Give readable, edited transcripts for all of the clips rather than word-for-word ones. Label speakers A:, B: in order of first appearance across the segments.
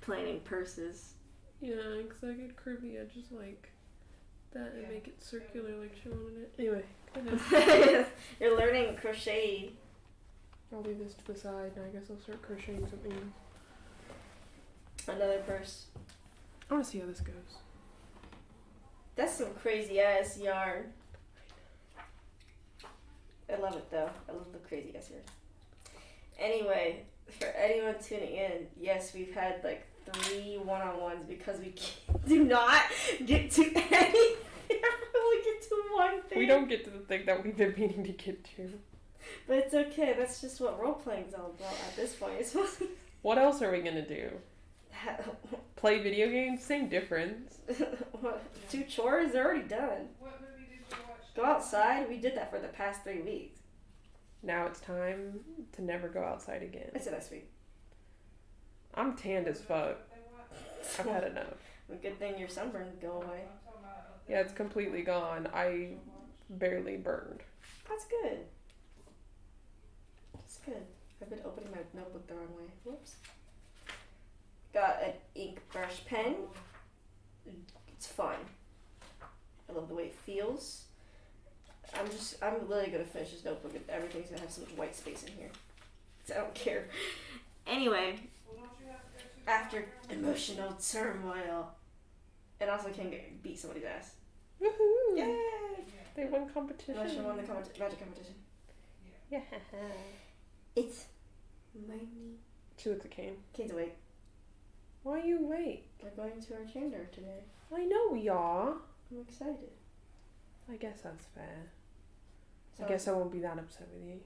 A: planning purses.
B: Yeah, because I could curve the edges like that and make it circular like she wanted it. Anyway, go ahead.
A: You're learning crochet.
B: I'll leave this to the side and I guess I'll start crocheting something.
A: Another purse.
B: I want to see how this goes.
A: That's some crazy ass yarn. I love it though. I love the crazy ass yarn. Anyway, for anyone tuning in, yes, we've had like 3 one-on-ones because we do not get to anything. We only get to one thing.
B: We don't get to the thing that we've been meaning to get to.
A: But it's okay. That's just what role-playing is all about at this point. It's supposed to be...
B: What else are we going to do? Play video games? Same difference.
A: What? 2 chores? They're already done.
C: What movie did you watch?
A: Go outside? We did that for the past 3 weeks.
B: Now it's time to never go outside again.
A: I said last week.
B: I'm tanned as fuck. I've had enough.
A: A good thing your sunburn go away.
B: Yeah, it's completely gone. I barely burned.
A: That's good. That's good. I've been opening my notebook the wrong way. Whoops. Got an ink brush pen. It's fun. I love the way it feels. I'm literally gonna finish this notebook and everything's gonna have so much white space in here. So I don't care. Anyway, after emotional turmoil, and also can beat somebody's ass.
B: Woohoo!
A: Yay!
B: They won competition.
A: Russia won the magic competition.
B: Yeah.
A: It's money.
B: She looks like Kane.
A: Kane's awake.
B: Why are you awake?
A: We're going to our chamber today.
B: I know we are.
A: I'm excited.
B: I guess that's fair.
A: So
B: I guess I won't be that upset with you.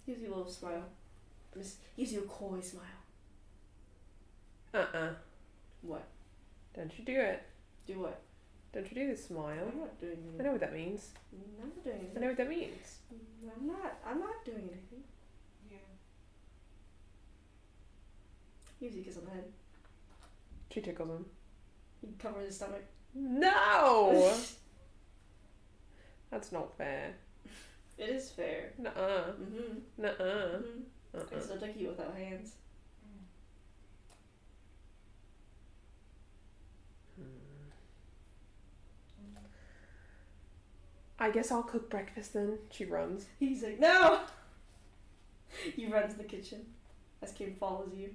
A: Gives you a little smile. Just gives you a coy smile. What?
B: Don't you do it.
A: Do what?
B: Don't you do the smile.
A: I'm not doing anything.
B: I know what that means.
A: I'm not doing anything.
B: I know what that means.
A: I'm not doing anything.
C: Yeah.
A: Usually kiss on the head.
B: She tickles him.
A: He covers his stomach.
B: No! That's not fair.
A: It is fair.
B: Nuh-uh.
A: Mm-hmm.
B: Nuh-uh.
A: Mm-hmm. I still took you without hands.
B: I guess I'll cook breakfast then. She runs.
A: He's like, no! He runs the kitchen as Kim follows you.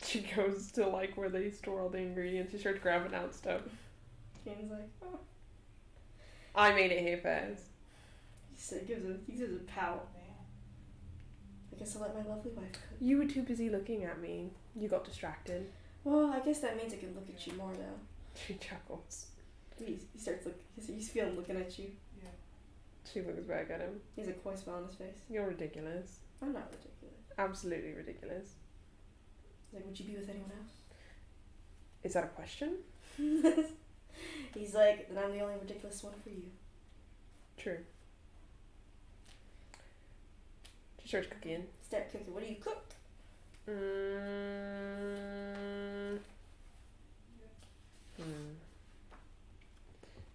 B: She goes to like where they store all the ingredients. She starts grabbing out stuff.
A: Kane's like, oh.
B: I made it here first.
A: He gives a pout. I guess I'll let my lovely wife cook.
B: You were too busy looking at me. You got distracted.
A: Well, I guess that means I can look at you more now.
B: She chuckles.
A: He starts looking. He's feeling looking at you.
C: Yeah.
B: She looks back at him.
A: He has a coy smile on his face.
B: You're ridiculous.
A: I'm not ridiculous.
B: Absolutely ridiculous.
A: He's like, would you be with anyone else?
B: Is that a question?
A: He's like, then I'm the only ridiculous one for you.
B: True. She starts cooking.
A: Start cooking. What do you cook?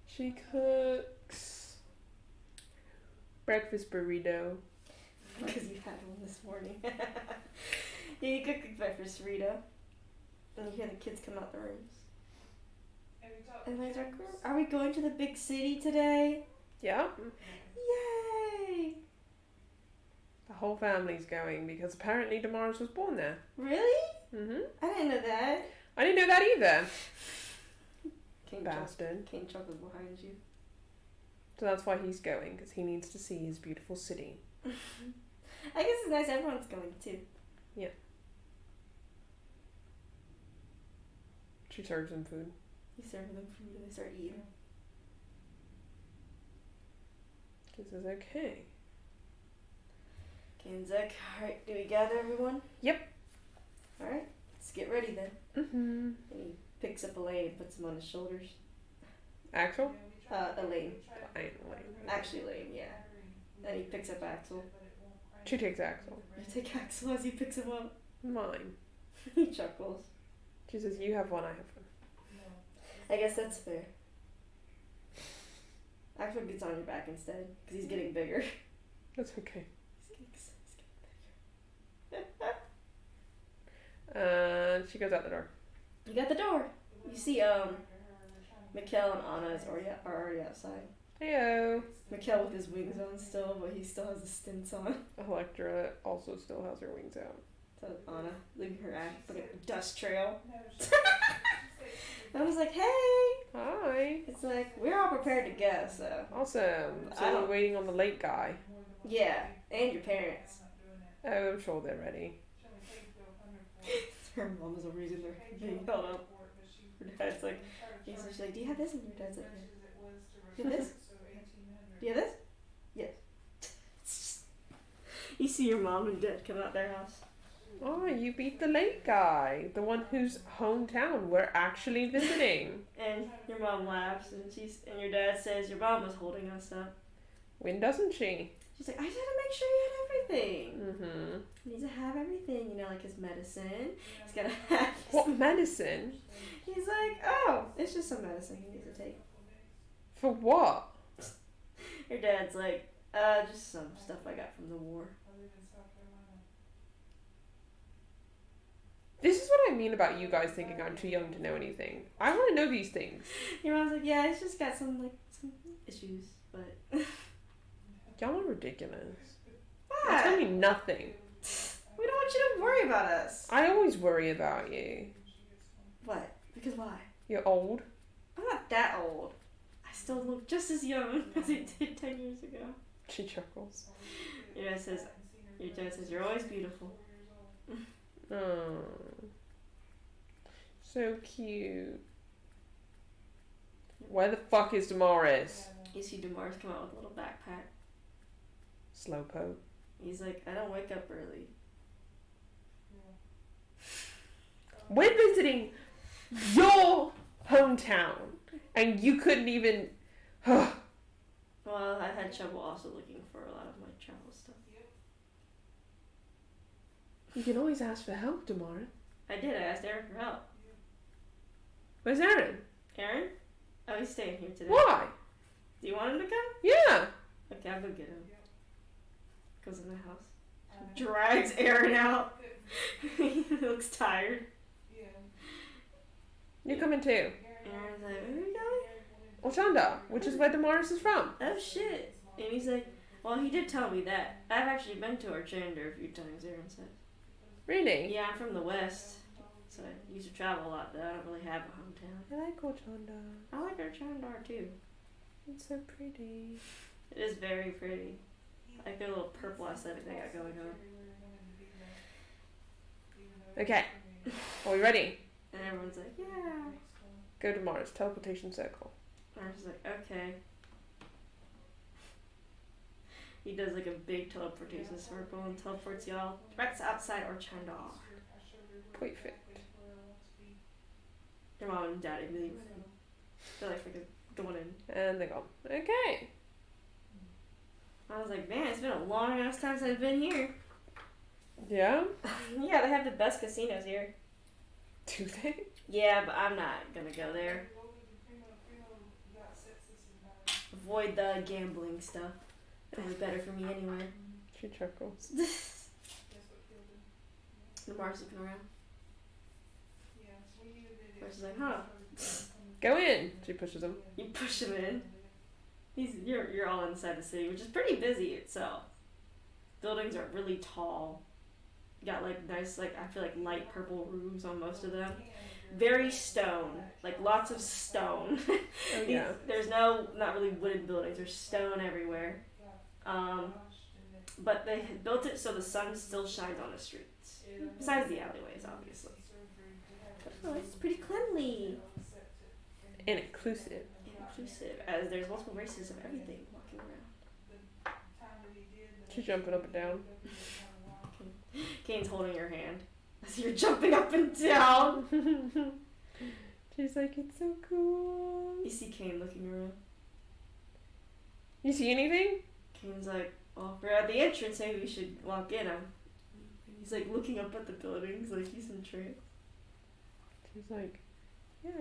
B: She cooks breakfast burrito.
A: Because you had one this morning. Yeah, you cook a breakfast burrito. And you hear the kids come out the rooms. And they're like, are we going to the big city today?
B: Yeah.
A: Yay!
B: The whole family's going because apparently Damaris was born there.
A: Really?
B: Mm-hmm.
A: I didn't know that.
B: I didn't know that either.
A: King
B: Bastard.
A: King Chuckle's behind you.
B: So that's why he's going, because he needs to see his beautiful city.
A: I guess it's nice everyone's going too.
B: Yeah. She serves them food.
A: You serve them food and they start eating.
B: This is okay.
A: Kanzek, alright, do we gather everyone?
B: Yep.
A: Alright, let's get ready then.
B: Mm-hmm.
A: And he picks up Elaine and puts him on his shoulders.
B: Axel?
A: Elaine.
B: I ain't Elaine.
A: Actually, Elaine, yeah. Then he picks up Axel.
B: She takes Axel.
A: You take Axel as he picks him up.
B: Mine.
A: He chuckles.
B: She says, you have one, I have one.
A: I guess that's fair. Axel gets on your back instead, because he's getting bigger.
B: That's okay.
A: He's getting bigger.
B: She goes out the door.
A: You got the door. You see, Mikkel and Anna are already outside.
B: Heyo.
A: Mikkel with his wings on still, but he still has his stints on.
B: Electra also still has her wings out.
A: So Anna, leaving her like a dust trail. I was like, hey!
B: Hi.
A: It's like, we're all prepared to go, so.
B: Awesome. So we're waiting on the late guy.
A: Yeah, and your parents.
B: Oh, I'm sure they're ready.
A: Her mom is the reason they're being held up. Her dad's like, she's like, do you have this? And your dad's like, yeah. Do you have this? Do you have this? Yes. You see your mom and dad come out their house.
B: Oh, you beat the late guy. The one whose hometown we're actually visiting.
A: And your mom laughs and your dad says your mom was holding us up.
B: When doesn't she?
A: She's like, I just had to make sure he had everything.
B: Mm-hmm.
A: He needs to have everything, like his medicine. He's gotta have
B: What medicine?
A: He's like, oh, it's just some medicine he needs to take.
B: For what?
A: Your dad's like, just some stuff I got from the war.
B: This is what I mean about you guys thinking I'm too young to know anything. I want to know these things.
A: Your mom's like, yeah, it's just got some issues, but...
B: Y'all are ridiculous.
A: What?
B: Tell me nothing.
A: We don't want you to worry about us.
B: I always worry about you.
A: What? Because why?
B: You're old.
A: I'm not that old. I still look just as young as I did 10 years ago.
B: She chuckles.
A: Your dad says, you're always beautiful.
B: Oh. So cute. Where the fuck is Damaris?
A: You see Damaris come out with a little backpack.
B: Slowpoke.
A: He's like, I don't wake up early.
B: We're visiting your hometown, and you couldn't even.
A: Well, I had trouble also looking for a lot of my travel stuff.
B: You can always ask for help, Damaris.
A: I did. I asked Aaron for help.
B: Where's Aaron?
A: Aaron? Oh, he's staying here today.
B: Why?
A: Do you want him to come?
B: Yeah.
A: Okay, I'll go get him. Goes in the house. Drags Aaron out. He looks tired.
B: You're coming too.
A: Aaron's like, where are we going?
B: Ochanda, which is where Damaris is from.
A: Oh shit. And he's like, well, he did tell me that. I've actually been to Orchander a few times, Aaron says.
B: Really?
A: Yeah, I'm from the West. So I used to travel a lot, but I don't really have a hometown.
B: I like Ochanda.
A: I like Orchander too.
B: It's so pretty.
A: It is very pretty. I like their little purple aesthetic they got going on.
B: Okay. Are we ready?
A: And everyone's like, yeah.
B: Go to Mars. Teleportation circle.
A: Aaron's like, okay. He does like a big teleportation circle and teleports y'all right outside Orchander.
B: Perfect.
A: Your mom and dad immediately went in. They're like freaking going in.
B: And they go, okay.
A: I was like, man, it's been a long ass time since I've been here.
B: Yeah?
A: Yeah, they have the best casinos here.
B: Do they?
A: Yeah, but I'm not gonna go there. Avoid the gambling stuff. Probably better for me anyway.
B: She chuckles.
A: Lamar's looking around. She's like, huh?
B: Go in. She pushes him.
A: You push him in. You're all inside the city, which is pretty busy itself. Buildings are really tall. You got like nice, like I feel like light purple roofs on most of them. Very stone, like lots of stone.
B: Oh yeah.
A: There's not really wooden buildings. There's stone everywhere. But they built it so the sun still shines on the streets. Besides the alleyways, obviously. Oh, it's pretty cleanly.
B: And inclusive.
A: Inclusive, as there's multiple races of everything walking around.
B: She's jumping up and down.
A: Kane's holding your hand as you're jumping up and down.
B: She's like, it's so cool.
A: You see Kane looking around.
B: You see anything?
A: Kane's like, well, we're at the entrance, maybe we should walk in. He's like looking up at the buildings like he's in trance.
B: She's like, yeah,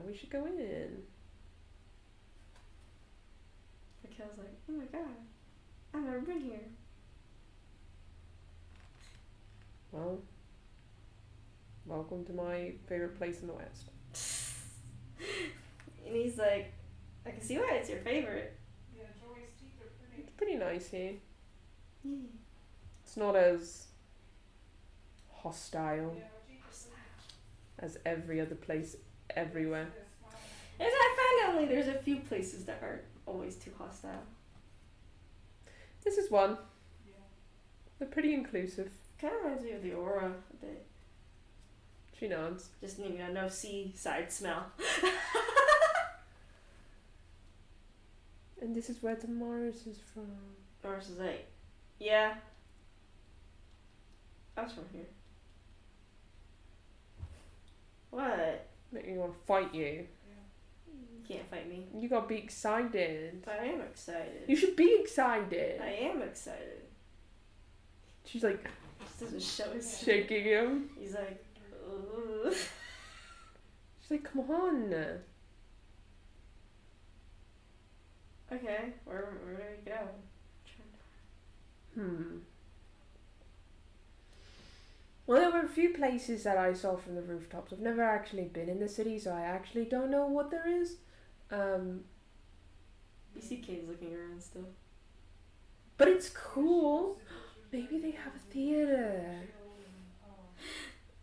B: we should go in.
A: Raquel's like, oh my god, I've never been here.
B: Well, welcome to my favorite place in the West.
A: And he's like, I can see why it's your favorite.
C: Yeah, Joey's teeth are pretty.
B: It's pretty nice here.
A: Yeah.
B: It's not as hostile
C: Yeah, her teeth are pretty.
B: as every other place everywhere.
A: And I find only there's a few places that aren't always too hostile.
B: This is one.
C: Yeah.
B: They're pretty inclusive.
A: Kind of reminds me of the Aura a bit.
B: She nods.
A: Just, you know, no seaside smell.
B: And this is where the Mars is from.
A: Doris is like, yeah. I was from here. What?
B: Make me want to fight you.
A: You can't fight me.
B: You gotta be excited.
A: I am excited.
B: You should be excited.
A: I am excited.
B: She's like
A: He doesn't show his
B: shaking him.
A: He's like, ugh.
B: She's like, come on.
A: Okay, where do we go?
B: Well, there were a few places that I saw from the rooftops. I've never actually been in the city, so I actually don't know what there is.
A: You see Kane's looking around still.
B: But it's cool. Maybe they have a theater.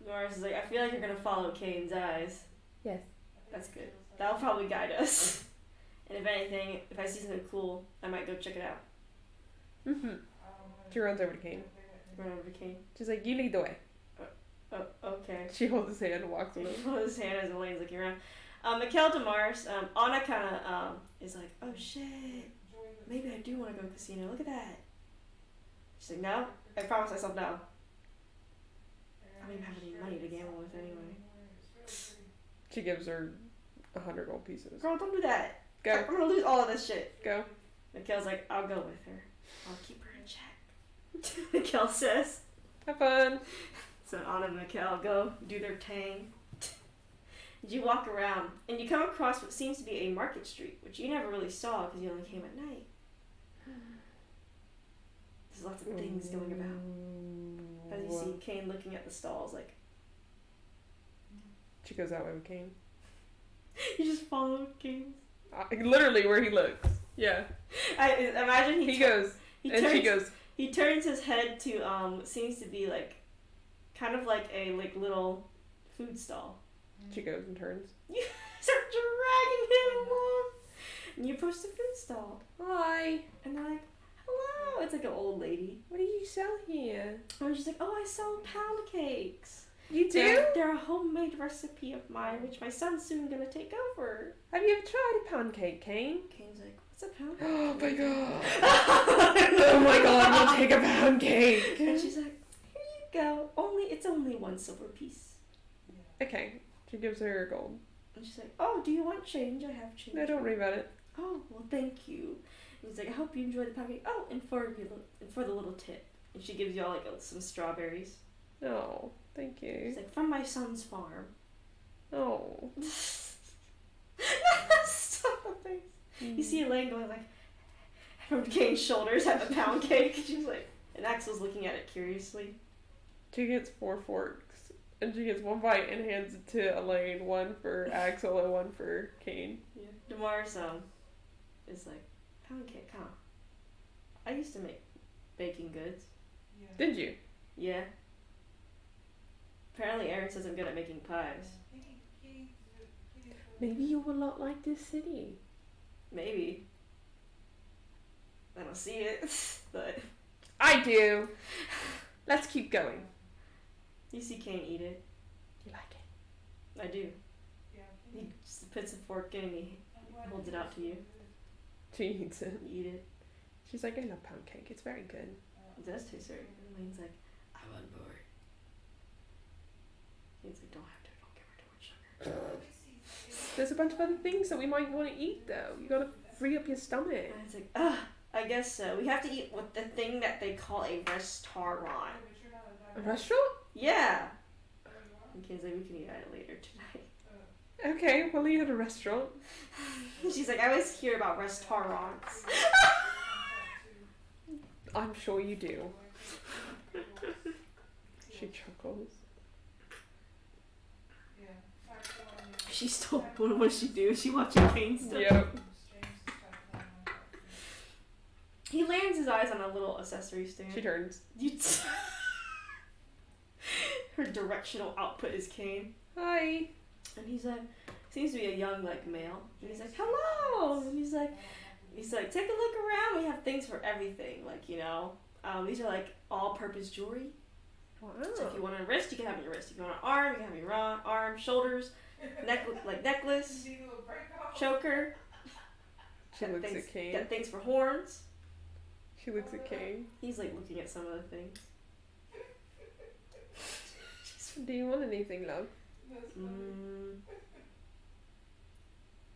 A: Doris is like, I feel like you're gonna follow Kane's eyes.
B: Yes.
A: That's good. That'll probably guide us. And if anything, if I see something cool, I might go check it out.
B: She runs over to Kane.
A: Run over to Kane.
B: She's like, you lead the way.
A: Oh, okay.
B: She holds his hand and walks
A: He
B: with him.
A: holds his hand as Elaine's looking around. Mikhail Demars, Anna kind of is like, oh shit, maybe I do want to go casino. Look at that. She's like, no, I promise myself no. I don't even have any money to gamble with anyway.
B: She gives her 100 gold pieces.
A: Girl, don't do that.
B: Go.
A: I'm gonna lose all of this shit.
B: Go.
A: Mikhail's like, I'll go with her. I'll keep her in check. Mikhail says.
B: Have fun.
A: So Anna and Mikhail go do their tang. You walk around and you come across what seems to be a market street, which you never really saw because you only came at night. There's lots of things going about. As you see Kane looking at the stalls, like
B: She goes that way with Kane.
A: you just follow Kane.
B: Literally where he looks. Yeah.
A: I imagine
B: He goes,
A: He
B: and
A: turns,
B: she goes.
A: He turns his head to what seems to be like, kind of like a little food stall.
B: She goes and turns.
A: You start dragging him along, and you approach the food stall.
B: Hi.
A: And they're like, hello. It's like an old lady.
B: What do you sell here?
A: And she's like, oh, I sell pound cakes.
B: You do?
A: They're a homemade recipe of mine, which my son's soon gonna take over.
B: Have you ever tried a pound cake, Kane?
A: Kane's like, what's a pound
B: Oh
A: cake?
B: my god. Oh my god, we'll take a pound cake.
A: And she's like, here you go. It's only 1 silver piece.
B: Okay. She gives her a gold.
A: And she's like, oh, do you want change? I have change.
B: No, don't worry about it.
A: Oh, well, thank you. And he's like, I hope you enjoy the pound cake. Oh, and for the little tip. And she gives you all some strawberries.
B: No, thank you.
A: She's like, from my son's farm.
B: Oh.
A: Stop it. You see Elaine going like from Kane's shoulders at the pound cake. She's like, and Axel's looking at it curiously.
B: She gets 4 forks. And she gets 1 bite and hands it to Elaine, 1 for Axel and 1 for Kane.
A: Yeah. Demar's is like, pound cake, huh? I used to make baking goods.
C: Yeah.
B: Did you?
A: Yeah. Apparently Aaron says I'm good at making pies.
B: Maybe you're a lot like this city.
A: Maybe. I don't see it, but
B: I do. Let's keep going.
A: you see Kane eat it.
B: You like it?
A: I do.
C: Yeah.
A: He just puts a fork in and he holds it out to you.
B: She eats it.
A: You eat it.
B: She's like, I love pound cake. It's very good.
A: It does taste very good. Elaine's like, I'm on board. He's like, don't give her too much sugar.
B: There's a bunch of other things that we might want to eat, though. You gotta free up your stomach.
A: And it's like, I guess so. We have to eat with the thing that they call a restaurant.
B: A restaurant?
A: Yeah. And Kane's like, we can eat at it later tonight.
B: Okay, we'll eat at a restaurant.
A: She's like, I always hear about restaurants.
B: I'm sure you do. She chuckles.
A: She stole. What does she do? She watching Kane stuff.
B: Yep.
A: He lands his eyes on a little accessory stand.
B: She turns.
A: Her directional output is Kane.
B: Hi.
A: And he's like, seems to be a young like male. And he's like, hello. And he's like, take a look around. We have things for everything. Like, you know, these are like all-purpose jewelry.
B: Wow.
A: So if you want a wrist, you can have your wrist. If you want an arm, you can have your arm, shoulders, necklace, choker.
B: She looks at Kane.
A: Got things for horns.
B: She looks at Kane.
A: He's like looking at some of the things.
B: Do you want anything, love?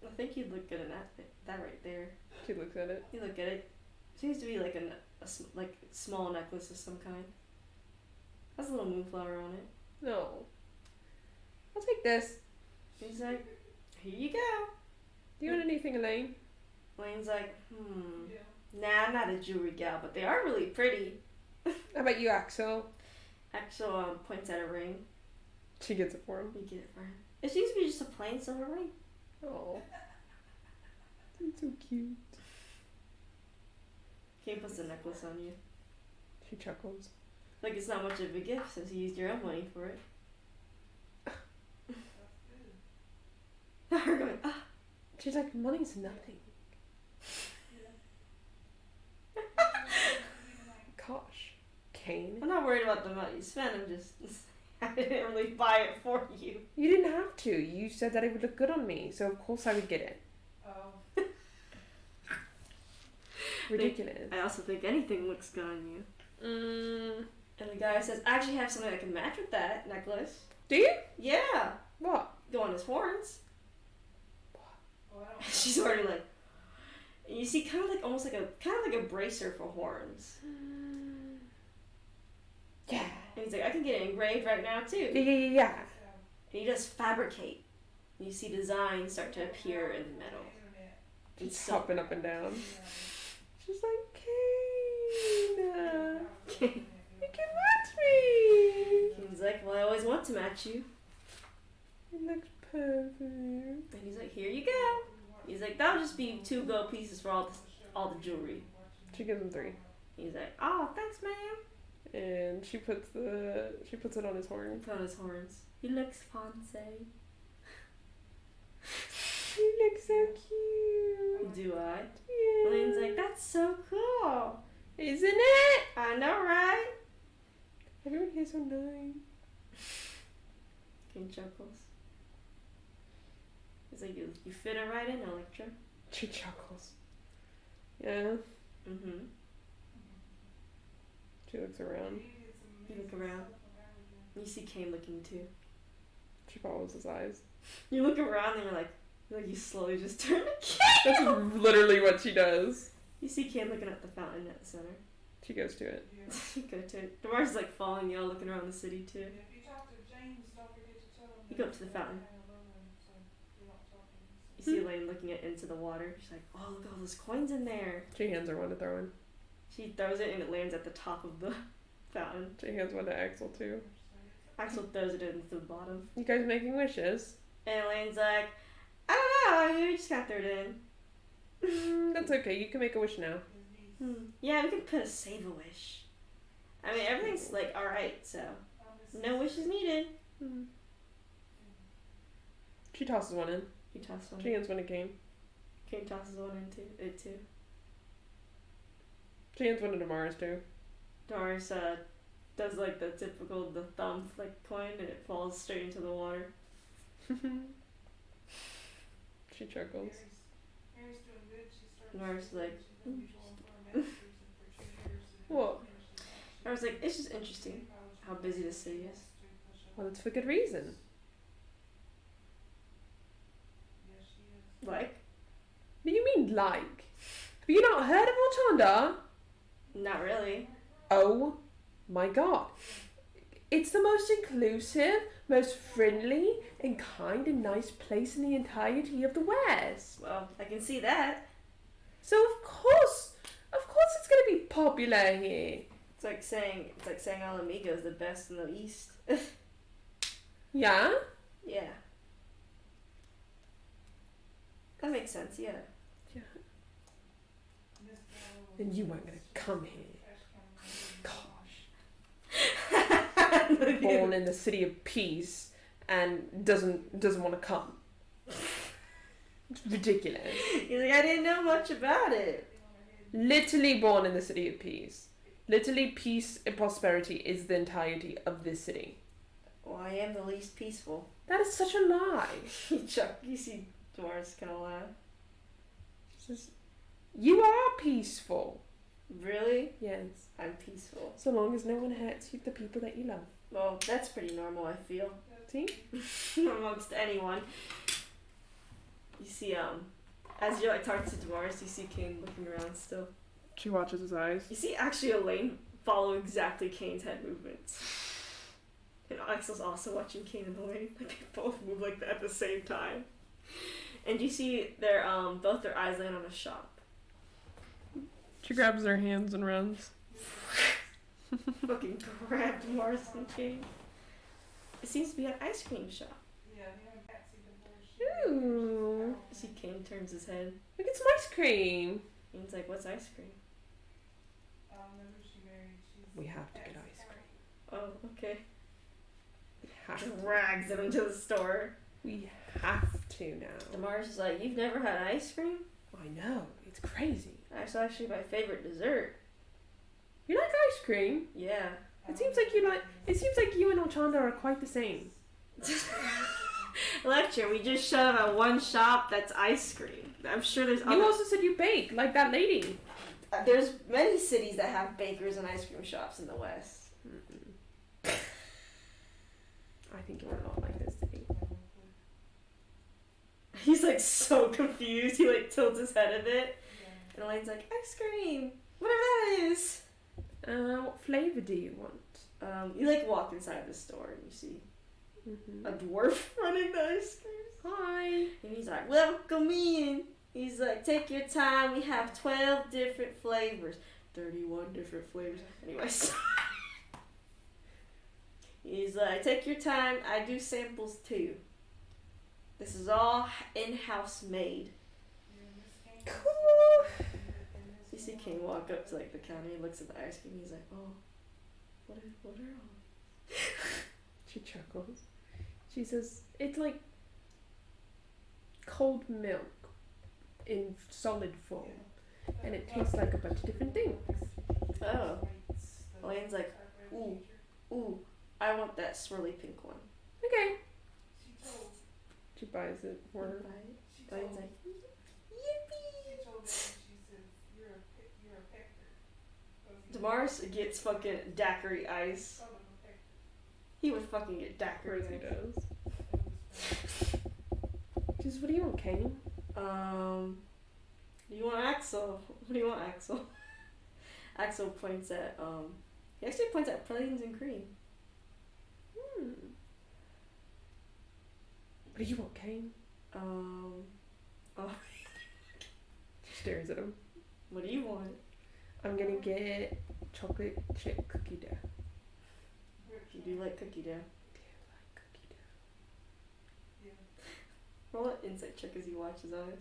A: I think you'd look good in that right there.
B: She looks at it.
A: You look at it. Seems to be like a small necklace of some kind. Has a little moonflower on it.
B: No. I'll take this.
A: He's like, here you go.
B: Do you want anything, Elaine?
A: Elaine's like, nah, I'm not a jewelry gal, but they are really pretty.
B: How about you, Axel?
A: Axel points at a ring.
B: She gets it for him.
A: You get it for him. It seems to be just a plain silver ring.
B: Oh. It's so cute.
A: Kane puts the necklace on you.
B: She chuckles.
A: Like it's not much of a gift since you used your own money for it. Her going, ah.
B: She's like, money's nothing. Gosh. Kane.
A: I'm not worried about the money you spent. I didn't really buy it for you.
B: You didn't have to. You said that it would look good on me, so of course I would get it.
C: Oh.
B: Ridiculous.
A: I also think anything looks good on you. And the guy says, I actually have something that can match with that necklace.
B: Do you?
A: Yeah.
B: What?
A: Go on his horns.
C: Oh, I don't
A: She's already like, and you see kind of like a bracer for horns.
B: Yeah.
A: And he's like, I can get it engraved right now too.
B: Yeah.
A: And he does fabricate. And you see designs start to appear in the metal.
B: She's
A: so
B: hopping up and down. She's like, Kane, you can match me.
A: He's like, well, I always want to match you.
B: It looks perfect.
A: And he's like, here you go. He's like, that'll just be 2 gold pieces for all the jewelry.
B: She gives him 3.
A: He's like, oh, thanks, ma'am.
B: And she puts it on his horn.
A: Put on his horns. He looks fancy.
B: He looks so cute.
A: Do I?
B: Yeah.
A: Elaine's like, that's so cool.
B: Isn't it?
A: I know, right?
B: Everyone here's so nice.
A: King chuckles. He's like, you fit it right in, Electra.
B: She chuckles. Yeah.
A: Mm-hmm.
B: She looks around.
A: You look around. You see Kane looking too.
B: She follows his eyes.
A: You look around and you're like you slowly just turn to Kane.
B: That's literally what she does.
A: You see Kane looking at the fountain at the center.
B: She goes to it.
A: You go to it. Demar's like following y'all, looking around the city too.
C: If you talk to James, don't forget to tell him.
A: You go up to the fountain. You see Elaine looking into the water. She's like, oh, look at all those coins in there.
B: She hands her one to throw in.
A: She throws it and it lands at the top of the fountain.
B: She hands one to Axel too.
A: Axel throws it into the bottom.
B: You guys making wishes?
A: And Elaine's like, I don't know, you just gotta throw it in.
B: That's okay. You can make a wish now.
A: Yeah, we can put a save a wish. I mean, everything's like alright, so no wishes needed.
B: She tosses one in.
A: You toss one.
B: She hands one to Kane.
A: Kane tosses one into it too.
B: She hands one to Damaris too.
A: Doris does like the typical the thumb like coin and it falls straight into the water.
B: She chuckles.
A: Doris is like,
B: What?
A: I was like, it's just interesting how busy the city is.
B: Well, it's for good reason.
A: Like?
B: What do you mean, like? Have you not heard of Wakanda?
A: Not really.
B: Oh my god. It's the most inclusive, most friendly, and kind and nice place in the entirety of the West.
A: Well, I can see that.
B: So of course it's gonna be popular here.
A: It's like saying Alamigo is the best in the East.
B: Yeah?
A: Yeah. That makes sense, yeah.
B: Yeah. And you weren't gonna come here. Born in the city of peace and doesn't want to come. It's ridiculous.
A: He's like, I didn't know much about it.
B: Literally born in the city of peace. Literally, peace and prosperity is the entirety of this city.
A: Well, I am the least peaceful.
B: That is such a lie.
A: Chuck, you see Dwarves kind of laugh.
B: You are peaceful.
A: Really?
B: Yes.
A: I'm peaceful.
B: So long as no one hurts you, the people that you love.
A: Well, that's pretty normal, I feel.
B: See?
A: Amongst anyone. You see, as you're like talking to Dwarves, you see Kane looking around still.
B: She watches his eyes.
A: You see actually Elaine follow exactly Kane's head movements. And Axel's also watching Kane and Elaine. Like they both move like that at the same time. And you see their both their eyes land on a shop.
B: She grabs their hands and runs.
A: Fucking grabbed Mars and Kane. It seems to be an ice cream shop.
B: Ooh.
A: You see Kane turns his head.
B: Look, it's some ice cream.
A: Kane's like, what's ice cream?
B: We have to get ice cream.
A: Oh, okay.
B: We have to.
A: Drags him into the store.
B: We have to now.
A: Mars is like, you've never had ice cream?
B: I know. It's crazy.
A: That's actually my favorite dessert.
B: You like ice cream?
A: Yeah.
B: It seems like you like. It seems like you and Ochanda are quite the same.
A: Lecture, we just shut up at one shop that's ice cream. I'm sure there's other...
B: You also said you bake, like that lady.
A: There's many cities that have bakers and ice cream shops in the West.
B: I think you're not like this city.
A: He's like so confused. He like tilts his head a bit. And Elaine's like, ice cream! Whatever that is!
B: What flavour do you want?
A: You like walk inside the store and you see
B: Mm-hmm.
A: a dwarf running the ice cream.
B: Hi.
A: And he's like, welcome in. He's like, take your time. We have 12 different flavors. 31 different flavors. Anyways. He's like, take your time. I do samples too. This is all in-house made.
B: Cool.
A: You see King walk up to like the counter. He looks at the ice cream. He's like, oh, what are all?
B: She chuckles. She says, it's like cold milk in solid form. And it tastes like a bunch of different things.
A: Oh. Elaine's like, ooh, I want that swirly pink one.
B: Okay. She buys it for her.
A: Elaine's like, yippee! Damaris gets fucking daiquiri ice. He would fucking get daiquiri
B: Of course he
A: ice.
B: does. Just, what do you want, Kane?
A: Do you want Axel? What do you want, Axel? Axel points at, he actually points at plains and cream.
B: What do you want, Kane?
A: Oh,
B: She stares at him.
A: what do you want?
B: I'm gonna get chocolate chip cookie dough.
A: You do like cookie dough.
B: Like cookie dough.
A: Roll an insight check as you watch his eyes.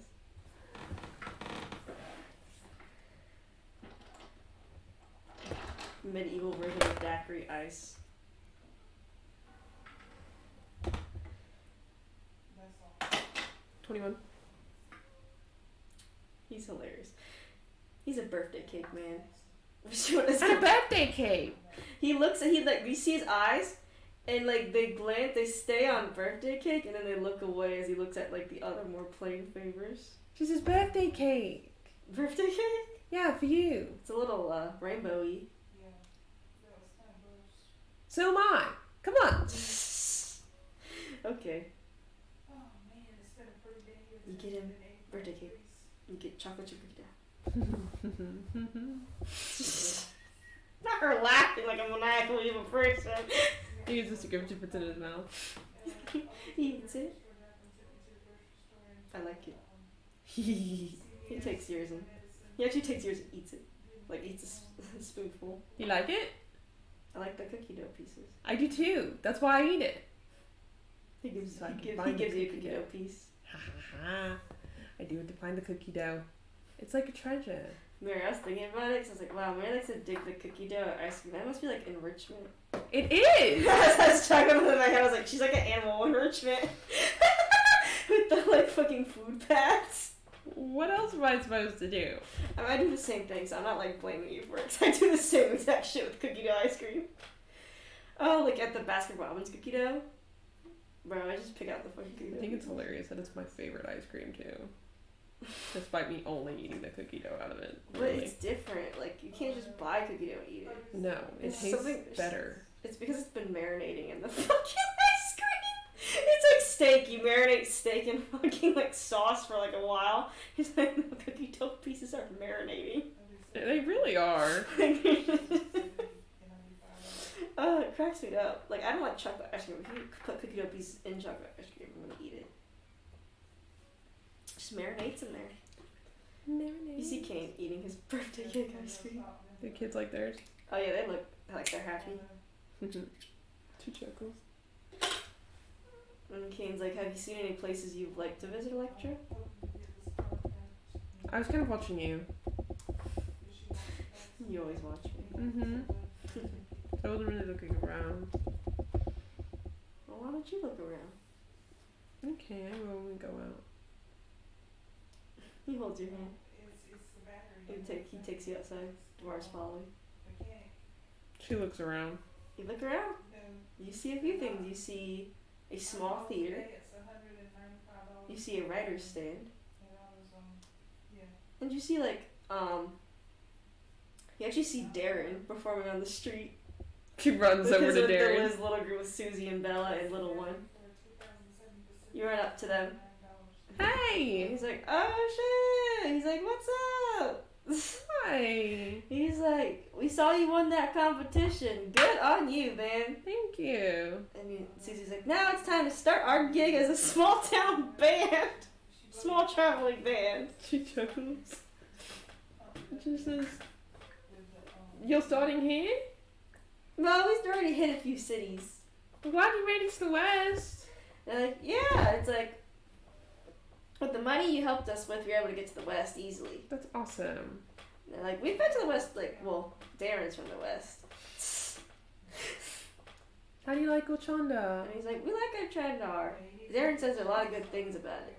A: Medieval version of daiquiri ice.
C: That's all.
B: 21.
A: He's hilarious. He's a birthday cake man. It's
B: And a birthday cake!
A: He looks at you see his eyes, and like they glance, they stay on birthday cake, and then they look away as he looks at like the other more plain favors.
B: She says birthday cake.
A: Birthday cake?
B: Yeah, for you.
A: It's a little rainbowy.
C: Yeah. That was kind of gross.
B: So am I. Come on.
A: Okay,
C: Oh man, it's been a pretty day.
A: You get him birthday cake. you get chocolate chip cookie dough. Not her laughing like a maniacal evil person.
B: He uses a gift to put it in his mouth.
A: He eats it. I like it. He takes yours and he actually takes yours and eats it. Like eats a spoonful.
B: You like it?
A: I like the cookie dough pieces.
B: I do too. That's why I eat it.
A: He gives
B: So I can
A: he
B: find
A: gives
B: the
A: you a
B: cookie
A: cookie dough
B: dough.
A: piece.
B: Ha ha ha. I do it to find the cookie dough. It's like a treasure.
A: Mary, I was thinking about it because I was like, wow, Mary likes to dig the cookie dough ice cream. That must be like enrichment.
B: It is!
A: As I was talking about it in my head, I was like, she's like an animal enrichment. With the like fucking food pads.
B: What else am I supposed to do?
A: I might do the same thing, so I'm not like blaming you for it. 'Cause I do the same exact shit with cookie dough ice cream. Oh, like at the Baskin Robbins cookie dough. Bro, I just pick out the fucking cookie dough.
B: I think it's hilarious that it's my favorite ice cream too. Despite me only eating the cookie dough out of it.
A: But
B: Really.
A: it's different. Like you can't just buy cookie dough and eat it.
B: No, it
A: It's
B: tastes
A: something-
B: better.
A: It's because it's been marinating in the fucking ice cream. It's like steak. You marinate steak in fucking like sauce for like a while. It's like the cookie dough pieces are marinating.
B: They really are.
A: Oh, it cracks me up. Like I don't like chocolate ice cream. If you put cookie dough pieces in chocolate ice cream, I'm gonna eat it. Just marinates in there. You see Kane eating his birthday cake ice cream.
B: The kids like theirs.
A: Oh yeah, they look like they're happy.
B: 2 chuckles.
A: And Kane's like, have you seen any places you'd like to visit, Electra?
B: I was kind of watching you.
A: You always watch me.
B: Mm-hmm. I wasn't really looking around.
A: Well, why don't you look around?
B: Okay, I will when we go out.
A: He holds your hand. He takes you outside. Dwarf's following.
B: She looks around.
A: You look around. You see a few things. You see a small theater. You see a writer's stand. And you see like you actually see Darren performing on the street.
B: She runs
A: With
B: over
A: his,
B: to
A: with
B: Darren.
A: his little group with Susie and Bella and little one. You run up to them. And
B: Hey!
A: he's like, oh shit! He's like, what's up?
B: Hi!
A: He's like, we saw you won that competition. Good on you, man.
B: Thank you.
A: And Susie's like, now it's time to start our gig as a small town band. Small traveling band.
B: She chuckles. She says, you're starting here?
A: Well, we've already hit a few cities.
B: I'm glad you made it to the West.
A: They're like, yeah. It's like, with the money you helped us with, we were able to get to the West easily.
B: That's awesome.
A: And they're like, we've been to the West, like, well, Darren's from the West.
B: How do you like Ochanda?
A: And he's like, we like our Trendar. Darren says a lot of good things about it.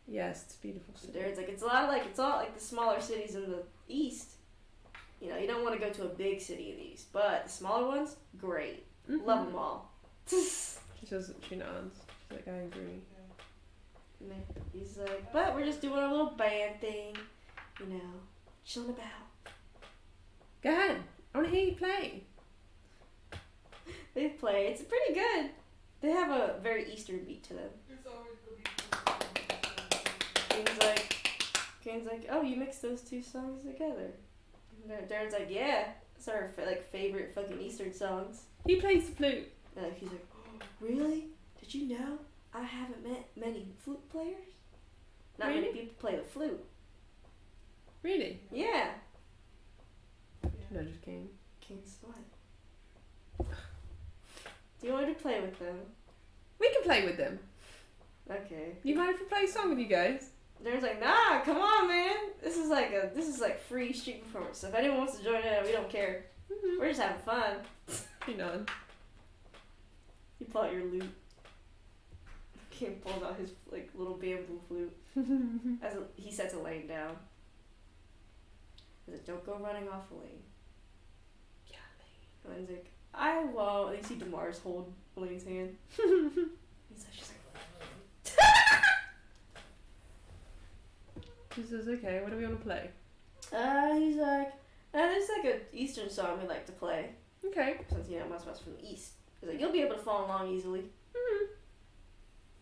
B: Yes, it's a beautiful
A: So
B: city.
A: Darren's like, it's a lot of like, it's all like the smaller cities in the East. You know, you don't want to go to a big city in the East, but the smaller ones, great.
B: Mhm.
A: Love them all.
B: She says, she nods. She's like, I agree.
A: And then he's like, but we're just doing a little band thing, you know, chilling about.
B: Go ahead. I want to hear you play.
A: They play. It's pretty good. They have a very Eastern beat to them. Kane's like, oh, you mixed those two songs together. And Darren's like, yeah, it's our favorite fucking Eastern songs.
B: He plays the flute.
A: And he's like, oh, really? Did you know I haven't met many flute players? Not many
B: Really?
A: people play the flute.
B: Really?
A: Yeah.
B: No, just kidding.
A: Kane's what? Do you want to play with them?
B: We can play with them.
A: Okay.
B: You mind if we play a song with you guys?
A: Darren's like, nah, come on, man. This is like free street performance. So if anyone wants to join in, we don't care.
B: Mm-hmm.
A: We're just having fun.
B: You know.
A: You pull out your lute. Kane pulls out his like little bamboo flute as he sets a lane down. He's like, don't go running off a lane.
B: Yeah,
A: And Elaine's like, I won't. And you see Damar's hold Elaine's hand. She's like,
B: She says, okay, what do we want to play?
A: he's like, there's like an Eastern song we like to play.
B: Okay.
A: Since, you know, most of us from the East. He's like, you'll be able to follow along easily.
B: Mm-hmm.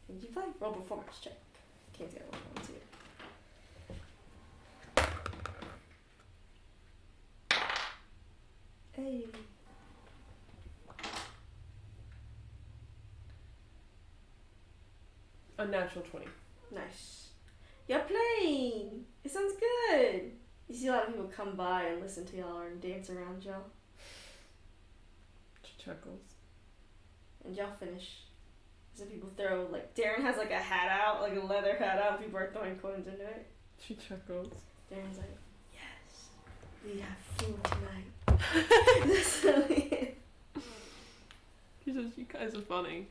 A: And you play? Roll performance check. Can't get one too. Hey.
B: Unnatural 20.
A: Nice. You're playing! It sounds good! You see a lot of people come by and listen to y'all and dance around y'all.
B: She chuckles.
A: And y'all finish So people throw, like, Darren has like a hat out, like a leather hat out, and people are throwing coins into it.
B: She chuckles.
A: Darren's like, yes, we have food tonight. That's silly.
B: She says, you guys are funny.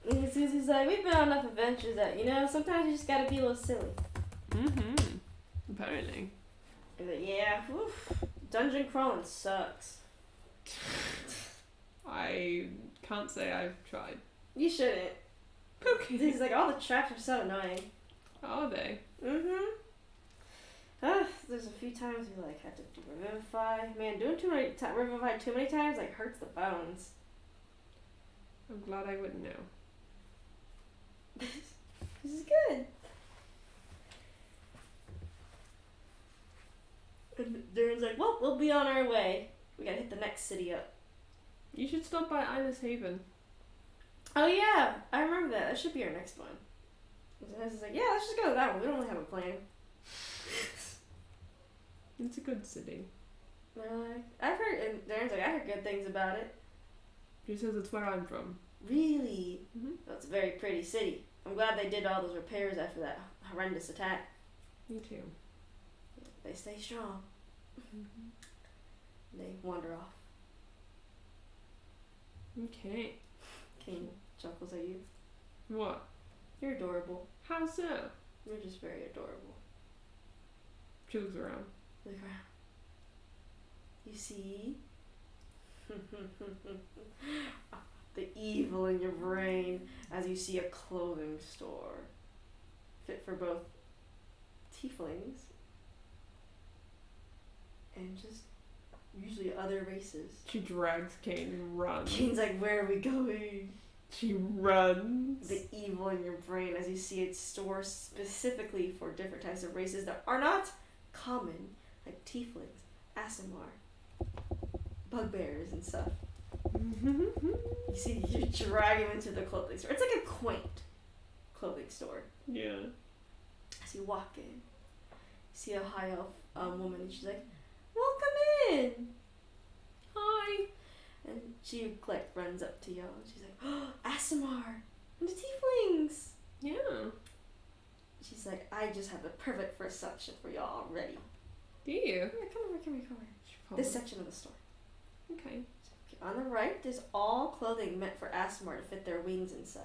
A: And he's like, we've been on enough adventures that, you know, sometimes you just gotta be a little silly.
B: Mm-hmm. Apparently.
A: He's like, yeah, oof, dungeon crawling sucks.
B: I can't say I've tried.
A: You shouldn't.
B: Okay.
A: He's like, all the traps are so annoying.
B: Are they?
A: Mm-hmm. There's a few times we like had to do revivify. Man, doing revivify too many times like hurts the bones.
B: I'm glad I wouldn't know.
A: This is good. And Darren's like, well, we'll be on our way. We gotta hit the next city up.
B: You should stop by Isla's Haven.
A: Oh yeah, I remember that. That should be our next one. And Zaz like, yeah, let's just go to that one. We don't really have a plan.
B: It's a good city.
A: I've heard, and Darren's like, I heard good things about it.
B: She says it's where I'm from.
A: Really?
B: Mm-hmm.
A: Well, it's a very pretty city. I'm glad they did all those repairs after that horrendous attack.
B: Me too.
A: They stay strong.
B: Mm-hmm.
A: They wander off.
B: Okay.
A: Kane chuckles at you.
B: What?
A: You're adorable.
B: How so?
A: You're just very adorable.
B: She looks around.
A: Look around. You see? The evil in your brain as you see a clothing store. Fit for both tieflings and just usually other races.
B: She drags Kane and runs.
A: Kane's like, where are we going?
B: She runs.
A: The evil in your brain as you see it store specifically for different types of races that are not common, like tieflings, Aasimar, bugbears, and stuff. You see, you drag him into the clothing store. It's like a quaint clothing store.
B: Yeah.
A: As you walk in, you see a high elf woman, and she's like, welcome in!
B: Hi.
A: And she like runs up to y'all, and she's like, oh, Aasimar! And the tieflings!
B: Yeah.
A: She's like, I just have the perfect first section for y'all already.
B: Do you?
A: Yeah, come over. This section of the store.
B: Okay.
A: On the right, there's all clothing meant for Aasimar to fit their wings and such.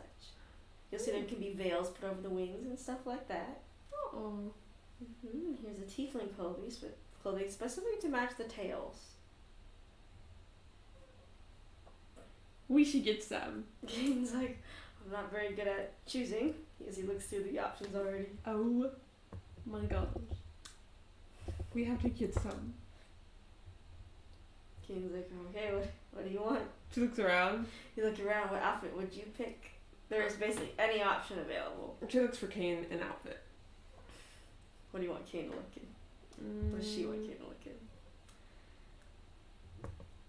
A: You'll see there can be veils put over the wings and stuff like that.
B: Oh.
A: Here's a tiefling clothing specifically to match the tails.
B: We should get some.
A: Gaines like, I'm not very good at choosing as he looks through the options already.
B: Oh my gosh. We have to get some.
A: Gaines like, okay, what do you want?
B: She looks around.
A: You look around, what outfit would you pick? There is basically any option available.
B: She looks for Kane an outfit.
A: What do you want Kane to look in? What does she want Kane to look in?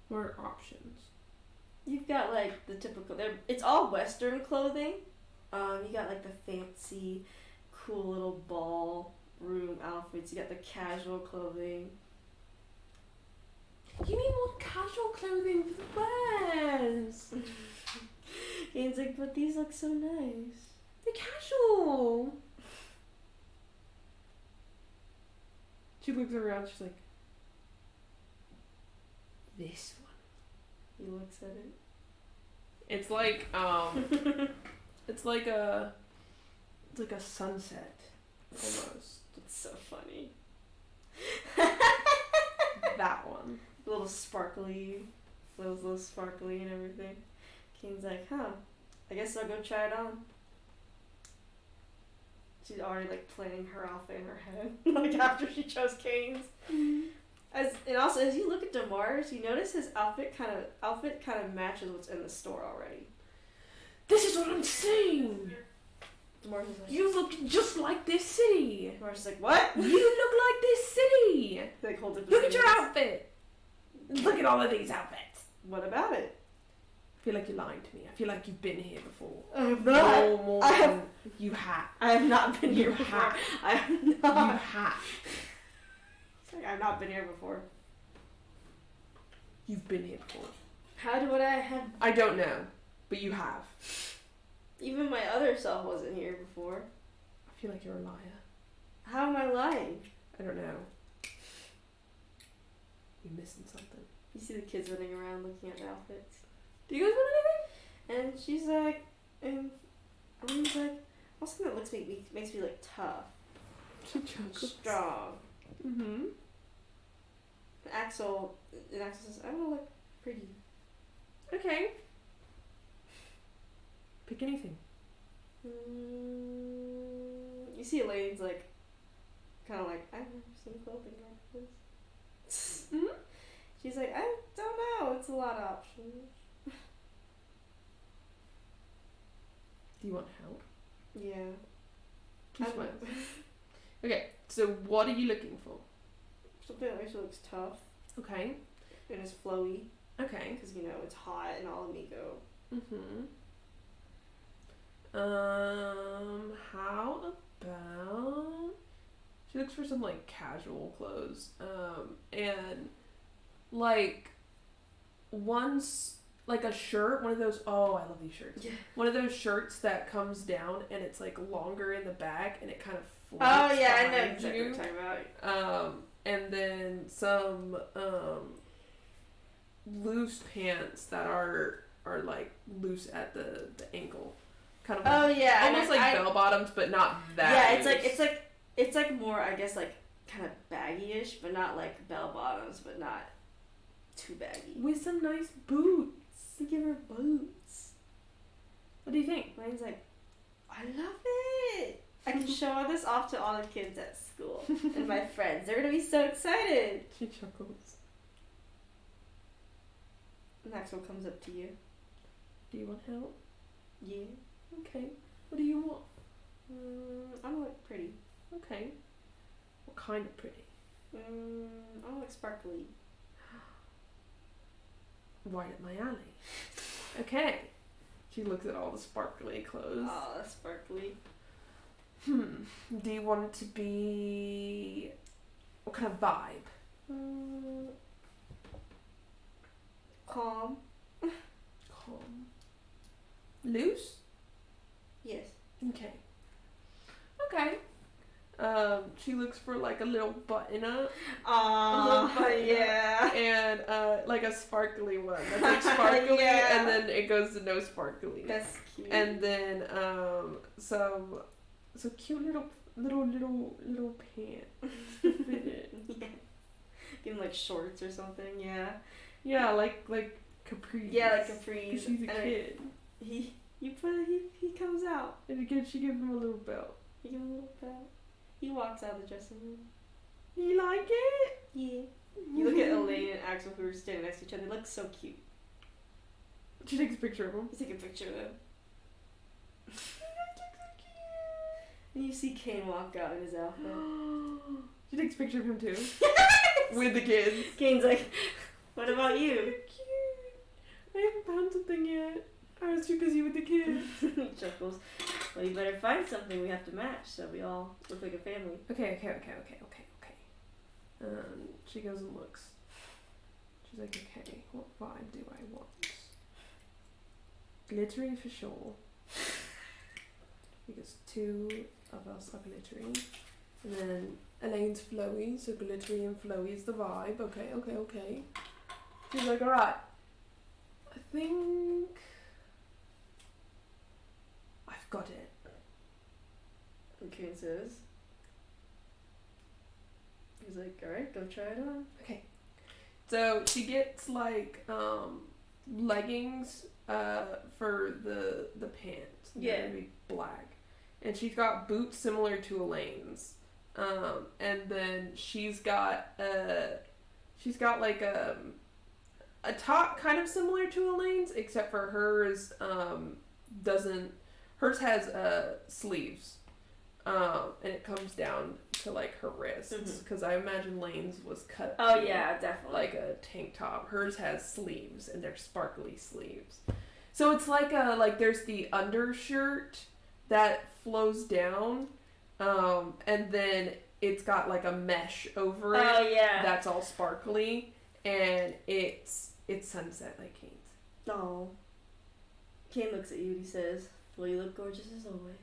B: More options.
A: You've got like the typical, it's all Western clothing. You got like the fancy, cool little ballroom outfits. You got the casual clothing.
B: You need more casual clothing for the wears.
A: Gaines like, but these look so nice.
B: They're casual. She looks around, she's like, this one.
A: He looks at it.
B: It's like, it's like a sunset, almost.
A: It's so funny.
B: That one.
A: A little sparkly, little sparkly and everything. Kane's like, huh, I guess I'll go try it on. She's already like planning her outfit in her head, like after she chose Kane's. And also as you look at Damar's, you notice his outfit kind of matches what's in the store already.
B: This is what I'm saying.
A: Damar's like,
B: You look just like this city.
A: Damar's like, what?
B: You look like this city.
A: They like hold up.
B: Look at your outfit. Look at all of these outfits.
A: What about it?
B: I feel like you're lying to me. I feel like you've been here before.
A: I have not.
B: More
A: I have.
B: than you have.
A: I have not been here
B: You
A: before.
B: have.
A: I have
B: You
A: not.
B: have.
A: It's like, I've not been here before.
B: You've been here before.
A: How would I have?
B: I don't know, but you have.
A: Even my other self wasn't here before.
B: I feel like you're a liar.
A: How am I lying?
B: I don't know. You're missing something.
A: You see the kids running around looking at the outfits.
B: Do you guys want anything?
A: And she's like, and Elaine's like, what's something that makes me like tough,
B: She chuckles.
A: strong.
B: Mm-hmm.
A: And Axel says, I want to look pretty.
B: Okay. Pick anything.
A: You see Elaine's like, kind of like, I've never seen clothing like this.
B: Mm-hmm.
A: She's like, I don't know, it's a lot of options.
B: Do you want help?
A: Yeah.
B: She
A: I
B: smiles.
A: don't-
B: Okay, so what are you looking for?
A: Something that actually looks tough
B: Okay.
A: and is flowy,
B: Okay.
A: because you know it's hot and all amigo.
B: Mm-hmm. How about she looks for some like casual clothes. And like one's like a shirt, one of those I love these shirts.
A: Yeah.
B: One of those shirts that comes down and it's like longer in the back and it kind of floats
A: Oh yeah, I know
B: behind
A: exactly
B: you.
A: what you're talking about.
B: And then some loose pants that are like loose at the ankle, kind of like,
A: Oh yeah,
B: almost like bell bottoms, but not that.
A: Yeah,
B: loose.
A: it's like more, I guess, like kind of baggy-ish, but not like bell bottoms, but not too baggy.
B: with some nice boots.
A: To give her boots.
B: What do you think?
A: Lane's like, I love it. I can show this off to all the kids at school and my friends. They're gonna be so excited.
B: She chuckles.
A: Maxwell comes up to you.
B: Do you want help?
A: Yeah.
B: Okay. What do you want?
A: I don't look pretty.
B: Okay. What kind of pretty?
A: I don't look sparkly.
B: Right up my alley. Okay. She looks at all the sparkly clothes.
A: Oh, that's sparkly.
B: Do you want it to be what kind of vibe?
A: Calm.
B: Calm. Loose?
A: Yes.
B: Okay. Okay. She looks for like a little button up.
A: Yeah.
B: And like a sparkly one. That's like sparkly
A: Yeah.
B: and then it goes to no sparkly.
A: That's cute.
B: And then some cute little pants to fit in.
A: Yeah. Give him like shorts or something. Yeah.
B: Yeah, like capris.
A: Yeah, like capris.
B: 'Cause she's a
A: And
B: kid.
A: He comes out.
B: And again, she gives him a little belt.
A: He gives him a little belt. He walks out of the dressing room.
B: You like it?
A: Yeah. You look at Elaine and Axel who are standing next to each other. They look so cute.
B: She takes a picture of him.
A: You take a picture of them. And you see Kane walk out in his outfit.
B: She takes a picture of him too. With the kids.
A: Kane's like, what about
B: So
A: you?
B: cute. I haven't found something yet. I was too busy with the kids.
A: He chuckles. Well, you better find something we have to match so we all look like a family.
B: Okay. She goes and looks. She's like, okay, what vibe do I want? Glittery for sure. Because two of us are glittery. And then Elaine's flowy, so glittery and flowy is the vibe. Okay. She's like, alright. I think I've got it.
A: And Kane says, he's like, alright, go try it on.
B: Okay. So she gets like leggings for the pants. They're gonna be black. And she's got boots similar to Elaine's. And then she's got like a top kind of similar to Elaine's, except for hers hers has sleeves. And it comes down to like her wrists, because I imagine Lane's was cut.
A: Oh
B: to,
A: yeah, definitely.
B: like a tank top. Hers has sleeves, and they're sparkly sleeves. So it's like there's the undershirt that flows down, and then it's got like a mesh over it.
A: Oh yeah.
B: That's all sparkly, and it's sunset like Kane's.
A: Oh. Kane looks at you and he says, Well, you look gorgeous as always.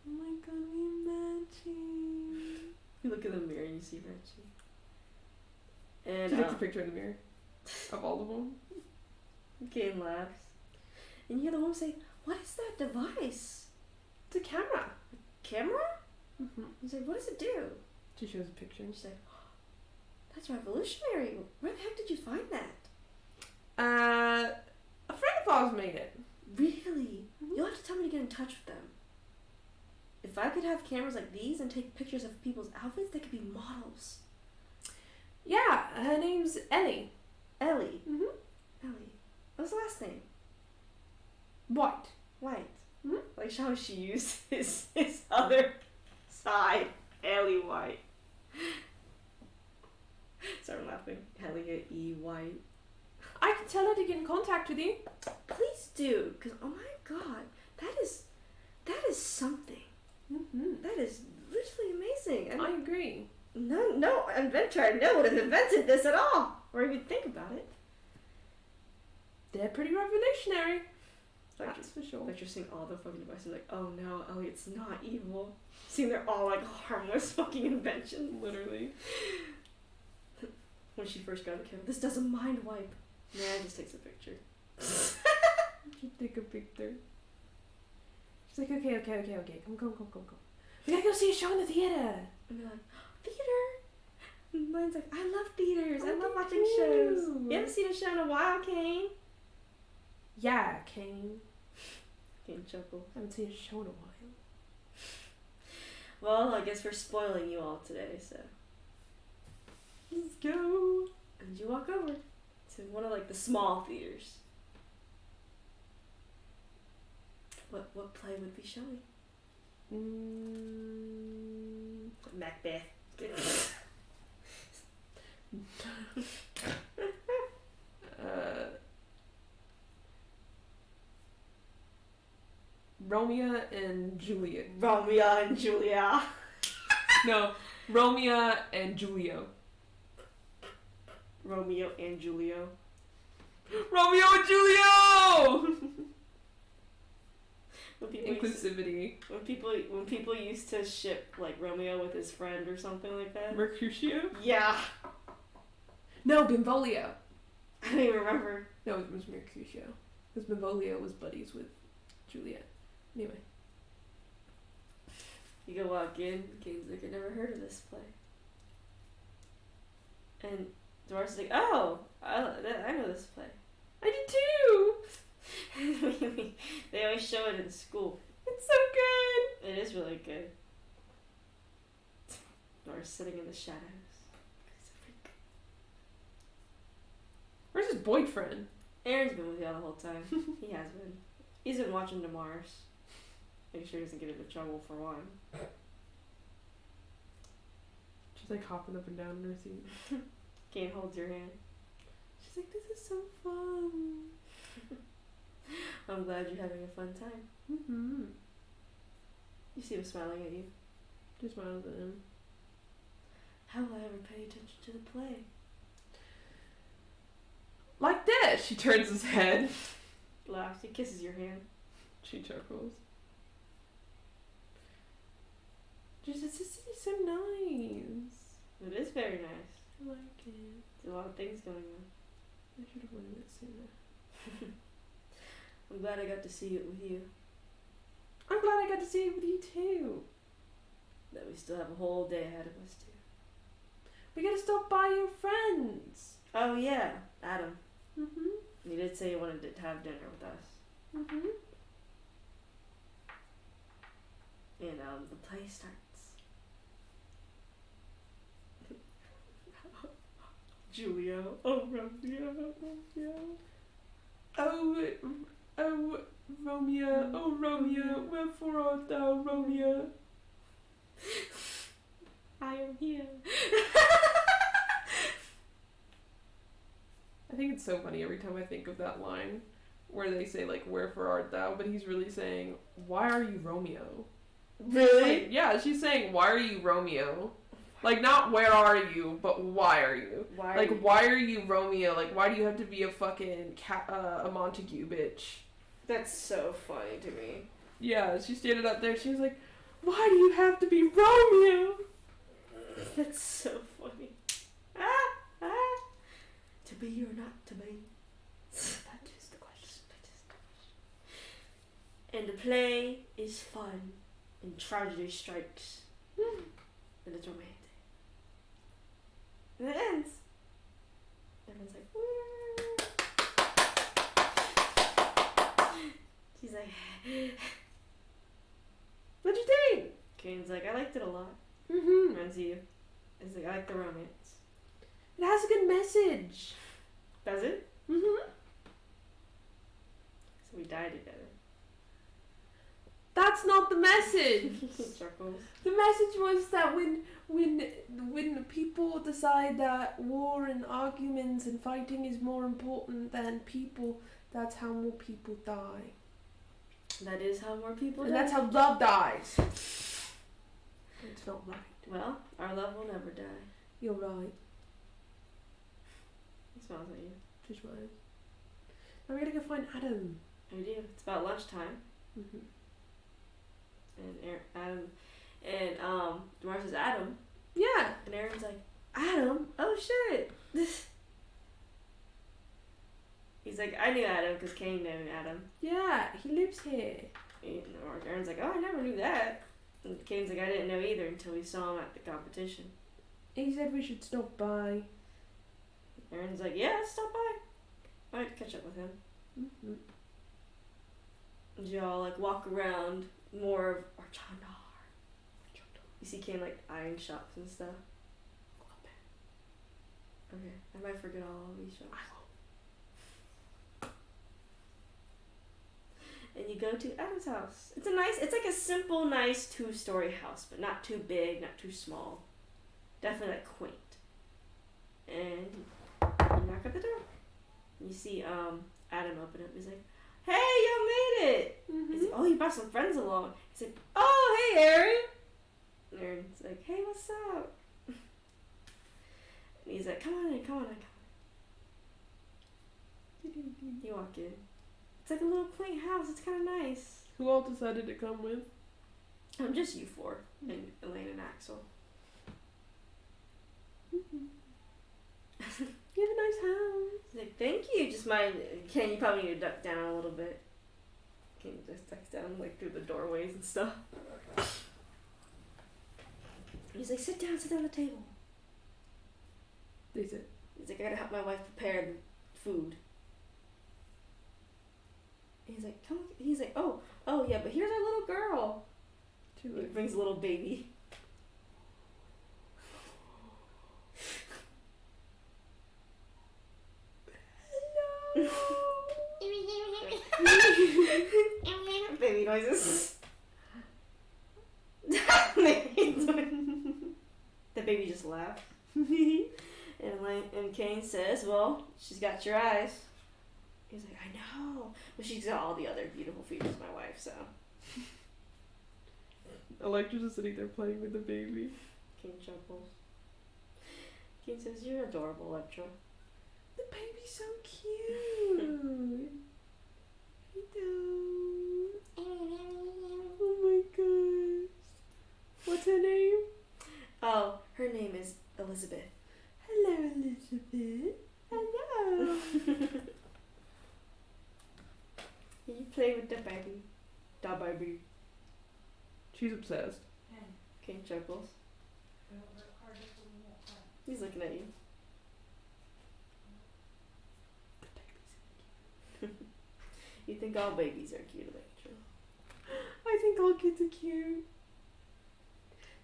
B: Oh my god, we matching.
A: You look in the mirror and you see Reggie. And
B: She takes a picture in the mirror of all of them.
A: Kane laughs. And you hear the woman say, "What is that device?
B: It's a camera.
A: Camera?"
B: Mm-hmm.
A: He's like, "What does it do?"
B: She shows a picture.
A: And she's like, "That's revolutionary. Where the heck did you find that?"
B: A friend of ours made it.
A: Really?
B: Mhm.
A: You'll have to tell me to get in touch with them. If I could have cameras like these and take pictures of people's outfits, they could be models.
B: Yeah, her name's Ellie.
A: Ellie.
B: Mm-hmm.
A: Ellie. What's the last name?
B: White.
A: White.
B: Mhm.
A: Like how she used his other side. Ellie White. Sorry, I'm laughing. Elliot E. White.
B: I can tell her to get in contact with you.
A: Please do, because oh my god, that is something.
B: Mm-hmm.
A: That is literally amazing. And
B: I agree.
A: no inventor I know would have invented this at all, or even think about it.
B: They're pretty revolutionary.
A: Like,
B: That's for sure.
A: like you're seeing all the fucking devices, like, oh no, Elliot's not evil. Seeing they're all like harmless fucking inventions.
B: Literally.
A: When she first got the camera, this does a mind wipe. Man, just takes a picture.
B: She take a picture. She's like, okay. Come. We gotta go see a show in the theater.
A: And they're like, theater? And mine's like, I love theaters. I
B: Oh,
A: love
B: me
A: watching
B: too.
A: shows. You haven't seen a show in a while, Kane?
B: Yeah, Kane.
A: Kane chuckles.
B: I haven't seen a show in a while.
A: Well, I guess we're spoiling you all today, so.
B: Let's go.
A: And you walk over to one of like the small theaters. What play would be showing? Macbeth.
B: Romeo and Juliet.
A: Romeo and Julia.
B: No, Romeo and Julio.
A: Romeo and Julio.
B: Romeo and Julio!
A: Inclusivity.
B: Inclusivity.
A: When people used to ship like Romeo with his friend or something like that.
B: Mercutio?
A: Yeah.
B: No, Benvolio.
A: I don't even remember.
B: No, it was Mercutio. Because Benvolio was buddies with Juliet. Anyway.
A: You go walk in, Kane's like, I never heard of this play. And Doris is like, oh, I know this play.
B: I did too!
A: They always show it in school.
B: It's so good!
A: It is really good. Doris sitting in the shadows.
B: Where's his boyfriend?
A: Aaron's been with y'all the whole time. He has been. He's been watching to Mars. Make sure he doesn't get into trouble for one.
B: She's like hopping up and down in her seat.
A: Kane holds your hand.
B: She's like, this is so fun.
A: I'm glad you're having a fun time.
B: Mm-hmm.
A: You see him smiling at you.
B: She smiles at him.
A: How will I ever pay attention to the play?
B: Like this! She turns his head.
A: Laughs. He kisses your hand.
B: She chuckles. She says, this is so nice.
A: It is very nice.
B: I like it.
A: There's a lot of things going on.
B: I should have learned it sooner.
A: I'm glad I got to see it with you.
B: I'm glad I got to see it with you too.
A: That we still have a whole day ahead of us too.
B: We gotta stop by your friends.
A: Oh yeah, Adam.
B: Mm-hmm.
A: He did say he wanted to have dinner with us.
B: Mm-hmm.
A: And the play starts. Julio. Oh, Romeo.
B: Oh, Romeo. Oh, Romeo. Wherefore art thou, Romeo?
A: I am here.
B: I think it's so funny every time I think of that line where they say, like, wherefore art thou? But he's really saying, why are you Romeo?
A: Really?
B: Like, yeah, she's saying, why are you Romeo? Like, not where are you, but why are you?
A: Why?
B: Like, why are you Romeo? Like, why do you have to be a fucking a Montague bitch?
A: That's so funny to me.
B: Yeah, she standing up there. She was like, "Why do you have to be Romeo?"
A: That's so funny. Ah, ah. To be or not to be? That is the question. And the play is fun, and tragedy strikes, and it's romantic. And it ends. Everyone's like, woo. She's like,
B: What'd you think?
A: Kane's like, I liked it a lot.
B: Mm-hmm.
A: Runs you. He's like, I like the romance.
B: It has a good message.
A: Does it?
B: Mm-hmm.
A: So we die together.
B: That's not the message.
A: Chuckles.
B: The message was that when people decide that war and arguments and fighting is more important than people, that's how more people die.
A: That is how more people
B: And
A: die.
B: that's how love dies. It's not right.
A: Well, our love will never die.
B: You're right.
A: He smiles at you.
B: She smiles. Now we gotta go find Adam.
A: We do. It's about lunchtime.
B: Mm-hmm.
A: And Adam, and Demar says, Adam.
B: Yeah.
A: And Aaron's like, Adam? Oh shit. He's like, I knew Adam because Kane knew Adam.
B: Yeah, he lives here.
A: And Aaron's like, oh, I never knew that. And Kane's like, I didn't know either until we saw him at the competition.
B: He said we should stop by.
A: Aaron's like, yeah, let's stop by. Might catch up with him.
B: Mm-hmm.
A: And y'all like walk around more of Archandar. You see Kane like eyeing shops and stuff. Okay, I might forget all of these shops. And you go to Adam's house. It's like a simple, nice 2-story house, but not too big, not too small. Definitely like quaint. And you knock at the door. You see Adam open up. He's like, hey, y'all made it!
B: Mm-hmm.
A: He's like, oh, you brought some friends along. He's like, oh, hey, Aaron! And Aaron's like, hey, what's up? And he's like, come on in, come on in, come on in. You walk in. It's like a little quaint house. It's kind of nice.
B: Who all decided to come with?
A: Just you four. And Elaine and Axel.
B: Mm-hmm. You have a nice house.
A: He's like, thank you. Just mind, Ken, you probably need to duck down a little bit. Ken just ducks down like through the doorways and stuff. He's like, sit down at the table.
B: They said.
A: He's like, I gotta help my wife prepare the food. He's like, come. He's like, oh yeah, but here's our little girl. He brings a little baby. Baby noises. The baby just laughed. And Kane says, well, she's got your eyes. He's like, I know. But she's got all the other beautiful features, my wife, so.
B: Electra's just sitting there playing with the baby.
A: Kane chuckles. Kane says, you're adorable, Electra.
B: The baby's so cute. Oh my gosh. What's her name?
A: Oh, her name is Elizabeth.
B: Hello, Elizabeth. Hello.
A: You play with the baby. Da baby.
B: She's obsessed.
A: Kane chuckles. He's looking at you. You think all babies are cute, Electra?
B: I think all kids are cute.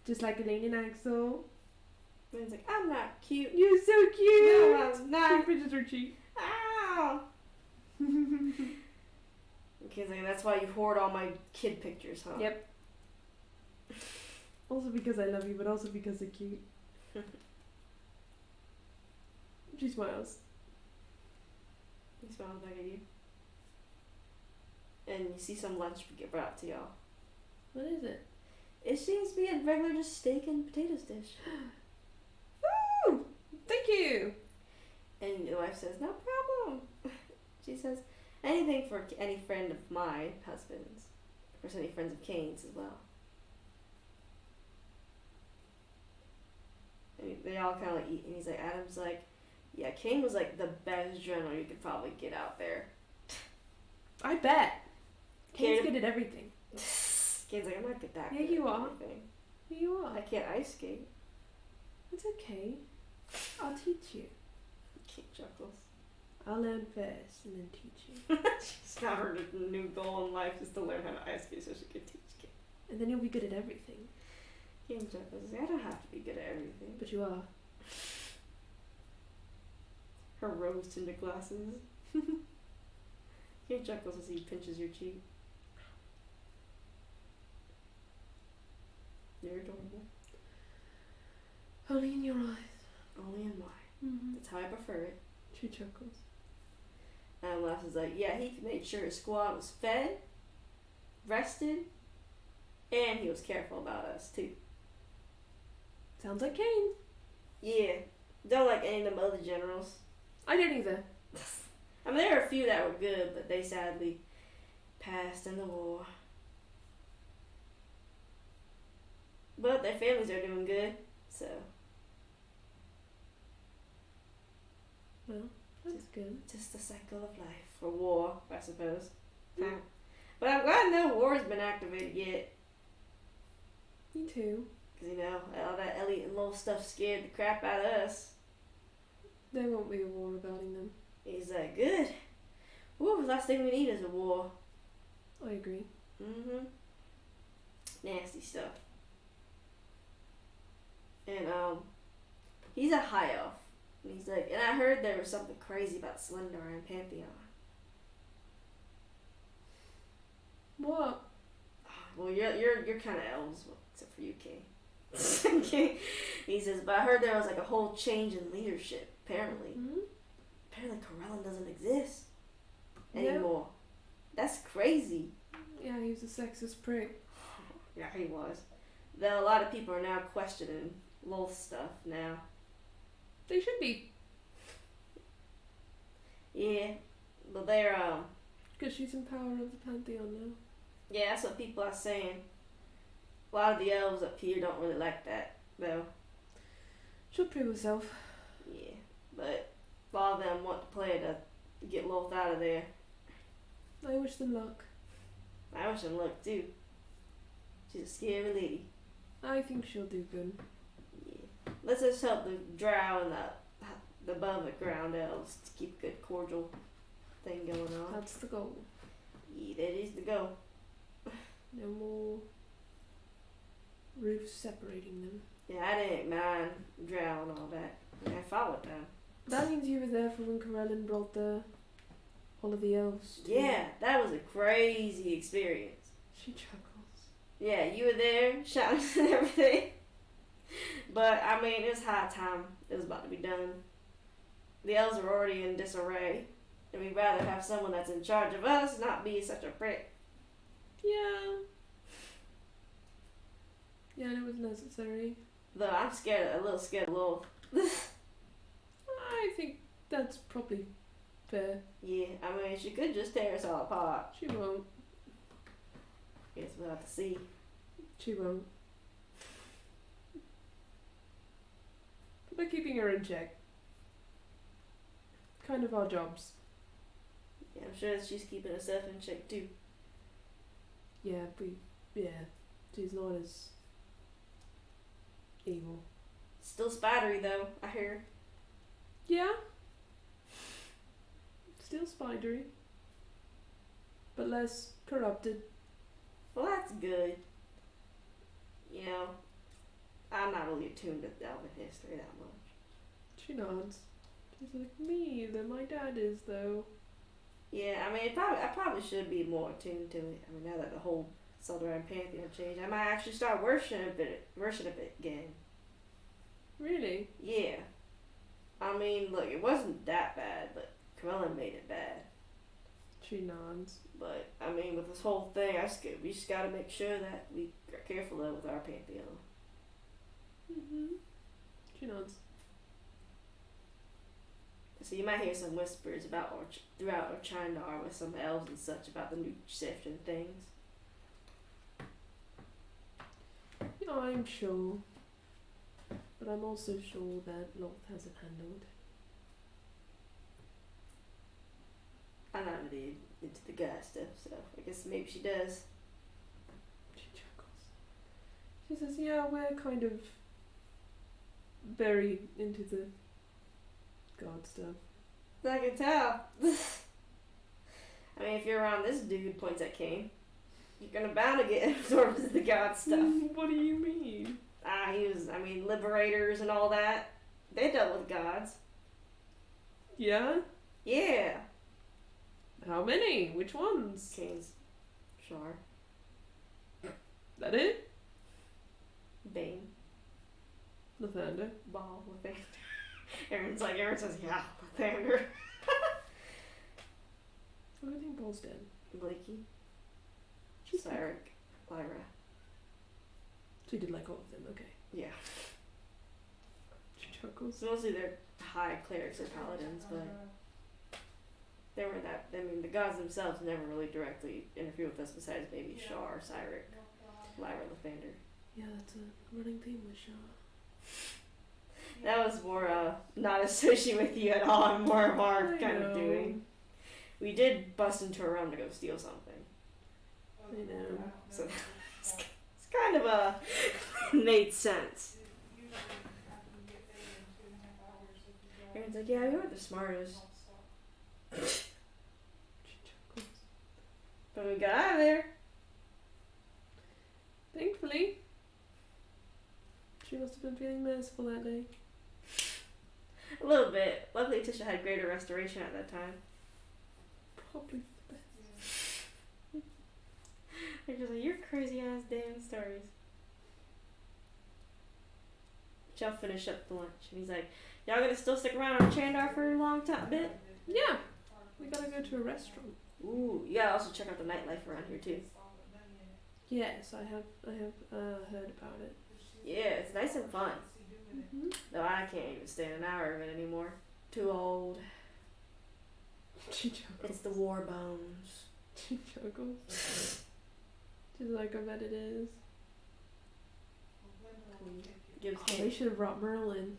B: Just like Elaine and Axel.
A: Man's like, I'm not cute.
B: You're so cute.
A: No, I'm not.
B: She pinches her cheek.
A: Ow! Okay, like, that's why you hoard all my kid pictures, huh?
B: Yep. Also because I love you, but also because they're cute. She smiles.
A: He smiles back at you. And you see some lunch get brought to y'all.
B: What is it?
A: It seems to be a regular just steak and potatoes dish.
B: Woo! Thank you!
A: And the wife says, no problem. She says, anything for any friend of my husband's. or so many friends of Kane's as well. And they all kind of like eat, and he's like, Adam's like, yeah, Kane was like the best general you could probably get out there.
B: I bet. Kane's
A: Kane-
B: good at everything.
A: Kane's like, I'm not good at that.
B: Yeah,
A: good
B: you
A: at
B: are.
A: anything.
B: You are.
A: I can't ice skate.
B: It's okay. I'll teach you.
A: Kane chuckles.
B: I'll learn first and then teach you.
A: She's now her new goal in life is to learn how to ice skate so she can teach Kane.
B: And then you'll be good at everything.
A: Kane chuckles. I don't have to be good at everything.
B: But you are.
A: Her rose tinted glasses. Kane chuckles as he pinches your cheek. You're adorable.
B: Only in your eyes.
A: Only in mine.
B: Mm-hmm.
A: That's how I prefer it.
B: She chuckles.
A: And Les is like, yeah, he made sure his squad was fed, rested, and he was careful about us too.
B: Sounds like Kane.
A: Yeah. Don't like any of them other generals.
B: I don't either.
A: I mean, there were a few that were good, but they sadly passed in the war. But their families are doing good, so
B: Well, that's good.
A: just the cycle of life. Or war, I suppose. But I'm glad no war's been activated yet.
B: Me too.
A: Because, you know, all that Elliot and Lowell stuff scared the crap out of us.
B: There won't be a war regarding them.
A: He's like, good. Woo, last thing we need is a war.
B: I agree.
A: Mm-hmm. Nasty stuff. And, he's a high elf. And he's like, and I heard there was something crazy about Slendar and Pantheon.
B: What?
A: Well, you're kind of elves, well, except for you, King. King. He says, but I heard there was like a whole change in leadership. Apparently,
B: Mm-hmm.
A: apparently Corellin doesn't exist
B: Yeah.
A: anymore. That's crazy.
B: Yeah, he was a sexist prick.
A: Yeah, he was. Though a lot of people are now questioning Lowell's stuff now.
B: They should be.
A: Yeah, but they're
B: Because she's in power of the Pantheon now.
A: yeah, that's what people are saying. A lot of the elves up here don't really like that, though.
B: She'll prove herself.
A: Yeah, but a lot of them want to play to get Lolth out of there.
B: I wish them luck.
A: I wish them luck too. She's a scary lady.
B: I think she'll do good.
A: Yeah. Let's just help the drow and the above the ground elves to keep a good cordial thing going on.
B: That's the goal.
A: Yeah, that is the goal.
B: No more roofs separating them.
A: Yeah, I didn't mind drow and all that. I followed them.
B: That means you were there for when Corellin brought all of the elves to
A: Yeah, that was a crazy experience.
B: She chuckles.
A: Yeah, you were there, shouting and everything. But, I mean, it was high time. It was about to be done. The elves were already in disarray. And we'd rather have someone that's in charge of us not be such a prick.
B: Yeah. Yeah, and it was necessary.
A: Though I'm a little scared of Lowell.
B: I think that's probably fair.
A: Yeah, I mean, she could just tear us all apart.
B: She won't.
A: Guess we'll have to see.
B: She won't. We're keeping her in check. Kind of our jobs.
A: Yeah, I'm sure she's keeping herself in check too.
B: Yeah, she's not as evil.
A: Still spidery though, I hear.
B: Yeah. Still spidery. But less corrupted.
A: Well, that's good. You know, I'm not really attuned to Elven history that much.
B: She nods. She's like, me either. My dad is, though.
A: Yeah, I mean, I probably should be more attuned to it. I mean, now that the whole Southern Pantheon changed, I might actually start worshiping it again.
B: Really?
A: Yeah. I mean, look, it wasn't that bad, but Corellin made it bad.
B: She nods.
A: But, I mean, with this whole thing, we just gotta make sure that we are careful though with our Pantheon.
B: Mm-hmm. She nods.
A: So you might hear some whispers about throughout Orchandar with some elves and such about the new shift and things.
B: I'm sure. But I'm also sure that Loth has it handled.
A: I'm not really into the guy stuff, so I guess maybe she does.
B: She chuckles. She says, yeah, we're kind of very into the god stuff.
A: I can tell. I mean, if you're around this dude, points at Kane, you're gonna bound to get absorbed into the god stuff.
B: What do you mean?
A: Liberators and all that. They dealt with gods.
B: Yeah?
A: Yeah.
B: How many? Which ones?
A: Kane's Shar.
B: That it?
A: Bane.
B: Lathander.
A: Ball. Lathander. Aaron says, yeah, Lathander.
B: I think Ball's dead.
A: Blakey.
B: She's
A: Cyric. Lyra.
B: So you did like all of them, okay.
A: Yeah.
B: She chuckles.
A: So mostly they're high clerics or paladins, but they weren't that. I mean, the gods themselves never really directly interfere with us besides maybe Shar, Cyric, Lyra, Lathander.
B: Yeah, that's a running theme with Shaw.
A: That was more not associated with you at all, and more of our kind of doing. We did bust into a room to go steal something.
B: I know.
A: So it's kind of made sense. Aaron's like, yeah, you weren't the smartest.
B: She chuckles.
A: But we got out of there.
B: Thankfully. She must have been feeling merciful that day.
A: A little bit. Luckily, Tisha had greater restoration at that time.
B: Probably the best.
A: They're just like, you're crazy ass damn stories. She'll finish up the lunch, and he's like, y'all gonna still stick around on Chandar for a long time, bit?
B: Yeah. We gotta go to a restaurant.
A: Ooh, you gotta also check out the nightlife around here too.
B: Yes, I have heard about it.
A: Yeah, it's nice and fun.
B: Mm-hmm.
A: No, I can't even stand an hour of it anymore. Too old.
B: She chuckles.
A: It's the war bones.
B: She chuckles. She's like, I bet it is.
A: Gives
B: Oh, they should have brought Merlin.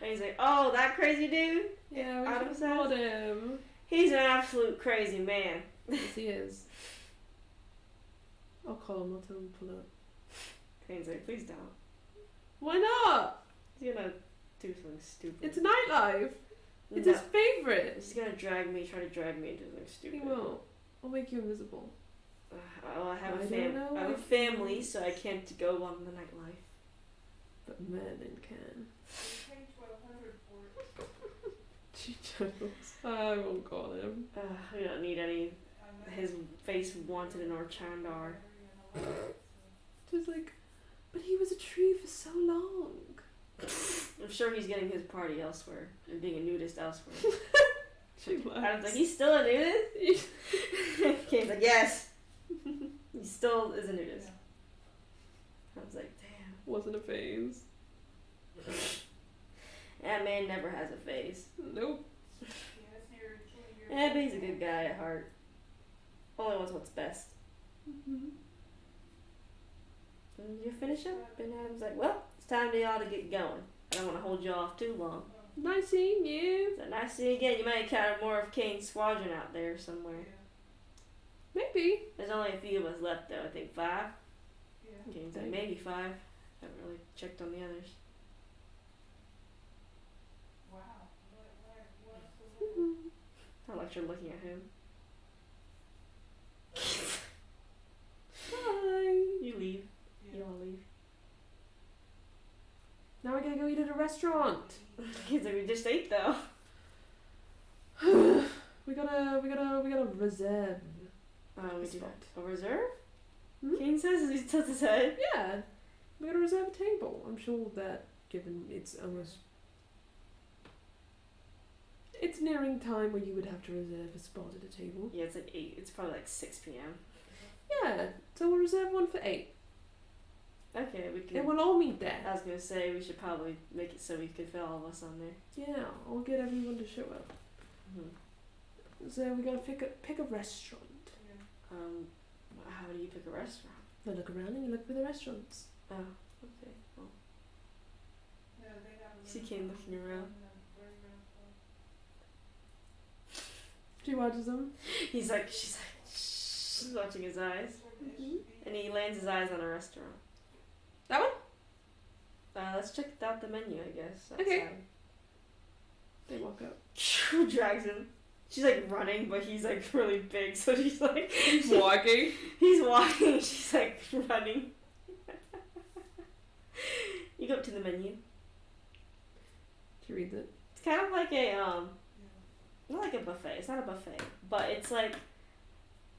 A: And he's like, oh, that crazy dude?
B: Yeah, we
A: Adam
B: should have brought him.
A: He's an absolute crazy man.
B: Yes, he is. I'll call him. I'll tell him to pull up.
A: And he's like, please don't.
B: Why not?
A: He's gonna do something stupid.
B: It's nightlife. It's
A: No.
B: his favorite.
A: He's gonna try to drag me into something stupid.
B: He won't. I'll make you invisible.
A: I have
B: I
A: a
B: don't know
A: I have a
B: if-
A: family, so I can't go on the nightlife.
B: But Merlin can. She chuckles. I won't call him.
A: We don't need any. His face wanted in our Chandar.
B: Just like, but he was a tree for so long.
A: I'm sure he's getting his party elsewhere and being a nudist elsewhere.
B: She laughs.
A: Adam's like, he's still a nudist? Kane's like, yes. He still is a nudist. I was like, damn.
B: Wasn't a phase.
A: That man never has a face.
B: Nope.
A: Yeah, but he's a good guy at heart. Only wants what's best.
B: Mm-hmm.
A: And you finish up? And Adam's like, well, it's time for y'all to get going. I don't want to hold you off too long.
B: Nice seeing you.
A: So nice to see you again. You might encounter more of Kane's squadron out there somewhere.
B: Maybe.
A: There's only a few of us left though, I think 5. Kane's like, maybe 5. Haven't really checked on the others. Not like you're looking at him.
B: Bye.
A: You leave. You all leave.
B: Now we're gonna go eat at a restaurant.
A: He's like, we just ate though.
B: we gotta reserve.
A: We do
B: Spot.
A: a reserve?
B: Hmm?
A: Kane says as he tilts his head.
B: Yeah, we gotta reserve a table. I'm sure that given it's almost it's nearing time where you would have to reserve a spot at a table.
A: Yeah, it's like 8. It's probably like 6 p.m.
B: Yeah, so we'll reserve one for 8.
A: Okay, we can.
B: And we'll all meet there.
A: I was gonna say we should probably make it so we could fit all of us on there.
B: Yeah, I'll get everyone to show up.
A: Mm-hmm.
B: So we gotta pick a restaurant.
A: How do you pick a restaurant?
B: I look around and you look for the restaurants.
A: Oh, okay. Well,
C: No, they got a
A: she
C: room
A: came
C: for
A: looking
C: them
A: around.
C: in the very ground floor.
B: She watches them.
A: He's like, she's like, she's watching his eyes.
C: That's where the
B: Mhm.
C: should be.
A: And he lands his eyes on a restaurant.
B: That one?
A: Let's check out the menu, I guess.
B: Okay.
A: Outside.
B: They walk up.
A: Drags him. She's like running, but he's like really big, so she's like.
B: He's walking.
A: He's walking, she's like running. You go up to the menu.
B: She reads it.
A: It's kind of like a
C: Yeah.
A: not like a buffet. It's not a buffet, but it's like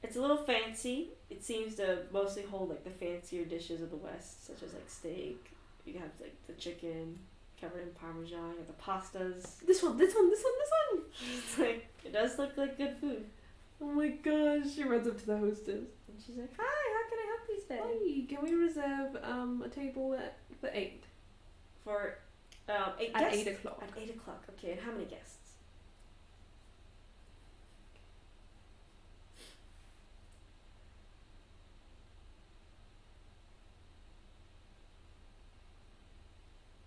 A: it's a little fancy. It seems to mostly hold like the fancier dishes of the West, such as like steak. You have like the chicken covered in parmesan. You have the pastas.
B: This one, this one, this one, this one.
A: It's like it does look like good food.
B: Oh my gosh, she runs up to the hostess.
A: And she's like, "Hi, how can I help you today?"
B: Hi, can we reserve a table for 8?
A: For 8
B: At
A: guests?
B: 8 o'clock.
A: At 8 o'clock. Okay, and how many guests?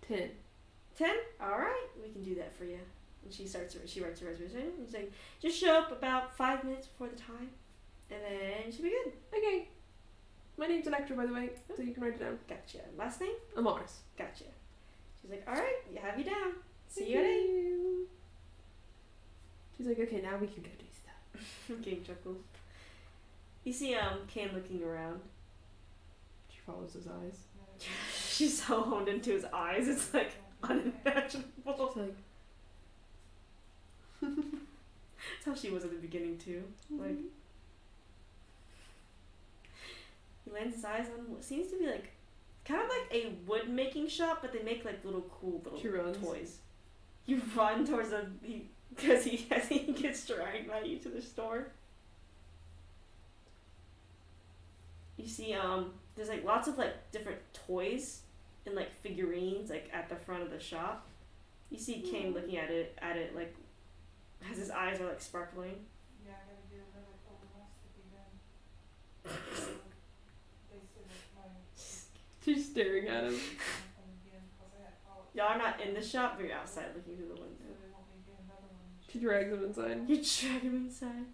B: $10.
A: 10? Alright, we can do that for you. And she writes a reservation. And she's like, just show up about 5 minutes before the time, and then you should be good.
B: Okay. My name's Electra, by the way, so you can write it down.
A: Gotcha. Last name?
B: Amaris.
A: Gotcha. She's like, alright, you have you down. See you at 8.
B: She's like, okay, now we can go do stuff.
A: King chuckles. You see Kane looking around.
B: She follows his eyes.
A: She's so honed into his eyes, it's like unimaginable.
B: She's like,
A: That's how she was at the beginning too. Like he lands his eyes on what seems to be like kind of like a wood making shop, but they make like little cool
B: She
A: little
B: runs.
A: toys. You run towards them because he gets dragged by you to the store. You see there's like lots of like different toys and like figurines like at the front of the shop. You see Kane looking at it like as his eyes are like sparkling.
C: Yeah, I gotta get another colonoscopy done. They said that my
B: she's staring at him.
C: come again 'cause I had polyps.
A: Y'all are not in the shop, but you're outside looking through the
C: So
A: window.
C: they want me to get another one.
B: She drags him inside.
A: You drag him inside.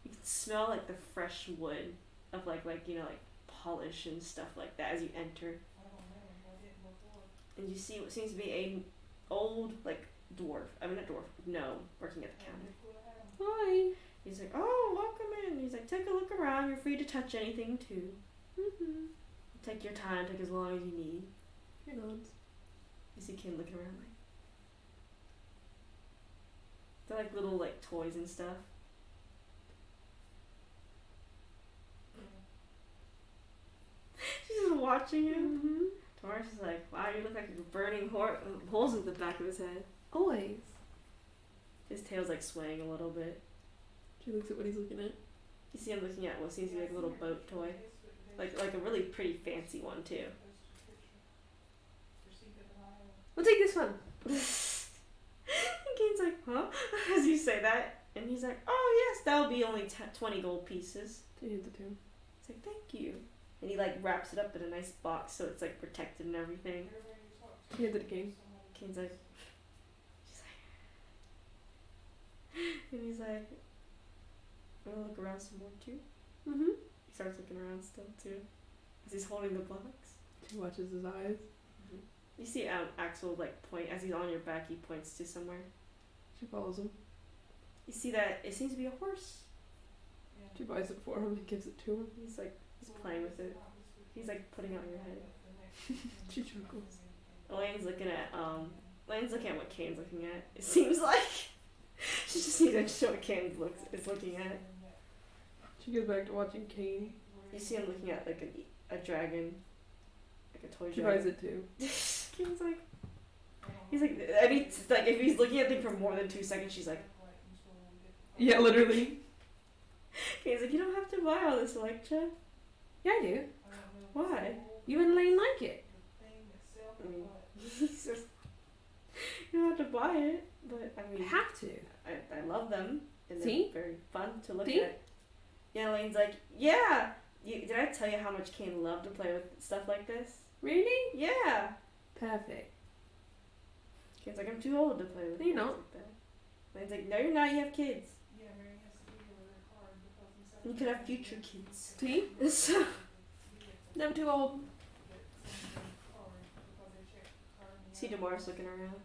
A: You can smell like the fresh wood of like you know like polish and stuff like that as you enter,
C: I don't know, I didn't before.
A: and you see what seems to be a old like dwarf. I mean not dwarf, gnome working at the counter.
B: Hi.
A: He's like, oh, welcome in. He's like, take a look around. You're free to touch anything too.
B: Mm-hmm.
A: Take your time. Take as long as you need.
B: He nods.
A: You see Kim looking around like. They're like little like toys and stuff. She's just watching him.
B: Mm-hmm.
A: Taurus is like, wow, you look like you're burning holes in the back of his head.
B: Always.
A: His tail's like swaying a little bit.
B: She looks at what he's looking at.
A: You see him looking at what seems to be like a little boat toy. Like a really pretty fancy one too.
B: We'll take this one.
A: And Kane's like, huh? As you say that. And he's like, oh yes, that'll be only 20 gold pieces.
B: She hands it to him.
A: It's like, thank you. And he like wraps it up in a nice box so it's like protected and everything.
B: She hands it to Kane.
A: Kane's like, she's like, and he's like, I'm gonna look around some more too.
B: Mm-hmm.
A: He starts looking around still too, as he's holding the box.
B: She watches his eyes.
A: You see Axel like point, as he's on your back, he points to somewhere.
B: She follows him.
A: You see that it seems to be a horse.
B: She buys it for him and gives it to him.
A: He's like, he's playing with it. He's like putting it on your head.
B: She chuckles.
A: Elaine's looking at what Kane's looking at. It seems like she just needs to show what Kane is looking at.
B: She goes back to watching Kane.
A: You see him looking at like a dragon, like a toy
B: She
A: dragon.
B: buys it too.
A: Kane's like, he's like, and he's like, if he's looking at things for more than 2 seconds, she's like,
B: Yeah, literally.
A: Kane's like, you don't have to buy all this, Electra.
B: Yeah, I do.
A: Why?
B: You and Lane like it.
A: I mean, he's just, you don't have to buy it, but I
B: You
A: mean,
B: have to.
A: I love them, and
B: See?
A: they're very fun to look
B: See?
A: at. Yeah, Elaine's like, yeah, Did I tell you how much Kane loved to play with stuff like this?
B: Really?
A: Yeah.
B: Perfect.
A: Kane's like, I'm too old to play with
B: No, you're
A: things
B: not.
A: like that. Lane's like, no, you're not. You have kids.
C: Yeah, Mary has to be here with her card because instead
A: You
C: of
A: could have
C: getting
A: future
C: it,
A: kids.
B: See?
A: So,
C: you get
B: Never too old.
C: the card because they check the card in the
A: see
C: app.
A: Damaris looking around.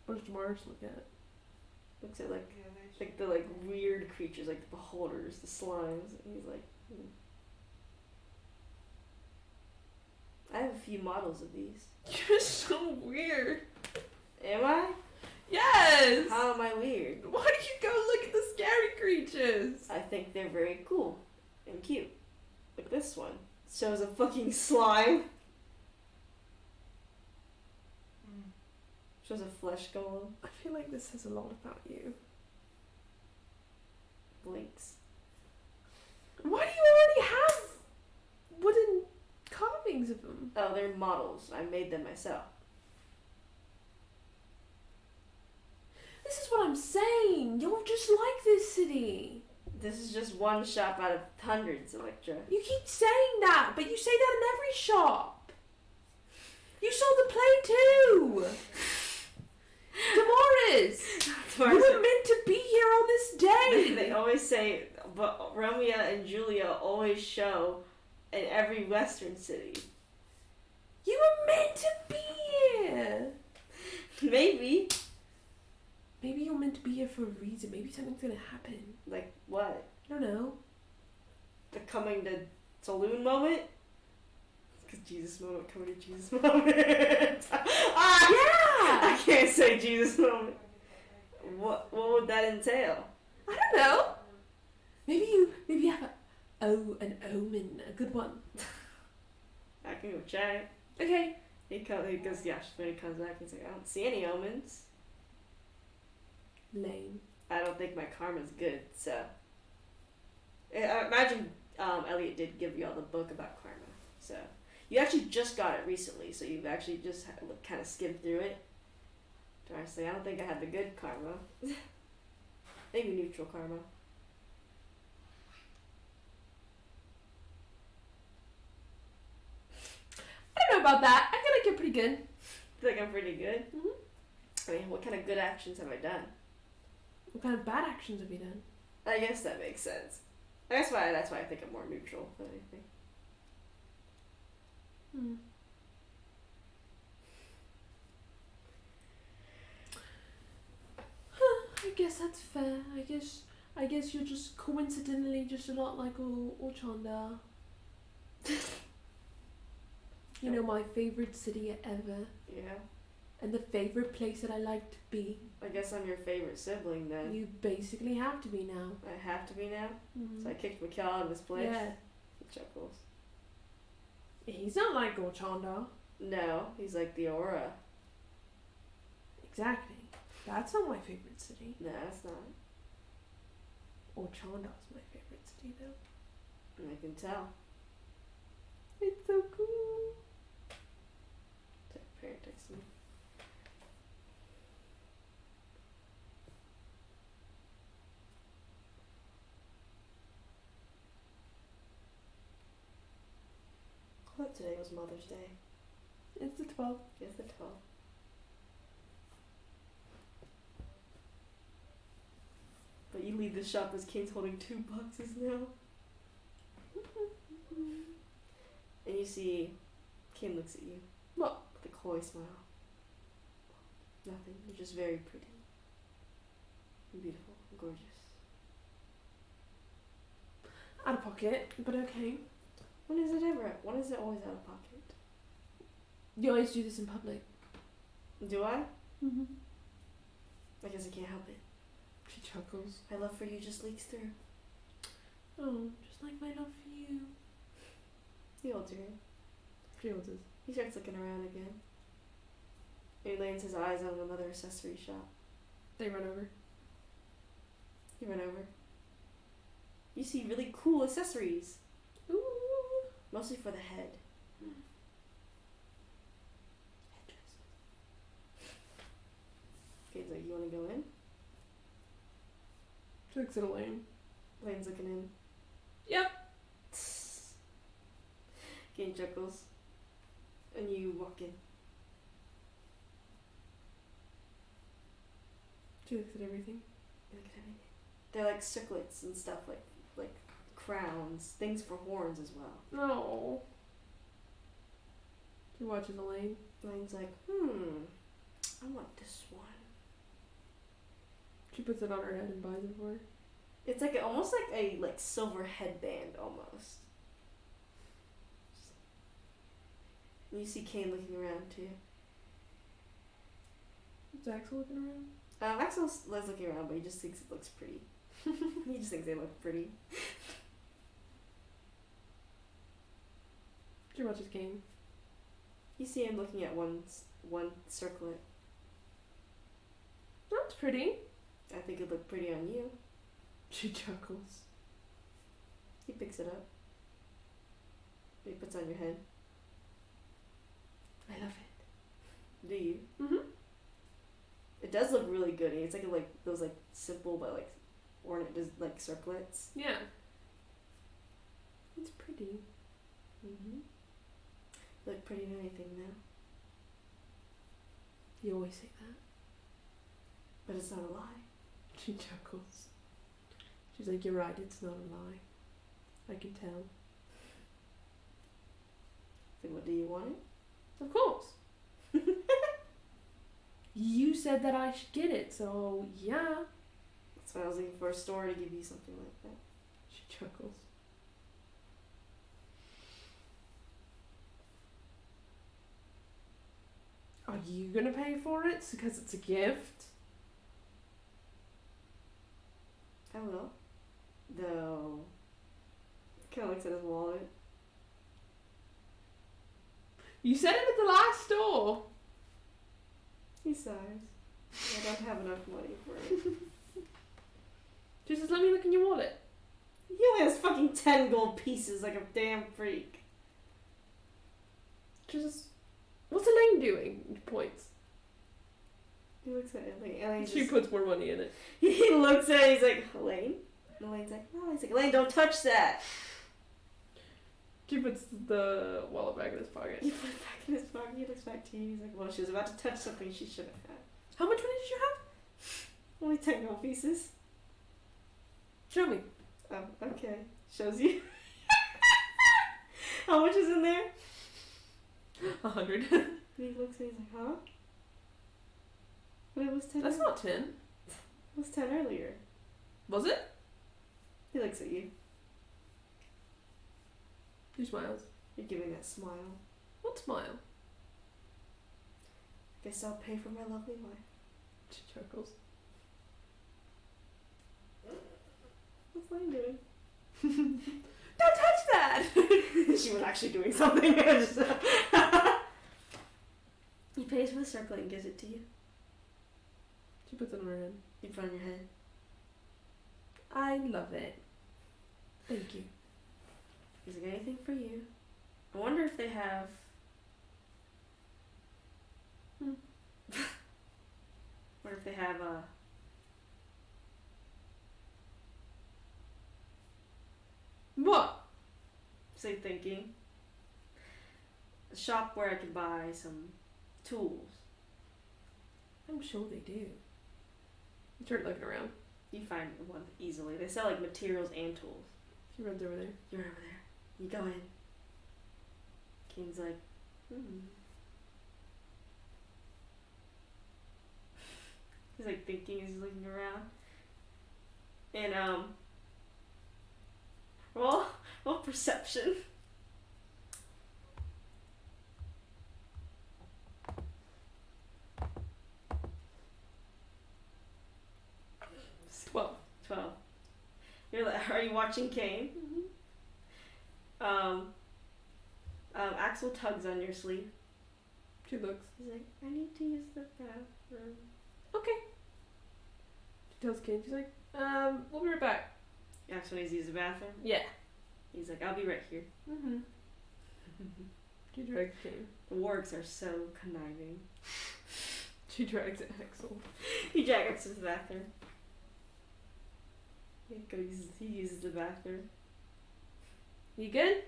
B: What does Mars look at?
A: Looks at like
C: Yeah, they check
A: the like weird creatures, like the beholders, the slimes. And he's like, I have a few models of these.
B: You're so weird.
A: Am I?
B: Yes!
A: How am I weird?
B: Why do you go look at the scary creatures?
A: I think they're very cool and cute. Like this one. Shows a fucking slime.
C: Mm.
A: Shows a flesh golem.
B: I feel like this says a lot about you.
A: Blinks.
B: Why do you already have wooden carvings of them?
A: Oh, they're models. I made them myself.
B: This is what I'm saying. You're just like this city.
A: This is just one shop out of hundreds, Electra.
B: You keep saying that, but you say that in every shop. You saw the play too. Damaris, you were meant to be here on this day.
A: They always say, but Romeo and Julia always show in every Western city.
B: You were meant to be here.
A: Maybe.
B: Maybe you're meant to be here for a reason. Maybe something's gonna happen.
A: Like what?
B: I don't know.
A: The coming to Saloon moment? Because Jesus moment, coming to Jesus moment. Ah!
B: Yeah!
A: I can't say Jesus moment. What would that entail?
B: I don't know. Maybe you have an omen, a good one.
A: I can go check.
B: Okay.
A: He goes, yeah, when he comes back, he's like, I don't see any omens.
B: Lame.
A: I don't think my karma's good, so. I imagine Elliot did give you all the book about karma, so. You actually just got it recently, so you've actually just kind of skimmed through it. Honestly, I don't think I had the good karma. Maybe neutral karma.
B: I don't know about that. I feel like you're pretty good.
A: I feel like I'm pretty good.
B: Mhm.
A: I mean, what kind of good actions have I done?
B: What kind of bad actions have you done?
A: I guess that makes sense. That's why I think I'm more neutral than anything.
B: Hmm. I guess that's fair. I guess you're just coincidentally just a lot like Ochanda. You know, my favorite city ever.
A: Yeah.
B: And the favorite place that I like to be.
A: I guess I'm your favorite sibling then.
B: You basically have to be now.
A: I have to be now?
B: Mhm.
A: So I kicked Mikhail out of his place?
B: Yeah.
A: He chuckles.
B: He's not like Ochanda.
A: No, he's like the aura.
B: Exactly. That's not my favorite city.
A: No, it's not.
B: Ochanda's my favorite city though.
A: I can tell.
B: It's so cool.
A: Parent texted me. I thought today was Mother's Day.
B: It's the 12th.
A: It's the 12th. But you leave the shop as Kane's holding 2 boxes now. And you see Kane looks at you.
B: What?
A: With a coy smile. Nothing. You're just very pretty. And beautiful. And gorgeous.
B: Out of pocket, but okay.
A: When is it always out of pocket?
B: You always do this in public.
A: Do I?
B: Mm-hmm.
A: I guess I can't help it.
B: She chuckles.
A: My love for you just leaks through.
B: Oh, just like my love for you.
A: He holds your hand.
B: She holds his.
A: He starts looking around again. He lands his eyes on another accessory shop.
B: They run over.
A: He ran over. You see really cool accessories.
B: Ooh.
A: Mostly for the head. Kane's like, you want to go in?
B: She looks at Elaine.
A: Lane's looking in.
B: Yep.
A: Kane chuckles. And you walk in.
B: She looks at everything.
A: You look at everything. They're like circlets and stuff, like crowns, things for horns as well.
B: No. She watches Elaine.
A: Elaine's like, I want this one.
B: She puts it on her head and buys it for her.
A: It's like almost like a silver headband almost. And you see Kane looking around too.
B: Is Axel looking around?
A: Axel's looking around, but he just thinks it looks pretty. He just thinks they look pretty.
B: She watches Kane.
A: You see him looking at one circlet.
B: That's pretty.
A: I think it'd look pretty on you.
B: She chuckles.
A: He picks it up. He puts it on your head.
B: I love it.
A: Do you?
B: Mm-hmm.
A: It does look really good. It's like those simple but ornate circlets.
B: Yeah. It's pretty.
A: Mm-hmm. Look pretty than anything now.
B: You always say that.
A: But it's not a lie.
B: She chuckles. She's like, you're right, it's not a lie. I can tell.
A: So what, do you want it?
B: Of course. You said that I should get it, so yeah.
A: That's why I was looking for a store to give you something like that.
B: She chuckles. Are you gonna pay for it because it's a gift?
A: I will. Though, kind of looks at his wallet.
B: You said it at the last store.
A: He sighs. I don't have enough money for it.
B: She says, let me look in your wallet.
A: He only has fucking 10 gold pieces like a damn freak.
B: She says, what's Elaine doing? He points.
A: He looks at Elaine. Elaine
B: She
A: just,
B: puts more money in it.
A: he looks at it, he's like, Elaine? And Elaine's like, no. He's like, Elaine, don't touch that.
B: She puts the wallet back in his pocket.
A: He put it back in his pocket. He looks back to you. He's like, well, she was about to touch something she shouldn't have.
B: How much money did you have?
A: Only 10 gold pieces.
B: Show me.
A: Oh, okay. Shows you. How much is in there?
B: 100.
A: And he looks at it, he's like, huh? But it was 10.
B: That's not 10.
A: It was 10 earlier.
B: Was it?
A: He looks at you.
B: He smiles.
A: You're giving that smile.
B: What smile?
A: Guess I'll pay for my lovely wife.
B: She chuckles.
A: What's Lane doing?
B: Don't touch that!
A: She was actually doing something. He pays for the circlet and gives it to you.
B: She puts it on her head.
A: You put it on your head.
B: I love it. Thank you.
A: He's like, anything for you. I wonder if they have... wonder if they have a...
B: What?
A: Say thinking. A shop where I could buy some tools.
B: I'm sure they do. You start looking around.
A: You find one easily. They sell materials and tools.
B: She runs over there.
A: You're over there. You go in. King's like, He's thinking as he's looking around. And roll perception.
B: Well,
A: 12. You're like, are you watching Kane?
B: Mm-hmm.
A: Axel tugs on your sleeve.
B: She looks.
A: He's like, I need to use the bathroom.
B: Okay. She tells Kane, she's like, we'll be right back.
A: Axel needs to use the bathroom.
B: Yeah.
A: He's like, I'll be right here.
B: Mm-hmm. She drags Kane.
A: The wargs are so conniving.
B: She drags Axel.
A: He drags Axel to the bathroom. He uses the bathroom.
B: You good?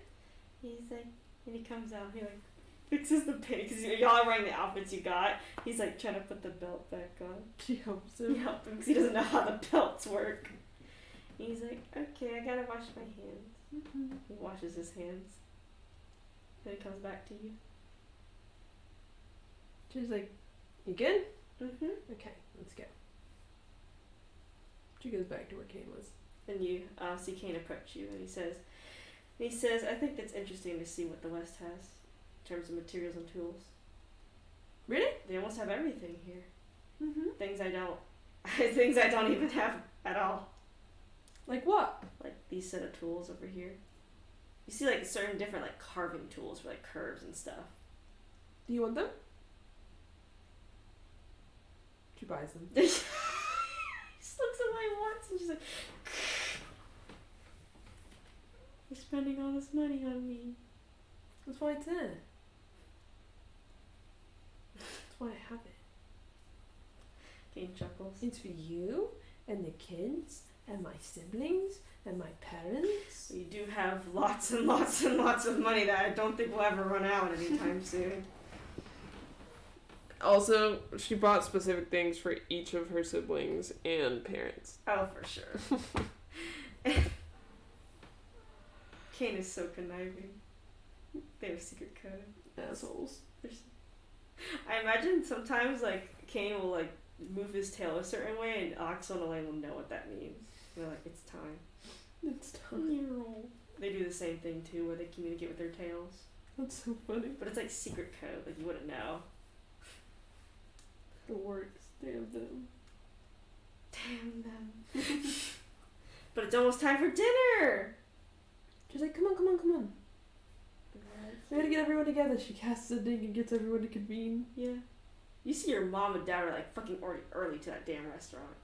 A: He's like, And he comes out, he like fixes the pin because y'all are wearing the outfits you got. He's like trying to put the belt back on.
B: She helps him.
A: You help him because he doesn't know how the belts work. And he's like, okay, I gotta wash my hands.
B: Mm-hmm.
A: He washes his hands. Then he comes back to you.
B: She's like, you good?
A: Mm-hmm.
B: Okay, let's go. She goes back to where Kane was.
A: And you see Kane approach you, and he says, I think it's interesting to see what the West has in terms of materials and tools.
B: Really?
A: They almost have everything here.
B: Mm-hmm.
A: Things I don't even have at all.
B: Like what?
A: Like these set of tools over here. You see like certain different like carving tools for like curves and stuff.
B: Do you want them? She buys them.
A: He just looks at mine once and she's like, you're spending all this money on me.
B: That's why it's in. That's why I have it.
A: Kane chuckles.
B: It's for you and the kids and my siblings and my parents.
A: You do have lots and lots and lots of money that I don't think will ever run out anytime soon.
B: Also, she bought specific things for each of her siblings and parents.
A: Oh, for sure. Kane is so conniving. They have secret code.
B: Assholes.
A: I imagine sometimes like Kane will like move his tail a certain way and Axel and Elaine will know what that means. They're like, it's time.
B: It's time.
A: They do the same thing too where they communicate with their tails.
B: That's so funny.
A: But it's like secret code, like you wouldn't know.
B: It works. Damn them.
A: Damn them. But it's almost time for dinner!
B: She's like, come on, come on, come on. We gotta get everyone together. She casts a ding and gets everyone to convene.
A: Yeah. You see your mom and dad are like fucking already early to that damn restaurant.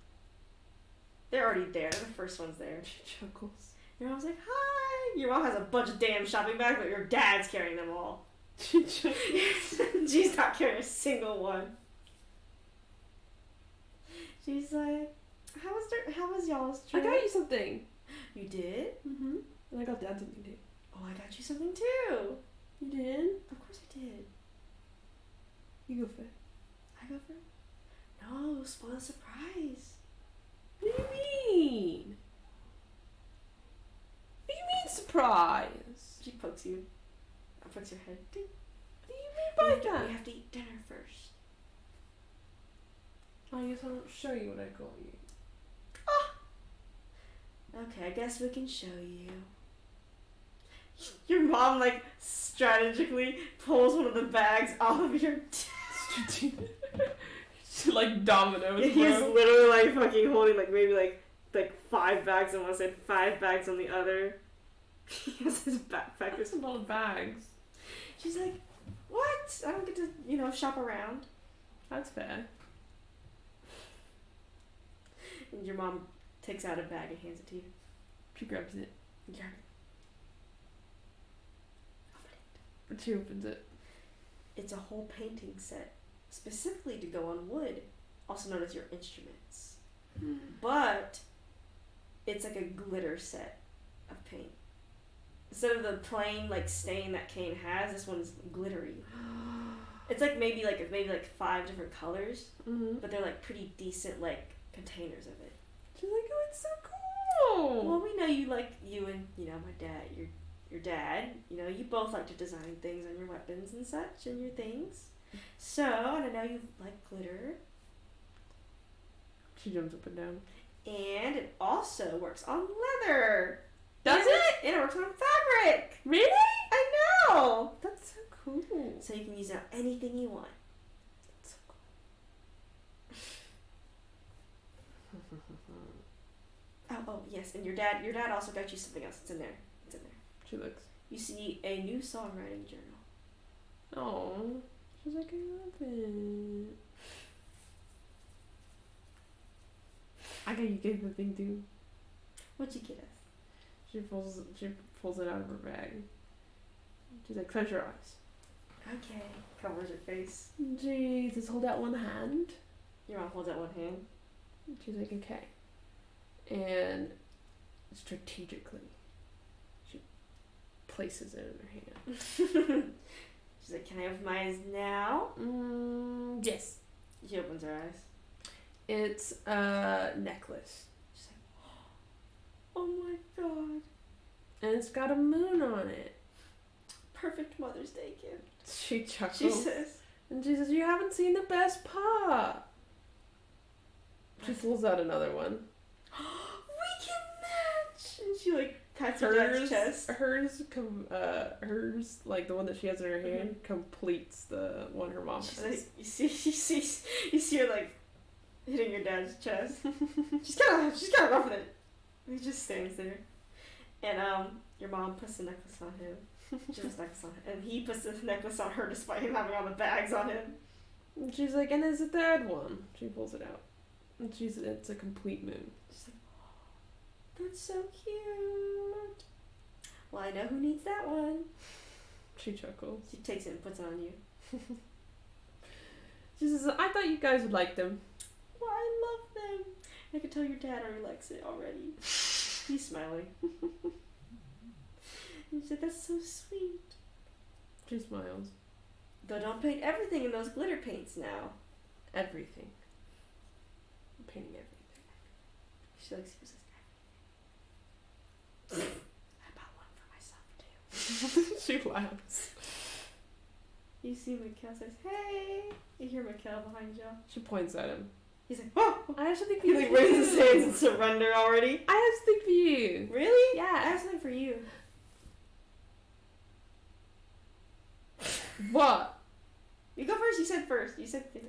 A: They're already there. They're the first ones there.
B: She chuckles.
A: Your mom's like, hi! Your mom has a bunch of damn shopping bags, but your dad's carrying them all.
B: She chuckles.
A: She's not carrying a single one. She's like, how was y'all's
B: I
A: trip?
B: got you something.
A: You did?
B: Mm-hmm. And I got Dad something too.
A: Oh, I got you something too.
B: You did?
A: Of course I did.
B: You go first.
A: I go first? No, spoil the surprise.
B: What do you mean? What do you mean surprise?
A: She pokes you. Pokes your head. Ding.
B: What do you mean by that?
A: We have to eat dinner first.
B: I guess I won't show you what I got you.
A: Okay, I guess we can show you. Your mom, like, strategically pulls one of the bags off of your
B: She like dominoes,
A: He is literally, like, fucking holding, like, maybe, like 5 bags on one side, 5 bags on the other. He has his backpack.
B: That's a lot of bags.
A: She's like, what? I don't get to, shop around.
B: That's fair.
A: And your mom takes out a bag and hands it to you.
B: She grabs it.
A: Yeah.
B: But she opens it.
A: It's a whole painting set, specifically to go on wood, also known as your instruments. But it's like a glitter set of paint. Instead of the plain like stain that Kane has, this one's glittery. It's like maybe 5 different colors,
B: Mm-hmm.
A: but they're like pretty decent like containers of it.
B: She's like, oh, it's so cool.
A: Well, we know you and my dad, your dad. You both like to design things on your weapons and such and your things. So, and I know you like glitter.
B: She jumps up and down.
A: And it also works on leather.
B: Does it?
A: And it works on fabric.
B: Really?
A: I know.
B: That's so cool.
A: So you can use it on anything you want.
B: That's so cool.
A: Oh, yes. And your dad also got you something else. It's in there.
B: She looks.
A: You see a new songwriting journal.
B: Oh. She's like, I love it. I got you gave the thing too.
A: What'd you get us?
B: She pulls it out of her bag. She's like, close your eyes.
A: Okay. Covers her face.
B: Jeez, just hold out one hand.
A: Your mom holds out one hand.
B: She's like, okay. And strategically, she places it in her hand.
A: She's like, can I open my eyes now?
B: Yes.
A: She opens her eyes.
B: It's a necklace.
A: She's like, oh my god.
B: And it's got a moon on it.
A: Perfect Mother's Day gift.
B: She chuckles.
A: She says.
B: And she says, you haven't seen the best pa. She pulls out another one.
A: We can match! And she like pats her dad's chest.
B: Hers, like the one that she has in her hand, completes the one her mom
A: She's
B: has.
A: like, you see her like hitting your dad's chest. she's kind of rough with it. He just stands there, and your mom puts the necklace on him. She puts the necklace on him, and he puts the necklace on her despite him having all the bags on him.
B: And she's like, and there's a third one. She pulls it out, and it's a complete moon.
A: She's like, that's so cute. Well, I know who needs that one.
B: She chuckles.
A: She takes it and puts it on you.
B: She says, I thought you guys would like them.
A: Well, I love them. I can tell your dad already likes it already. He's smiling. And she said, that's so sweet.
B: She smiles.
A: Though don't paint everything in those glitter paints now.
B: Everything. I'm painting everything.
A: She likes to say everything. I bought one for myself too.
B: She laughs.
A: You see Mikhail says, hey. You hear Mikhail behind you.
B: She points at him.
A: He's like, whoa.
B: I have something for
A: He
B: you.
A: like raises his hands in surrender already.
B: I have something for you.
A: Really?
B: Yeah.
A: I have something for you.
B: What?
A: You go first. You said first. You said first.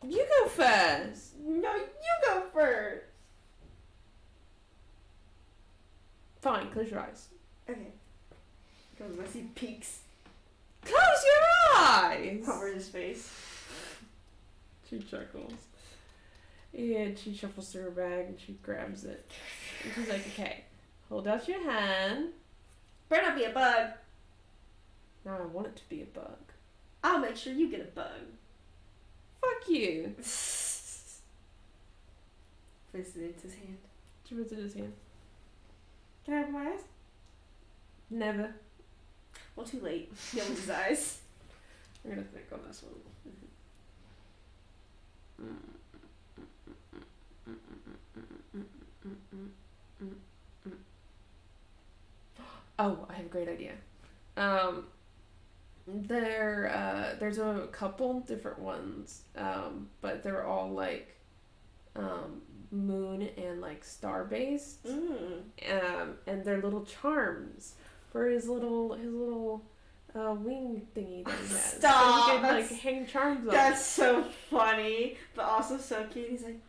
B: You go first.
A: No, you go first.
B: Fine, close your eyes.
A: Okay. Because I see peaks
B: Close your eyes!
A: over his face.
B: She chuckles. And she shuffles through her bag and she grabs it. And she's like, okay, hold out your hand.
A: Better not be a bug.
B: Now I want it to be a bug.
A: I'll make sure you get a bug.
B: Fuck you.
A: Places it into his hand.
B: She puts it in his hand.
A: Can I have my eyes?
B: Never.
A: Well, too late. He opens his eyes.
B: I'm gonna think on this one. Oh, I have a great idea. There's a couple different ones, but they're all like moon and like star based, and they're little charms for his little wing thingy that he has.
A: Stop!
B: So he can like hang charms on.
A: That's so funny, but also so cute. He's like,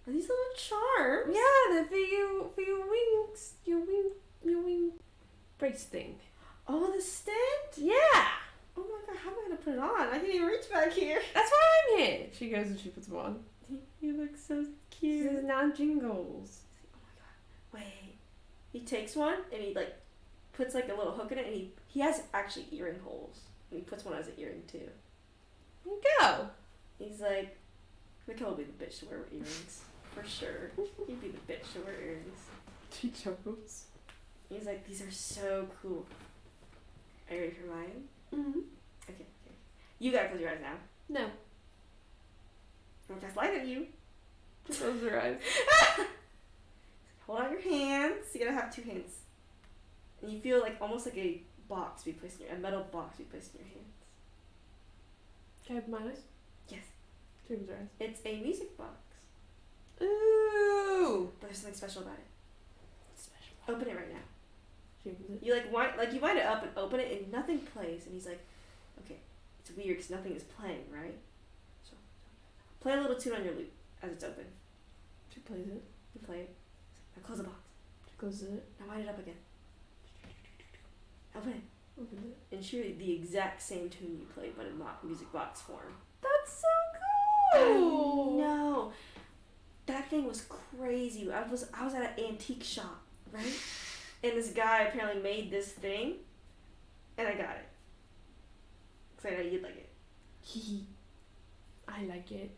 A: are these little charms?
B: Yeah, they're for your wings, your wing brace thing.
A: Oh, the stand?
B: Yeah.
A: Oh my god, how am I gonna put it on? I can't even reach back here.
B: That's why I'm here. She goes and she puts them on.
A: You look so
B: She
A: cute.
B: says non-jingles.
A: Oh my god. Wait. He takes one and he like puts like a little hook in it, and he has actually earring holes. And he puts one as an earring too.
B: There you go.
A: He's like, Mikhail will be the bitch to wear earrings. For sure. He'd be the bitch to wear earrings.
B: She chuckles.
A: He's like, these are so cool. Are you ready for mine?
B: Mm-hmm.
A: Okay. You gotta close your eyes now.
B: No.
A: Don't cast light at you.
B: She closes her eyes.
A: Hold out your hands. You gotta have two hands. And you feel like almost like a box be placed in a metal box be placed in your hands.
B: Can I have my eyes?
A: Yes.
B: She opens her eyes.
A: It's a music box.
B: Ooh.
A: But there's something special about it.
B: What's special?
A: Open it right now.
B: She opens it.
A: You you wind it up and open it and nothing plays. And he's like, okay, it's weird because nothing is playing, right? So play a little tune on your lute as it's open.
B: She plays it.
A: You play it. Now close the box.
B: She closes it.
A: Now wind it up again. Open it.
B: Opens it.
A: And shoot the exact same tune you played, but in music box form.
B: That's so cool.
A: No, that thing was crazy. I was at an antique shop, right? And this guy apparently made this thing, and I got it. Cause I know you'd like it.
B: Hee. I like it.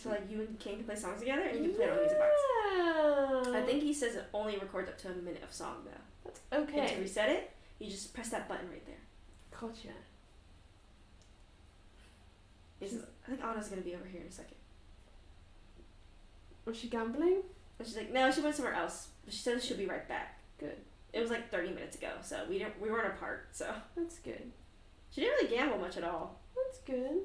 A: So like you and King can play songs together, and you can play it on music box. I think he says it only records up to a minute of song though.
B: That's
A: And to
B: okay.
A: reset it, you just press that button right there.
B: Gotcha.
A: I think Anna's gonna be over here in a second.
B: Was she gambling?
A: And she's like, no, she went somewhere else. But she says she'll be right back.
B: Good.
A: It was like 30 minutes ago, so we weren't apart. So
B: That's good.
A: she didn't really gamble much at all.
B: That's good.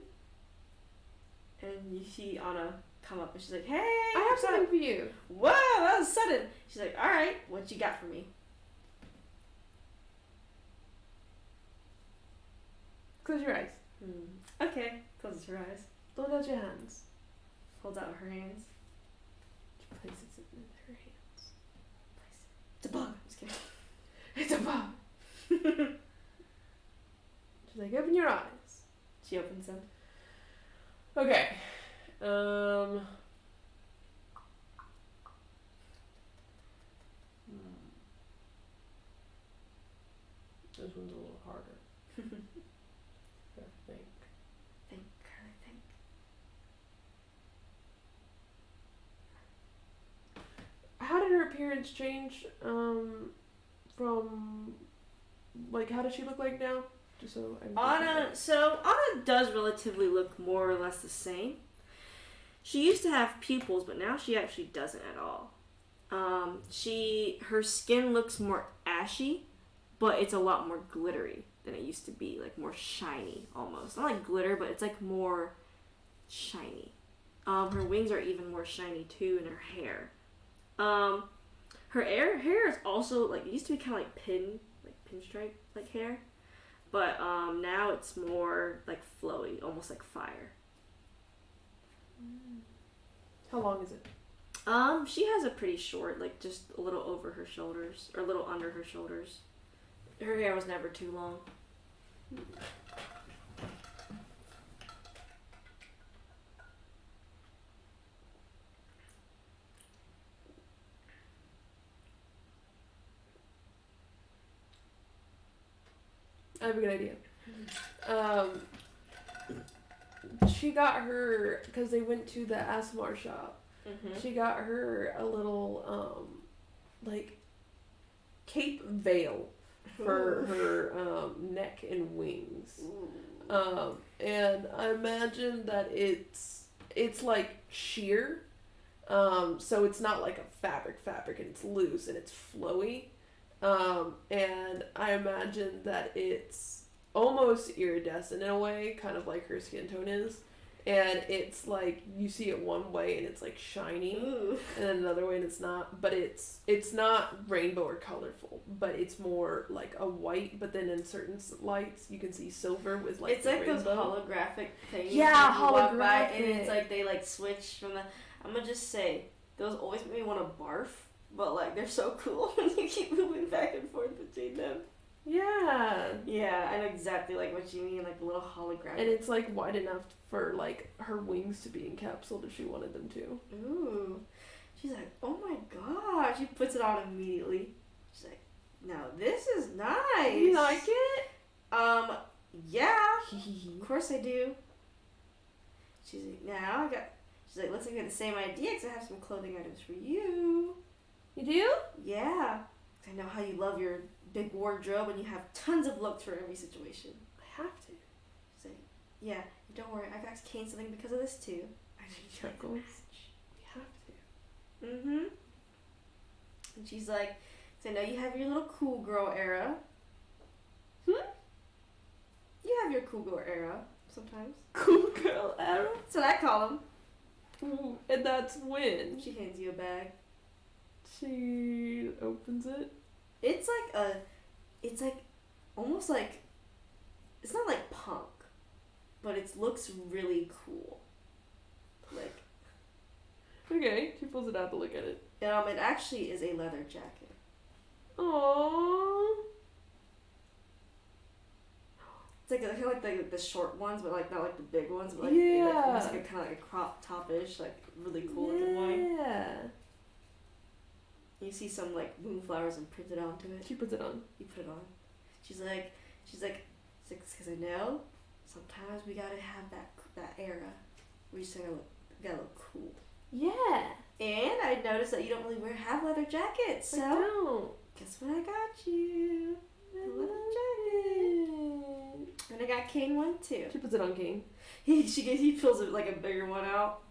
A: And you see Anna come up, and she's like, hey,
B: I have
A: what's up?
B: something for you.
A: Whoa, that was sudden. She's like, all right, what you got for me?
B: Close your eyes.
A: Okay, closes her eyes,
B: Hold out your hands.
A: holds out her hands.
B: She places it in her hands.
A: It's a bug. Just kidding.
B: It's a bug. She's like, open your eyes.
A: She opens them.
B: Okay. This one's a little harder. I think.
A: Think.
B: How did her appearance change? From like, how does she look like now? Just so
A: Anna does relatively look more or less the same. She used to have pupils, but now she actually doesn't at all. Her skin looks more ashy, but it's a lot more glittery than it used to be, like more shiny almost. Not like glitter, but it's like more shiny. Her wings are even more shiny too, and her hair. Her hair is also like, it used to be kind of like pinstripe like hair, but now it's more like flowy, almost like fire.
B: How long is it?
A: She has a pretty short, like just a little over her shoulders or a little under her shoulders. Her hair was never too long.
B: I have a good idea. She got her, because they went to the ASMR shop, she got her a little, like, cape veil for her neck and wings. And I imagine that it's like sheer, so it's not like a fabric, and it's loose and it's flowy. And I imagine that it's almost iridescent in a way, kind of like her skin tone is. And it's like, you see it one way and it's like shiny, and then another way and it's not. But it's not rainbow or colorful, but it's more like a white, but then in certain lights you can see silver with like
A: it's like
B: rainbow.
A: those holographic things.
B: Yeah,
A: that you walk
B: holographic.
A: by and it's like they like switch from the. I'm gonna just say those always make me want to barf, but like they're so cool when you keep moving back and forth between them.
B: Yeah.
A: Yeah, I know exactly like what you mean, like a little holographic.
B: And it's like wide enough for like her wings to be encapsulated if she wanted them to.
A: Ooh. She's like, oh my god. She puts it on immediately. She's like, now this is nice.
B: You like it?
A: Yeah. Of course I do. She's like, she's like, looks like we have the same idea because I have some clothing items for you.
B: You do?
A: Yeah. 'Cause I know how you love your big wardrobe and you have tons of looks for every situation.
B: I have to.
A: She's like, yeah, don't worry, I got Kane something because of this too. I know you like the
B: Chuckles.
A: match.
B: We have to.
A: And she's like, so I know you have your little cool girl era.
B: Hmm?
A: You have your cool girl era sometimes.
B: Cool girl era?
A: That's what I call them.
B: Ooh, and that's when
A: She hands you a bag.
B: she opens it.
A: It's like almost like, it's not like punk, but it looks really cool. Like,
B: Okay, she pulls it out to look at it.
A: it actually is a leather jacket.
B: Aww.
A: It's like the short ones, but like not like the big ones, but like
B: Yeah.
A: almost like a kind of like a crop top-ish, like really cool looking one.
B: Yeah.
A: You see some like moonflowers imprinted onto it.
B: She puts it on.
A: You put it on. She's like, because I know sometimes we gotta have that era where you just gotta look gotta look cool.
B: Yeah.
A: And I noticed that you don't really have leather jackets, so
B: I don't.
A: guess what I got you? A leather jacket. And I got Kane one too.
B: She puts it on Kane.
A: He pulls it like a bigger one out.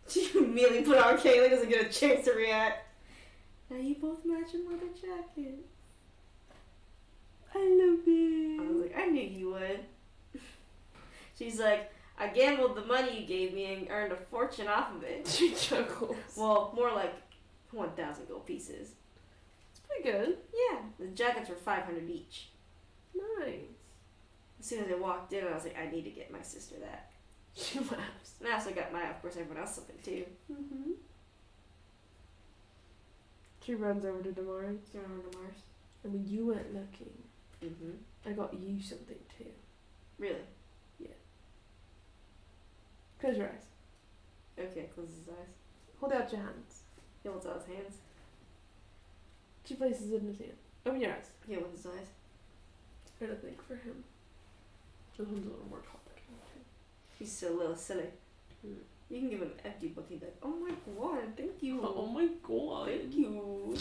A: She immediately put it on Kane, like doesn't get a chance to react. Now you both matching leather jackets.
B: I love it.
A: I was like, I knew you would. She's like, I gambled the money you gave me and earned a fortune off of it.
B: She chuckles.
A: Well, more like 1,000 gold pieces.
B: It's pretty good.
A: Yeah, the jackets were 500 each.
B: Nice.
A: As soon as I walked in, I was like, I need to get my sister that.
B: She laughs.
A: And I also got of course, everyone else something too.
B: Mm-hmm. She runs over to Damaris.
A: Do you remember Mars?
B: And when you went looking,
A: Mm-hmm.
B: I got you something too.
A: Really?
B: Close your eyes.
A: Okay, closes his eyes.
B: Hold out your hands.
A: He holds out his hands.
B: She places it in his hand. Open your eyes.
A: He opens his eyes.
B: Try to think for him. This one's a little more complicated.
A: He's still a little silly.
B: Mm.
A: You can give him an empty book and be like, oh my god, thank you.
B: Oh my god.
A: Thank you.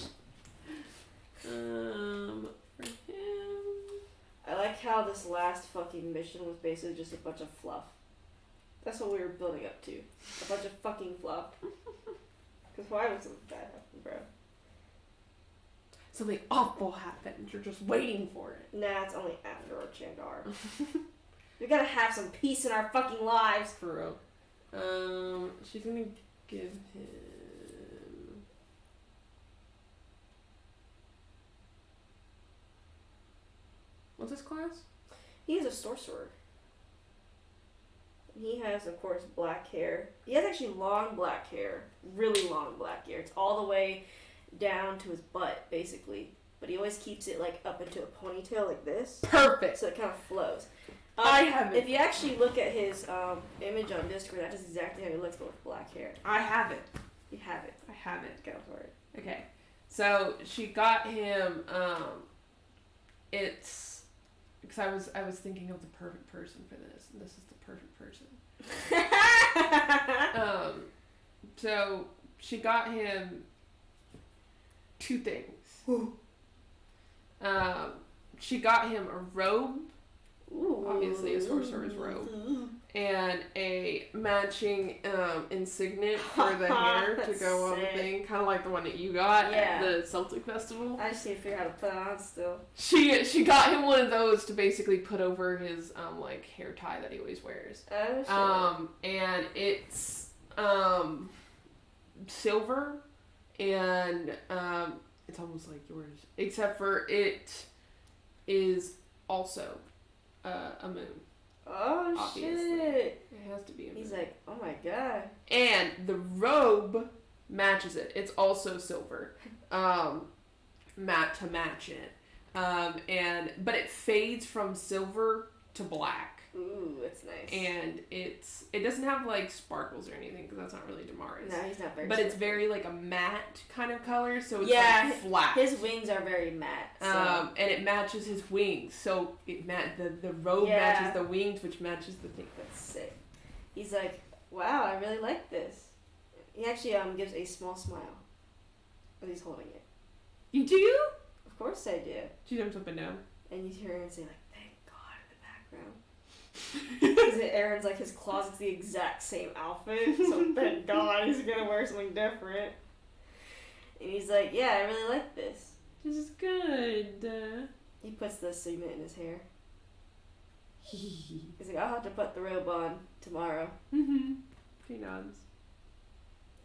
B: For him.
A: I like how this last fucking mission was basically just a bunch of fluff. That's what we were building up to. A bunch of fucking fluff. Because why would something bad happen, bro?
B: Something awful happened. You're just waiting for it.
A: Nah, it's only after our Chandar. We gotta have some peace in our fucking lives.
B: For real. She's gonna give him. What's his class?
A: He is a sorcerer. He has, of course, black hair. He has actually long black hair. Really long black hair. It's all the way down to his butt, basically. But he always keeps it, like, up into a ponytail like this.
B: Perfect.
A: So it kind of flows.
B: I have it.
A: If you actually look at his image on Discord, that is exactly how he looks, but with black hair.
B: I have it.
A: You have it.
B: I have it.
A: Go for it.
B: Okay. So she got him, it's, because I was thinking of the perfect person for this, and this is the perfect person. So she got him two things. She got him a robe,
A: Ooh.
B: obviously a sorcerer's robe, and a matching insignia for the hair to go on the thing, kind of like the one that you got at the Celtic Festival.
A: I just need to figure out how to put it on still.
B: She got him one of those to basically put over his like hair tie that he always wears.
A: Oh shit.
B: And it's silver, and it's almost like yours, except for it is also a moon.
A: Oh
B: Obviously.
A: shit.
B: It has to be a moon.
A: He's like, oh my god.
B: And the robe matches it. It's also silver, matte to match it. But it fades from silver to black.
A: Ooh, that's nice.
B: And it doesn't have like sparkles or anything because that's not really Damaris.
A: No, he's not very.
B: But it's very like a matte kind of color, so it's
A: Yeah,
B: like flat.
A: His wings are very matte. So.
B: And it matches his wings, so the robe matches the wings, which matches the thing.
A: That's sick. He's like, wow, I really like this. He actually gives a small smile as he's holding it.
B: You do?
A: Of course I do.
B: She jumps up and down.
A: And you hear him say like, thank God in the background. Because Aaron's like, his closet's the exact same outfit, so thank God he's gonna wear something different. And he's like, yeah, I really like this.
B: This is good.
A: He puts the signet in his hair.
B: He's
A: He's like, I'll have to put the robe on tomorrow.
B: She nods.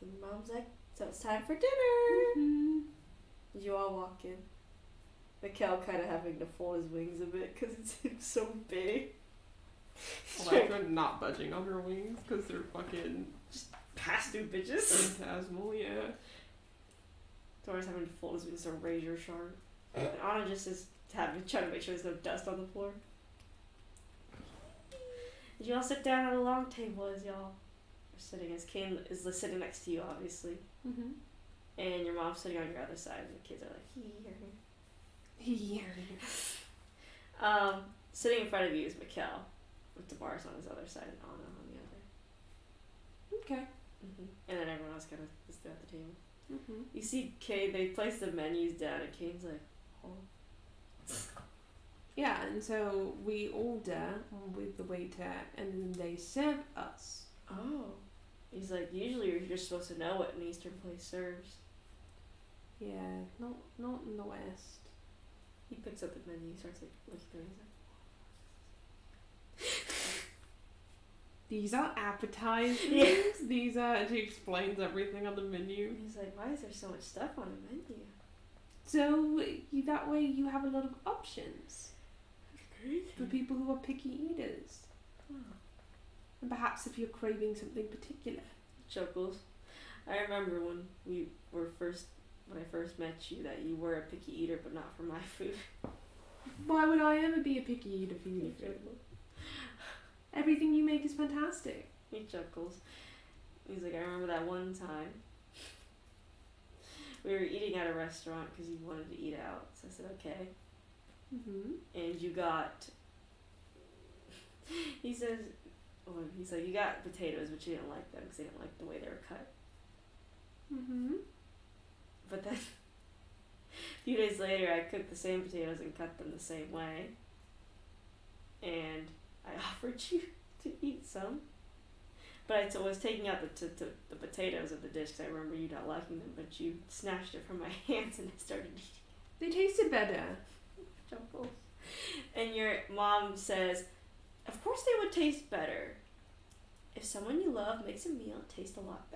A: And Mom's like, so it's time for dinner.
B: Mm-hmm.
A: You all walk in. Mikkel kind of having to fold his wings a bit because it's so big.
B: Electra not budging on her wings because they're fucking
A: Past due bitches.
B: phantasmal, yeah.
A: Thor's having to fold his wings so razor sharp. And Anna just is trying to make sure there's no dust on the floor. Did you all sit down at a long table as y'all are sitting? As Kane is sitting next to you, obviously.
B: Mm-hmm.
A: And your mom's sitting on your other side, and the kids are like, here. Sitting in front of you is Mikkel, with Damaris on his other side and Anna on the other.
B: Okay.
A: And then everyone else kind of is at the table.
B: Mm-hmm.
A: You see Kane, they place the menus down, and Kane's like, oh.
B: Yeah, and so we order with the waiter, and then they serve us.
A: Oh. He's like, usually you're supposed to know what an Eastern place serves.
B: Yeah, not in the West.
A: He picks up the menu, starts like looking through it, he's like,
B: These are appetizers.
A: Yeah.
B: These are. And she explains everything on the menu.
A: he's like, why is there so much stuff on the menu?
B: So that way you have a lot of options
A: Crazy.
B: for people who are picky eaters.
A: Oh.
B: And perhaps if you're craving something particular.
A: Chuckles. I remember when I first met you, that you were a picky eater, but not for my food.
B: Why would I ever be a picky eater for you? Everything you make is fantastic.
A: He chuckles. He's like, I remember that one time. We were eating at a restaurant because you wanted to eat out. So I said, okay.
B: Mm-hmm.
A: And you got... he's like, you got potatoes, but you didn't like them because they didn't like the way they were cut.
B: Mm-hmm.
A: But then, a few days later, I cooked the same potatoes and cut them the same way. And I offered you to eat some. But I was taking out the potatoes of the dish because I remember you not liking them, but you snatched it from my hands and I started eating
B: They tasted better.
A: Chuckles. And your mom says, of course they would taste better. If someone you love makes a meal, it tastes a lot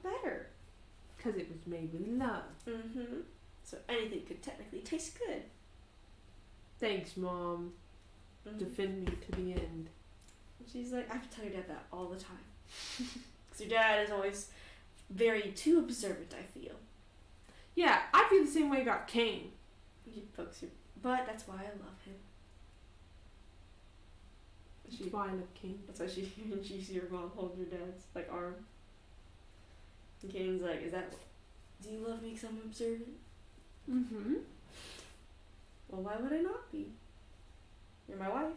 A: better.
B: Because it was made with love.
A: Mm-hmm. So anything could technically taste good.
B: Thanks, Mom.
A: Mm-hmm.
B: Defend me to the end.
A: She's like, I have to tell your dad that all the time. Because your dad is always very too observant, I feel.
B: Yeah, I feel the same way about Kane.
A: He pokes you. But that's why I love him.
B: That's why I love Kane.
A: That's why she sees your mom hold your dad's like arm. And Kane's like, do you love me because I'm observant?
B: Mm-hmm.
A: Well, why would I not be? You're my wife.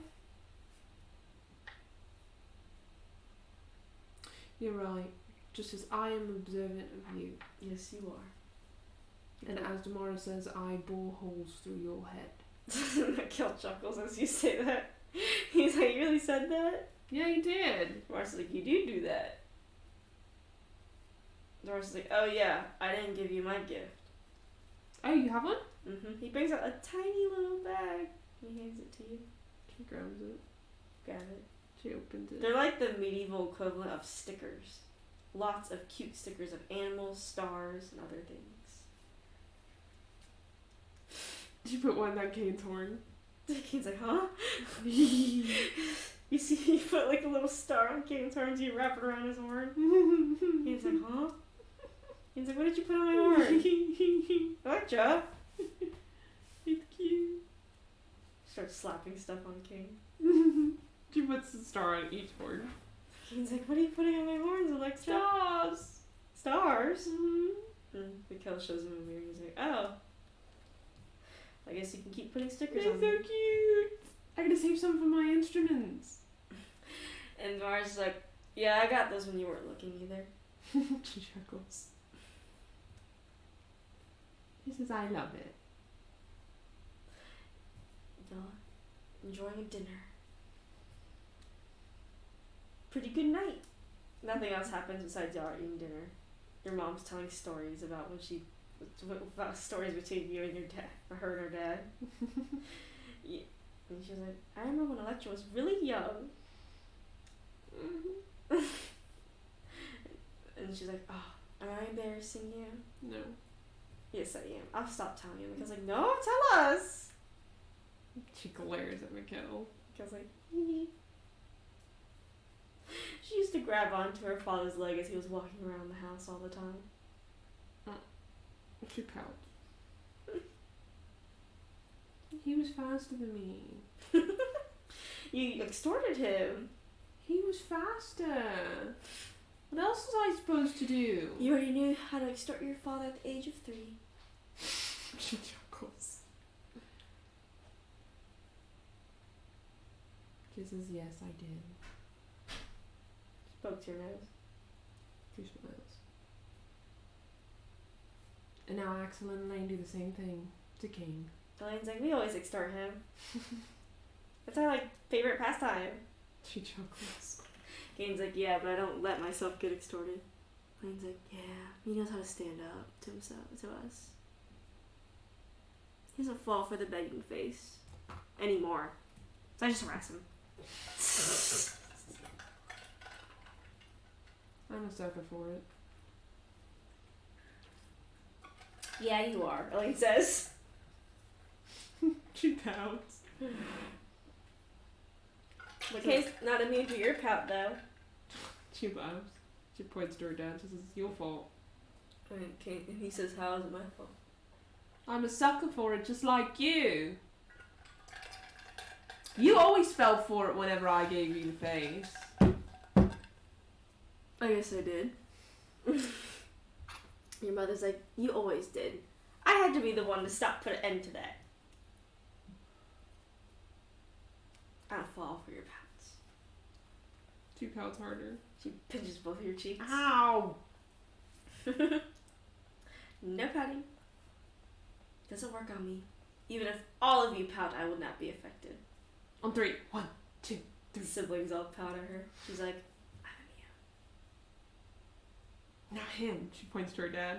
B: You're right. Just as I am observant of you.
A: Yes, you are.
B: And as Damara says, I bore holes through your head.
A: Kill chuckles as you say that. He's like, you really said that?
B: Yeah, you did.
A: Doris is like, you do that. Doris is like, oh yeah, I didn't give you my gift.
B: Oh, you have one?
A: Mm-hmm. He brings out a tiny little bag. He hands it to you.
B: She grabs it.
A: Grab it.
B: She opens it.
A: They're like the medieval equivalent of stickers. Lots of cute stickers of animals, stars, and other things.
B: Did you put one on Kane's horn?
A: Kane's like, huh? You see, you put like a little star on Kane's horns, you wrap it around his horn. He's like, huh? He's like, what did you put on my horn? Gotcha.
B: It's cute.
A: Starts slapping stuff on Kane.
B: She puts the star on each horn.
A: Kane's like, what are you putting on my horns? I'm like,
B: Stars.
A: Stars? Mm-hmm. And Mikkel shows him a mirror. He's like, oh. I guess you can keep putting stickers
B: They're
A: on
B: so
A: them.
B: cute. I gotta save some for my instruments.
A: And Mars is like, yeah, I got those when you weren't looking either.
B: She chuckles. She says, I love it.
A: Y'all enjoying a dinner. Pretty good night. Nothing else happens besides y'all eating dinner. Your mom's telling stories about about stories between you and your dad, or her and her dad. Yeah. And she's like, I remember when Electra was really young. And she's like, oh, am I embarrassing you?
B: No.
A: Yes, I am. I'll stop telling you. And Mikkel's like, no, tell us.
B: She glares at Mikkel.
A: Mikkel's like, hee. She used to grab onto her father's leg as he was walking around the house all the time.
B: She pouts. He was faster than me.
A: You extorted him.
B: He was faster. What else was I supposed to do?
A: You already knew how to extort your father at the age of 3.
B: She chuckles. She says, yes, I did.
A: Spoke to your nose.
B: She smiles. And now Axel and Elaine do the same thing to King.
A: Elaine's like, we always extort him. That's our, like, favorite pastime.
B: She chuckles.
A: Kane's like, yeah, but I don't let myself get extorted. Elaine's like, yeah, he knows how to stand up to himself, to us. He doesn't fall for the begging face anymore. So I just harass him.
B: I'm a sucker for it.
A: Yeah, you are, Elaine says.
B: She pouts.
A: But Kane's not immune to your pout, though.
B: She laughs. She points to her dad. She says, it's your fault.
A: And he says, how is it my fault?
B: I'm a sucker for it, just like you. You always fell for it whenever I gave you the face.
A: I guess I did. Your mother's like, you always did. I had to be the one to put an end to that. I don't fall for your pouts.
B: She pouts harder.
A: She pinches both of your cheeks.
B: Ow!
A: No pouting. Doesn't work on me. Even if all of you pout, I will not be affected.
B: On 3. 1, 2, 3.
A: Siblings all pout at her. She's like, I'm immune.
B: Not him. She points to her dad.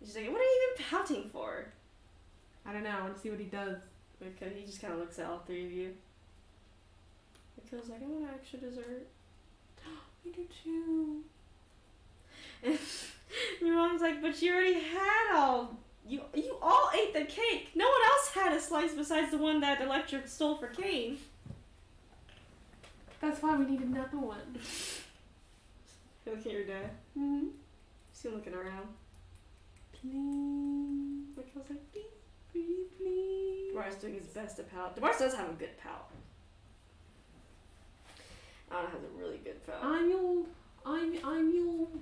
A: And she's like, what are you even pouting for?
B: I don't know. I want to see what he does.
A: Okay, he just kind of looks at all three of you. Because like, I want extra dessert.
B: I do too.
A: And your mom's like, but you already had all. You all ate the cake. No one else had a slice besides the one that Electra stole for Kane.
B: That's why we need another one.
A: You look at your dad.
B: Mm-hmm.
A: See him looking around.
B: Please.
A: Like, I was like, please.
B: Pretty please.
A: Demar's doing his best to pout. Demar does have a good pout. Anna has a really good pout.
B: I'm your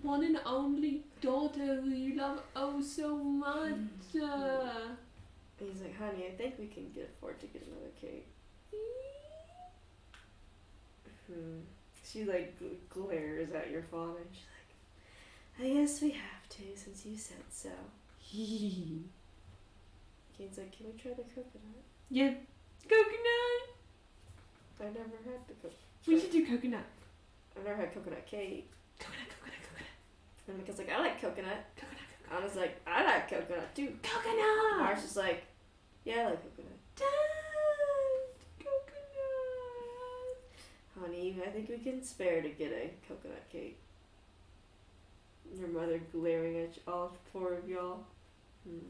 B: one and only daughter who you love oh so much.
A: He's like, honey, I think we can afford to get another cake. She like glares at your father. And she's like, I guess we have to since you said so. Kane's like, can we try the coconut?
B: Yeah. Coconut.
A: I've never had the coconut.
B: We should do coconut.
A: I've never had coconut cake.
B: Coconut.
A: And Mika's like, I like coconut.
B: Coconut.
A: Anna's like, I like coconut too.
B: Coconut.
A: Mars is like, yeah, I like coconut.
B: Dad, coconut.
A: Honey, I think we can spare to get a coconut cake. Your mother glaring at all four of y'all.
B: It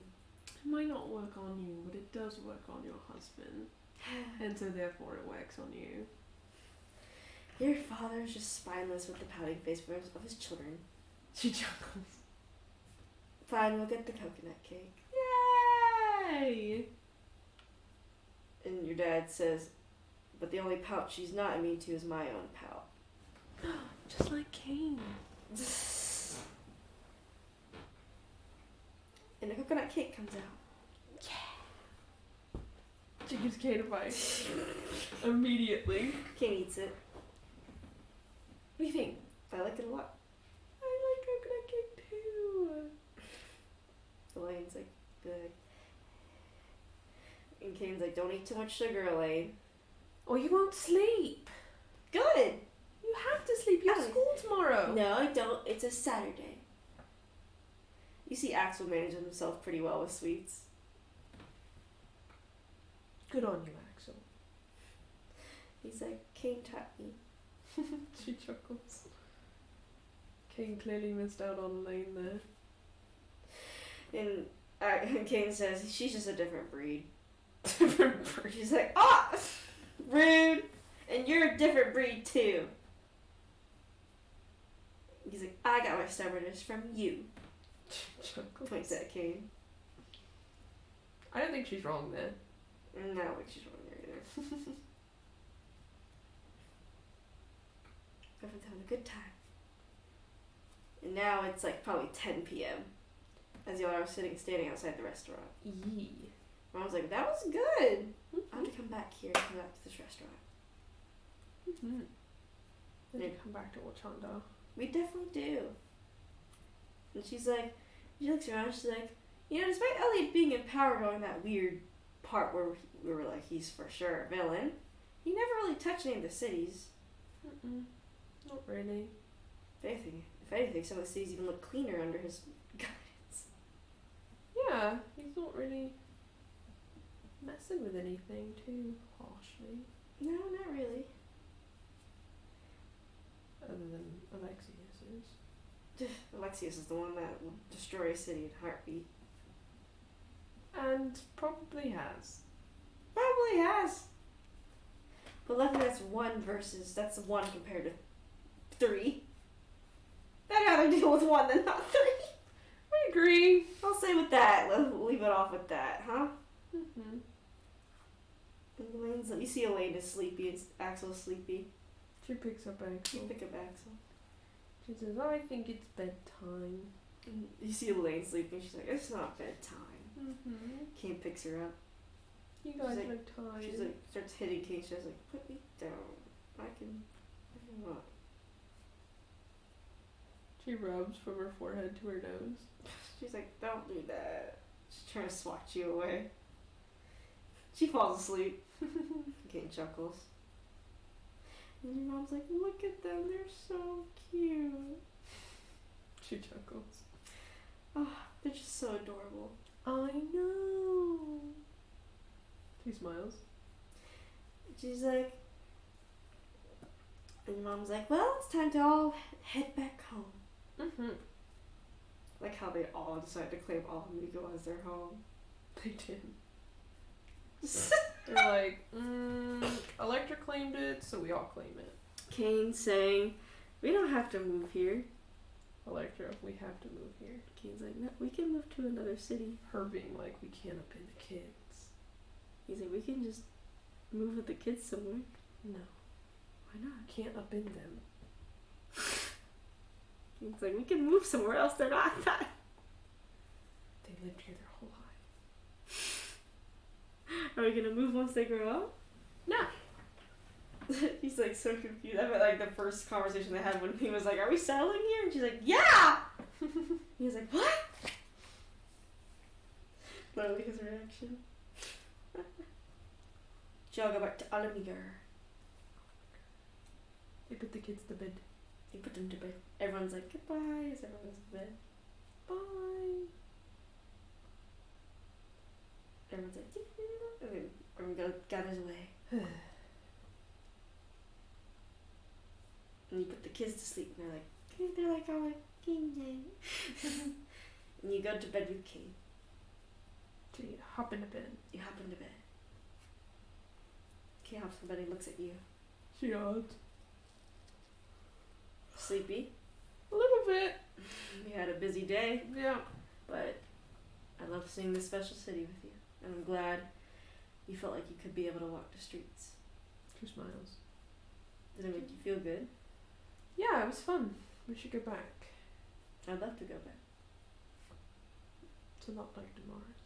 B: might not work on you, but it does work on your husband. And so therefore it works on you.
A: Your father's just spineless with the pouting face of his children.
B: She chuckles.
A: Fine, we'll get the coconut cake.
B: Yay!
A: And your dad says, but the only pout she's not immune to is my own pout.
B: Just like Kane.
A: And the coconut cake comes out.
B: Yeah! She gives Kane a bite. Immediately.
A: Kane eats it.
B: What do you think?
A: I like it a lot.
B: I like coconut cake too.
A: Elaine's like, good. And Kane's like, don't eat too much sugar, Elaine.
B: Or you won't sleep.
A: Good!
B: You have to sleep. You have
A: Oh.
B: school tomorrow.
A: No, I don't. It's a Saturday. You see Axel manages himself pretty well with sweets.
B: Good on you, Axel.
A: He's like, Kane taught me.
B: She chuckles. Kane clearly missed out on Elaine there.
A: And Kane says, she's just a different breed.
B: Different breed.
A: She's like, ah! Rude! And you're a different breed too. He's like, I got my stubbornness from you.
B: Chuckles.
A: Points at Kane.
B: I don't think she's wrong there.
A: No, I don't think she's wrong there either. Everyone's having a good time. And now it's like probably 10 p.m. as y'all are standing outside the restaurant.
B: Yee.
A: Mom's like, that was good. I have to come back here and come back to this restaurant.
B: Mm-hmm. Then you come back to Wakanda.
A: We definitely do. And she looks around, she's like, you know, despite Elliot being in power going that weird part where we were like, he's for sure a villain, he never really touched any of the cities.
B: Not really.
A: If anything, some of the cities even look cleaner under his guidance.
B: Yeah, he's not really messing with anything too harshly.
A: No, not really.
B: Other than Alexius's.
A: Alexius is the one that will destroy a city in a heartbeat.
B: And probably has.
A: Probably has. But luckily that's one compared to 3. I'd rather deal with 1 than not 3.
B: I agree.
A: I'll say with that. We'll leave it off with that, huh?
B: Mm-hmm.
A: You see Elaine is sleepy and Axel's sleepy.
B: She picks up Axel.
A: You pick up Axel.
B: She says, I think it's bedtime.
A: And you see Elaine sleeping. She's like, it's not bedtime.
B: Mm-hmm.
A: Kane picks her up.
B: You guys
A: like-
B: look tired.
A: She's like, starts hitting Kane. She's like, put me down. I can what?
B: She rubs from her forehead to her nose.
A: She's like, don't do that. She's trying to swat you away. She falls asleep. Kane chuckles. And your mom's like, look at them. They're so cute.
B: She chuckles.
A: Oh, they're just so adorable.
B: I know. She smiles.
A: She's like, and your mom's like, well, it's time to all head back home.
B: Mm-hmm.
A: Like how they all decided to claim Amigo as their home.
B: They did. They're like, Electra claimed it, so we all claim it.
A: Kane saying, we don't have to move here.
B: Electra, we have to move here.
A: Kane's like, no, we can move to another city.
B: Her being like, we can't upend the kids.
A: He's like, we can just move with the kids somewhere.
B: No.
A: Why not?
B: Can't upend them.
A: He's like, we can move somewhere else. They're not that.
B: They lived here their whole life.
A: Are we gonna move once they grow up?
B: No.
A: He's like so confused. I meant like the first conversation they had when he was like, are we settling here? And she's like, yeah! He was like, what? Literally his reaction. Y'all go back to Alamiger.
B: They put the kids to bed.
A: They put them to bed. Everyone's like, goodbye as everyone goes to bed.
B: Bye.
A: Everyone's like, and then everyone gathers away. And you put the kids to sleep and they're like, oh, King. And you go to bed with King.
B: So you hop into bed.
A: You hop into bed. King hops in bed and looks at you.
B: She odds.
A: Sleepy.
B: A little bit.
A: You had a busy day,
B: Yeah.
A: but I love seeing this special city with you. And I'm glad you felt like you could be able to walk the streets.
B: She smiles.
A: Did it make you feel good?
B: Yeah, it was fun. We should go back.
A: I'd love to go back.
B: To not like Damaris.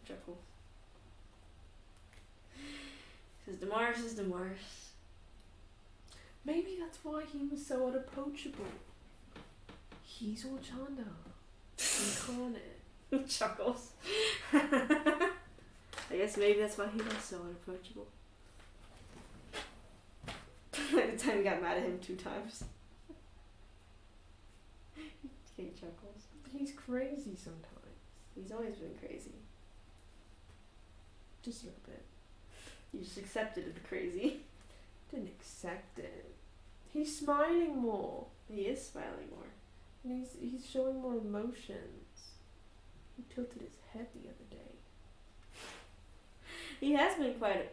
A: Chuckles. Says Damaris is Damaris.
B: Maybe that's why he was so unapproachable. He's Orchanda. Incarnate.
A: Chuckles. I guess maybe that's why he was so unapproachable. Like the time you got mad at him 2 times. Kate chuckles.
B: He's crazy sometimes.
A: He's always been crazy.
B: Just a little bit.
A: You just accepted the crazy.
B: Didn't accept it. He's smiling more.
A: He is smiling more.
B: And he's showing more emotions. He tilted his head the other day.
A: He has been quite,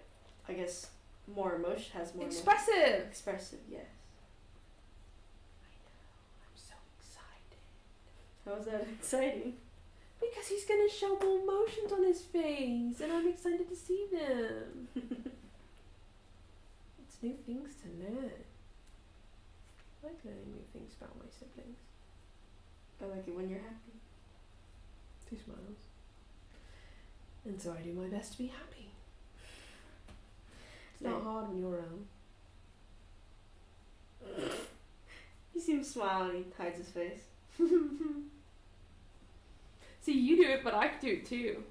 A: I guess, more emotion. Has more
B: Expressive!
A: expressive. Yes.
B: I'm so excited.
A: How is that exciting?
B: Because he's gonna show more emotions on his face, and I'm excited to see them. It's new things to learn. I like learning new things about my siblings.
A: I like it when you're happy.
B: She smiles. And so I do my best to be happy. It's not hard when you're around.
A: He seems smiling and he hides his face.
B: See, you do it, but I can do it too.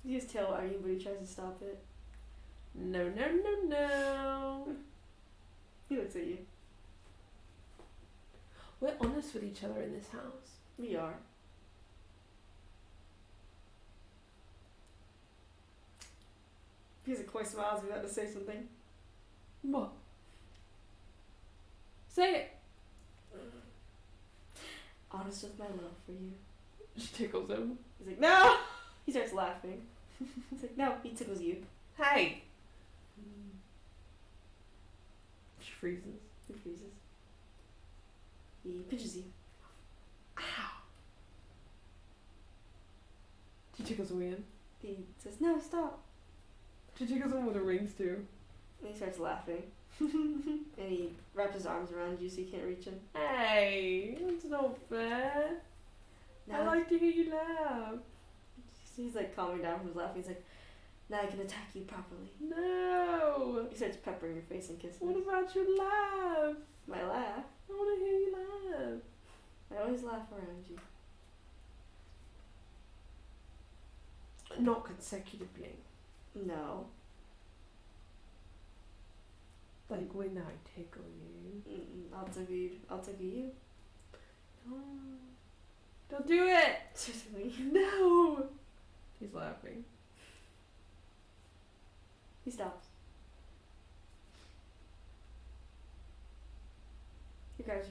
A: You just tail wagging, but he tries to stop it.
B: No, no, no, no.
A: He looks at you.
B: We're honest with each other in this house.
A: We are. He's a coy smiles and about to say something.
B: What? Say it.
A: Honest with my love for you.
B: She tickles him.
A: He's like, no! He starts laughing. He's like, no, he tickles you.
B: Hey! She freezes.
A: He freezes. He pinches you.
B: Ow! She tickles him again.
A: He says, no, stop.
B: She tickles him with her rings too.
A: And he starts laughing. And he wraps his arms around you so you can't reach him.
B: Hey, that's not fair.
A: Now
B: I like to hear you laugh.
A: He's like calming down from his laughing. He's like, now I can attack you properly.
B: No.
A: He starts peppering your face and kissing.
B: What about your laugh?
A: My laugh?
B: I want to hear you laugh.
A: I always laugh around you.
B: Not consecutively.
A: No.
B: Like when I tickle you.
A: I'll tickle you.
B: No. Don't do it.
A: Seriously.
B: No. He's laughing.
A: He stops.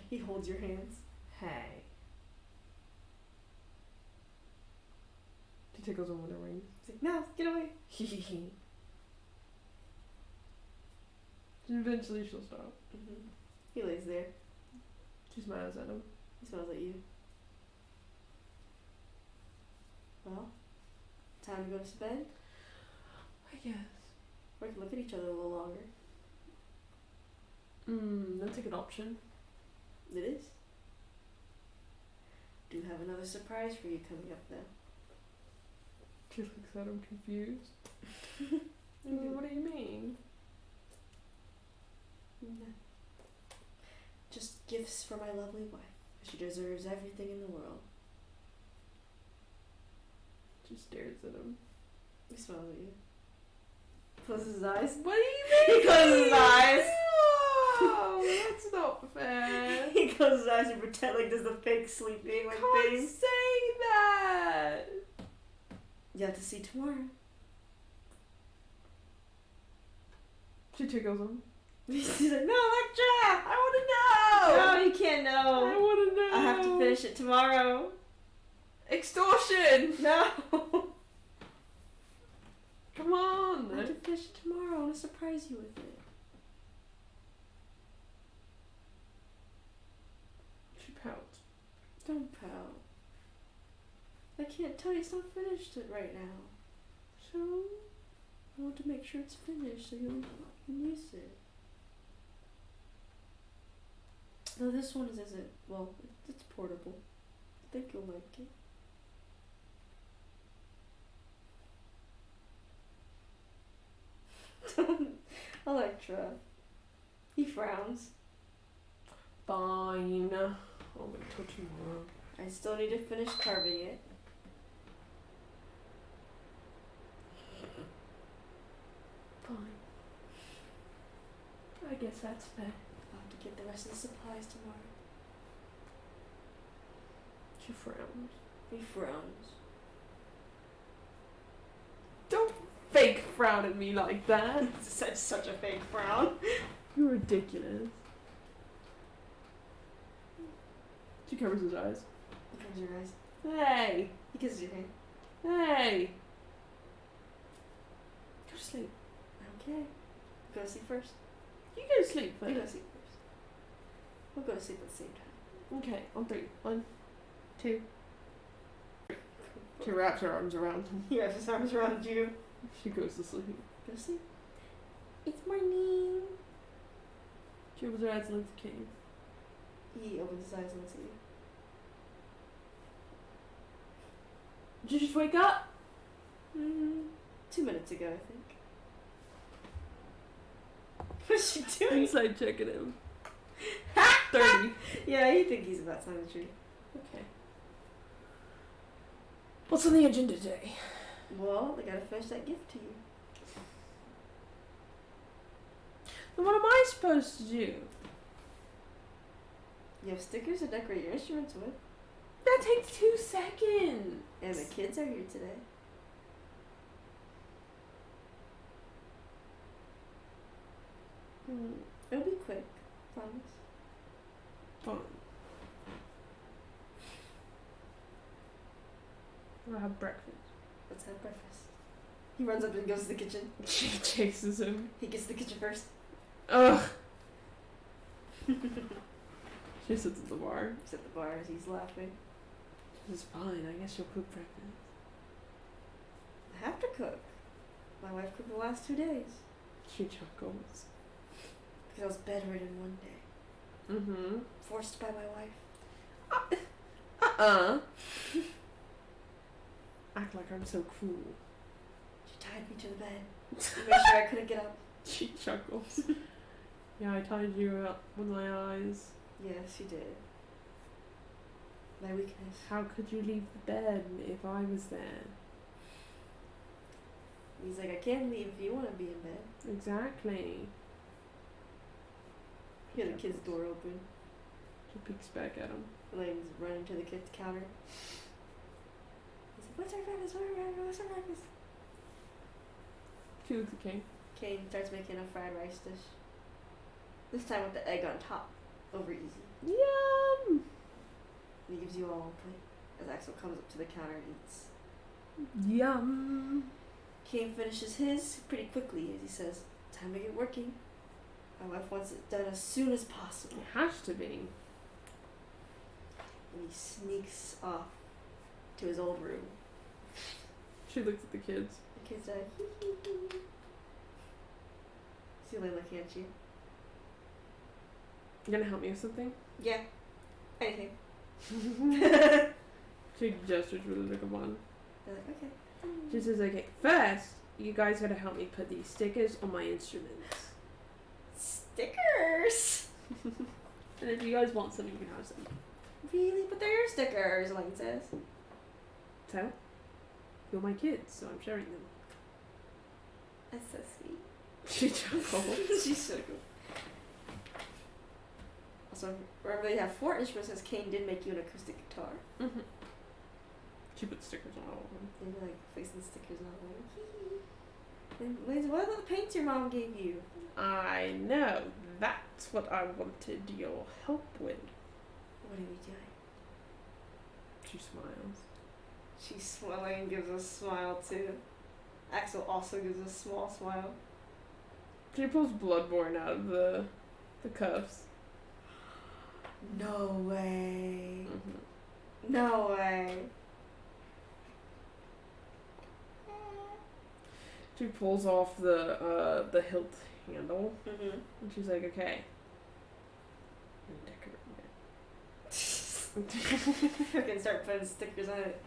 A: He holds your hands.
B: Hey. She tickles him with her rings.
A: He's like, no, get away.
B: And eventually she'll stop.
A: He lays there.
B: She smiles at him.
A: He smiles at you. Well, time to go to bed.
B: I guess.
A: Or we can look at each other a little longer.
B: That's a good option.
A: It is. Do have another surprise for you coming up now.
B: She looks at him confused. What do you mean?
A: No. Just gifts for my lovely wife. She deserves everything in the world.
B: She stares at him.
A: He smiles at you. Closes his eyes.
B: What do you mean?
A: He closes his eyes.
B: Oh, that's not fair.
A: He closes his eyes and pretend like there's the fake sleeping like
B: Can't
A: thing.
B: say that.
A: You have to see tomorrow.
B: She tickles him.
A: He's like, no, Electra!
B: I want to know.
A: No, you can't know.
B: I want to know.
A: I have to finish it tomorrow.
B: Extortion.
A: No.
B: Come on.
A: I have to finish it tomorrow. I want to surprise you with it.
B: She pouts.
A: Don't pout. I can't tell you it's not finished right now.
B: So
A: I want to make sure it's finished so you can use it. No, this one isn't. Well, it's portable. I think you'll like it. Electra. He frowns.
B: fine. I'll wait till tomorrow.
A: I still need to finish carving it.
B: Fine. I guess that's fair.
A: I'll have to get the rest of the supplies tomorrow.
B: She frowns.
A: He frowns.
B: Don't fake frown at me like that.
A: Such a fake frown.
B: You're ridiculous. She covers his eyes.
A: He covers your eyes.
B: Hey!
A: He kisses your hand.
B: Hey! Go to sleep.
A: Okay. Go to sleep first.
B: You go to sleep
A: You go to
B: first.
A: sleep first. We'll go to sleep at the same time.
B: Okay, on 3. 1, 2. She wraps her arms around him.
A: He wraps his arms around you.
B: She goes to sleep.
A: Go to sleep. It's morning.
B: She opens her eyes and looks at King.
A: He opens his eyes and looks at you.
B: Did you just wake up?
A: 2 minutes ago, I think. What's she doing?
B: Inside checking him. 30.
A: Yeah, you think he's about symmetry.
B: Okay. What's on the agenda today?
A: Well, they gotta finish that gift to you.
B: Then what am I supposed to do?
A: You have stickers to decorate your instruments with.
B: That takes 2 seconds.
A: And the kids are here today. It'll be quick, promise.
B: Fine. I'll have breakfast.
A: Let's have breakfast. He runs up and goes to the kitchen.
B: She chases him.
A: He gets to the kitchen first.
B: Ugh. She sits at the bar.
A: He's at the bar as he's laughing.
B: It's fine. I guess you'll cook breakfast.
A: I have to cook. My wife cooked the last 2 days.
B: She chuckles.
A: Because I was bedridden one day.
B: Mm-hmm.
A: Forced by my wife.
B: Act like I'm so cruel.
A: She tied me to the bed. To make sure I couldn't get up.
B: She chuckles. Yeah, I tied you up with my eyes.
A: Yes, she did. My weakness.
B: How could you leave the bed if I was there?
A: He's like, I can't leave if you want to be in bed.
B: Exactly.
A: He had the kid's door open.
B: She peeks back at him.
A: Elaine's running to the kid's counter. He's like, what's our breakfast? What's our breakfast?
B: She looks at Kane.
A: Kane starts making a fried rice dish. This time with the egg on top. Over easy.
B: Yum!
A: And he gives you all a plate as Axel comes up to the counter and eats.
B: Yum!
A: Kane finishes his pretty quickly as he says, time to get working. My wife wants it done as soon as possible.
B: It has to be.
A: And he sneaks off to his old room.
B: She looks at the kids.
A: The kids are like, hee hee hee. See Elaine looking at you.
B: You gonna help me with something?
A: Yeah. Anything.
B: She gestures with a look of one.
A: They're like, okay.
B: She says, okay, first, you guys gotta help me put these stickers on my instruments.
A: Stickers!
B: And if you guys want some, you can have some.
A: Really? But they're your stickers, Elaine says.
B: So, you're my kids, so I'm sharing them.
A: That's so sweet.
B: She chuckles.
A: She's so cool. Also, remember they have 4 instruments as Kane did make you an acoustic guitar.
B: Mm-hmm. She put stickers on all of them.
A: They were like placing stickers on them. And Elaine's, what are the paints your mom gave you?
B: I know. That's what I wanted your help with.
A: What are we doing?
B: She smiles.
A: She's smiling and gives a smile too. Axel also gives a small smile.
B: She pulls Bloodborne out of the cuffs.
A: No way.
B: Mm-hmm.
A: No way.
B: She pulls off the hilt handle,
A: Mm-hmm.
B: and she's like, "Okay, I'm decorating it."
A: I can start putting stickers on it.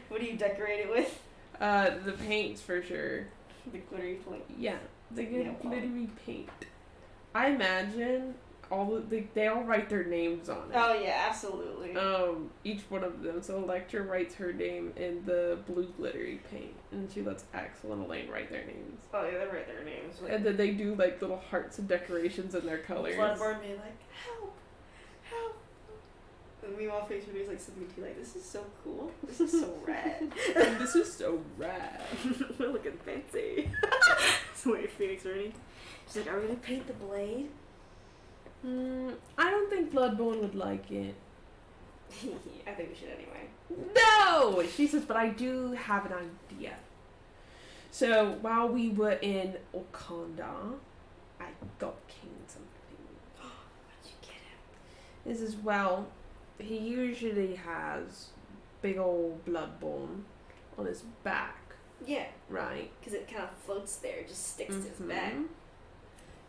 A: What do you decorate it with?
B: The paints for sure.
A: The glittery flame.
B: Yeah, the good
A: Yeah,
B: glittery paint. I imagine they all write their names on it.
A: Oh yeah, absolutely.
B: Each one of them. So Electra writes her name in the blue glittery paint, and she lets Axel and Elaine write their names.
A: Oh yeah, they write their names. Like,
B: And then they do like little hearts and decorations in their colors.
A: Bloodborne being like, help, help. And meanwhile, Face Reader's like sipping tea, like, this is so cool. This is so rad.
B: And this is so rad.
A: We're looking fancy. That's what your Phoenix Ernie. She's like, are we gonna paint the blade?
B: I don't think Bloodborne would like it.
A: I think we should anyway.
B: No! She says, but I do have an idea. So, while we were in Wakanda, I got King something.
A: What'd you get him?
B: This is, well, he usually has big old Bloodborne on his back,
A: Yeah,
B: right?
A: because it kind of floats there, it just sticks to his back.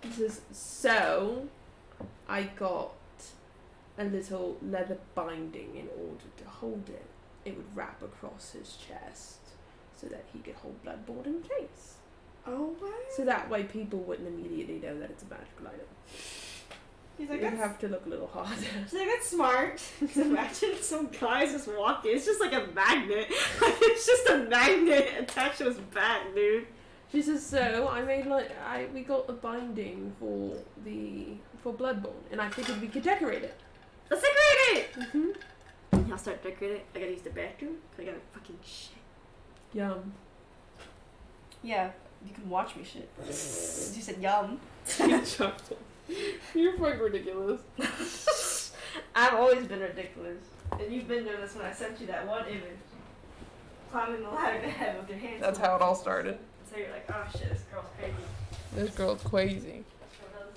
B: He says, so, I got a little leather binding in order to hold it. It would wrap across his chest so that he could hold Bloodborne in place.
A: Oh, wow.
B: So that way people wouldn't immediately know that it's a magical item.
A: He's like,
B: You
A: that's...
B: have to look a little hot.
A: She's like, that's smart. Imagine some guys just walking. It's just like a magnet. Like, it's just a magnet attached to his back, dude.
B: She says, so I made we got a binding for Bloodborne, and I figured we could decorate it.
A: Let's decorate it!
B: Mm-hmm.
A: I'll start decorating it. I gotta use the bathroom. I gotta fucking shit.
B: Yum.
A: Yeah, you can watch me shit. You said yum.
B: You're fucking ridiculous.
A: I've always been ridiculous. And you've been doing this when I sent you that one image. Climbing the ladder to heaven with your hands.
B: That's how it all started.
A: So you're like, oh shit, this girl's crazy.
B: This girl's crazy.
A: What's going on?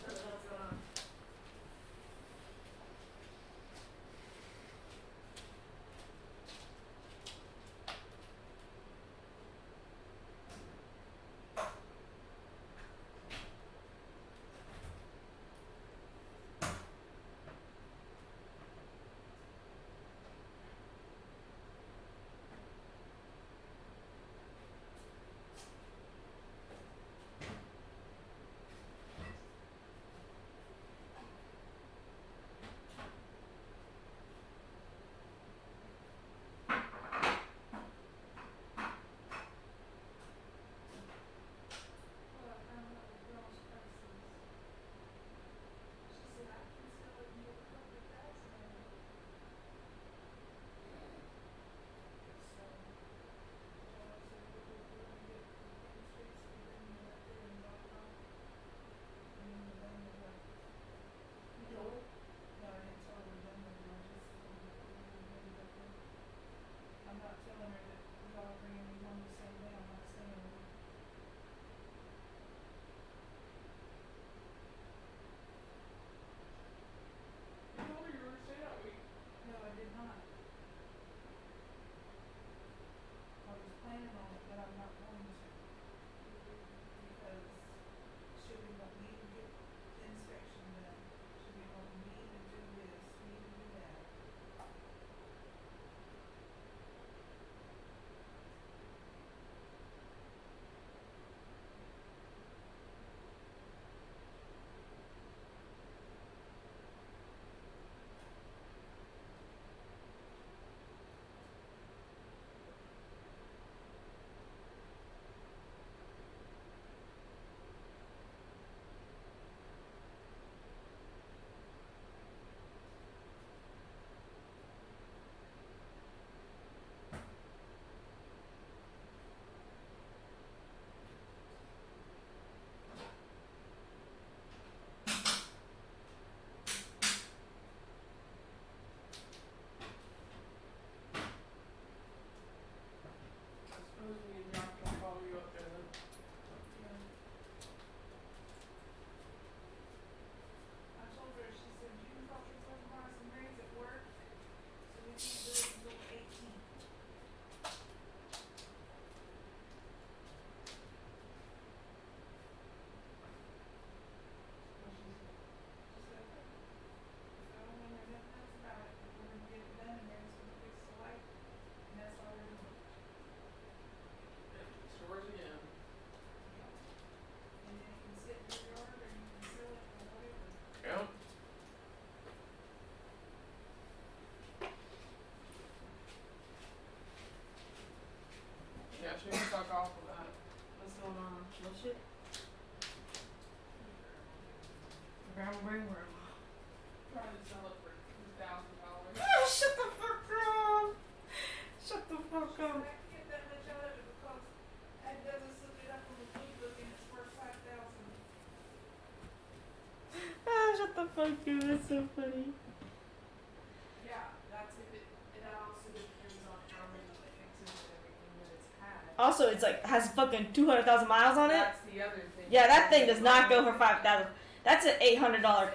B: Fuck off with that.
A: What's going on? Bullshit? Grandma, bring grandma.
B: Trying to sell it for $2,000.
A: Shut the fuck up! Shut the fuck up!
C: I can get that much out of it because it doesn't slip it up on the food book and it's worth $5,000.
A: Shut the fuck up, that's so funny.
C: Yeah, that's if it also depends on how many fixes and everything that it's had.
A: Also, it's like, has fucking 200,000 miles on it?
B: That's the other thing.
A: Yeah, that thing does not go for 5,000. That's an $800 car.
C: Dennis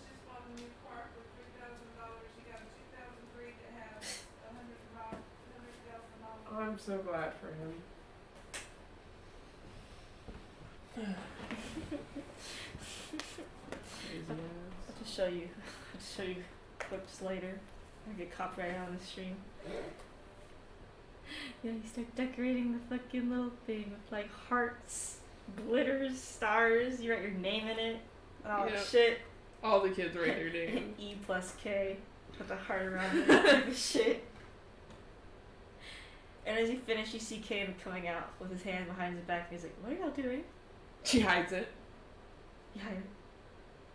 C: just bought a new car for $3,000. He got a 2003 that has 100,000 miles.
B: I'm so glad for him.
A: I'll just show you. I'll just show you clips later. I get copyrighted on the stream. Yeah, you start decorating the fucking little thing with like hearts, glitters, stars. You write your name in it. Oh
B: Yeah.
A: shit.
B: All the kids write their names.
A: E plus K. Put the heart around it. Like the shit. And as you finish, you see Kane coming out with his hand behind his back, and he's like, "What are y'all doing?"
B: She hides it.
A: Yeah.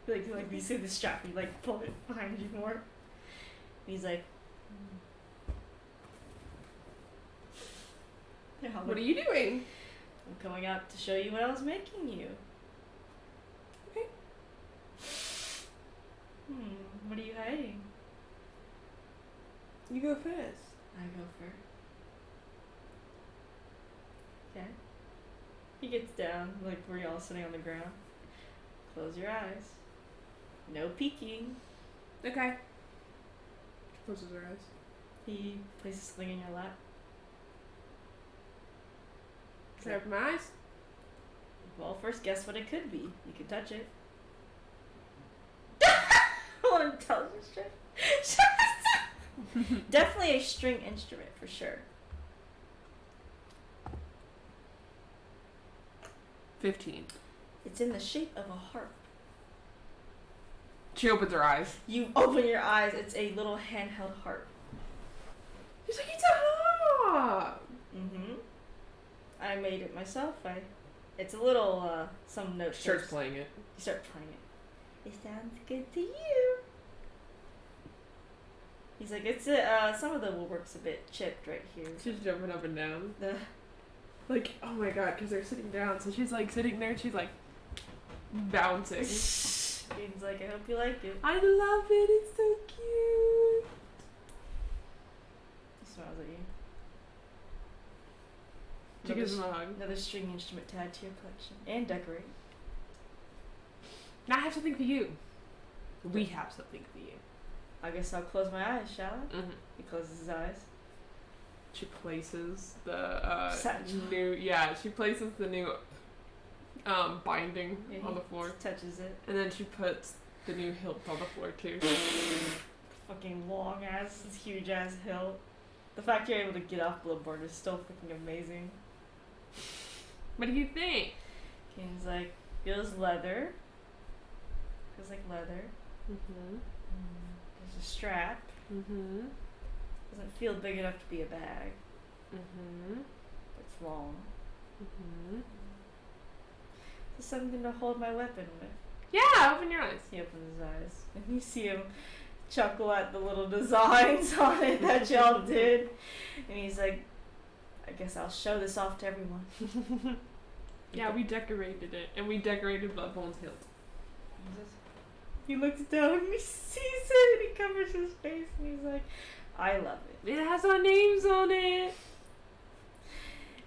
A: Like you see the strap, you like pull it behind you more. And he's like, "Yeah,
B: What are you doing?
A: I'm coming out to show you what I was making you."
B: Okay.
A: What are you hiding?
B: You go first.
A: I go first. Okay. He gets down, like we're all sitting on the ground. Close your eyes. No peeking.
B: Okay. Closes her eyes.
A: He places something in your lap.
B: Can I open my eyes?
A: Well, first guess what it could be. You can touch it. What intelligence check? Definitely a string instrument for sure.
B: 15.
A: It's in the shape of a harp.
B: She opens her eyes.
A: You open your eyes. It's a little handheld harp.
B: She's like, it's a harp!
A: I made it myself. It's a little some notes.
B: Starts playing it.
A: You start playing it. It sounds good to you. He's like, it's some of the woodwork's a bit chipped right here.
B: She's jumping up and down.
A: The
B: Like, oh my god, because they're sitting down. So she's like sitting there and she's like bouncing.
A: He's like, I hope you like it.
B: I love it. It's so cute.
A: He smiles at you.
B: She gives him a hug.
A: Another string instrument to add to your collection and decorate.
B: Now I have something for you. We have something for you.
A: I guess I'll close my eyes, shall I?
B: Mm-hmm.
A: He closes his eyes.
B: She places the
A: Satchel.
B: she places the new binding on the floor.
A: Touches it.
B: And then she puts the new hilt on the floor too.
A: Fucking long ass, this huge ass hilt. The fact you're able to get off Bloodborne is still fucking amazing.
B: What do you think?
A: Kane's like, feels leather. Feels like leather.
B: Mm-hmm.
A: There's a strap.
B: Mm-hmm.
A: Doesn't feel big enough to be a bag.
B: Mm-hmm.
A: It's long.
B: Mm-hmm.
A: It's something to hold my weapon with.
B: Yeah, open your eyes.
A: He opens his eyes. And you see him chuckle at the little designs on it that y'all did. And he's like, I guess I'll show this off to everyone.
B: Yeah, we decorated it. And we decorated Bloodborne's hilt.
A: He looks down and he sees it and he covers his face and he's like, I love it.
B: It has our names on it.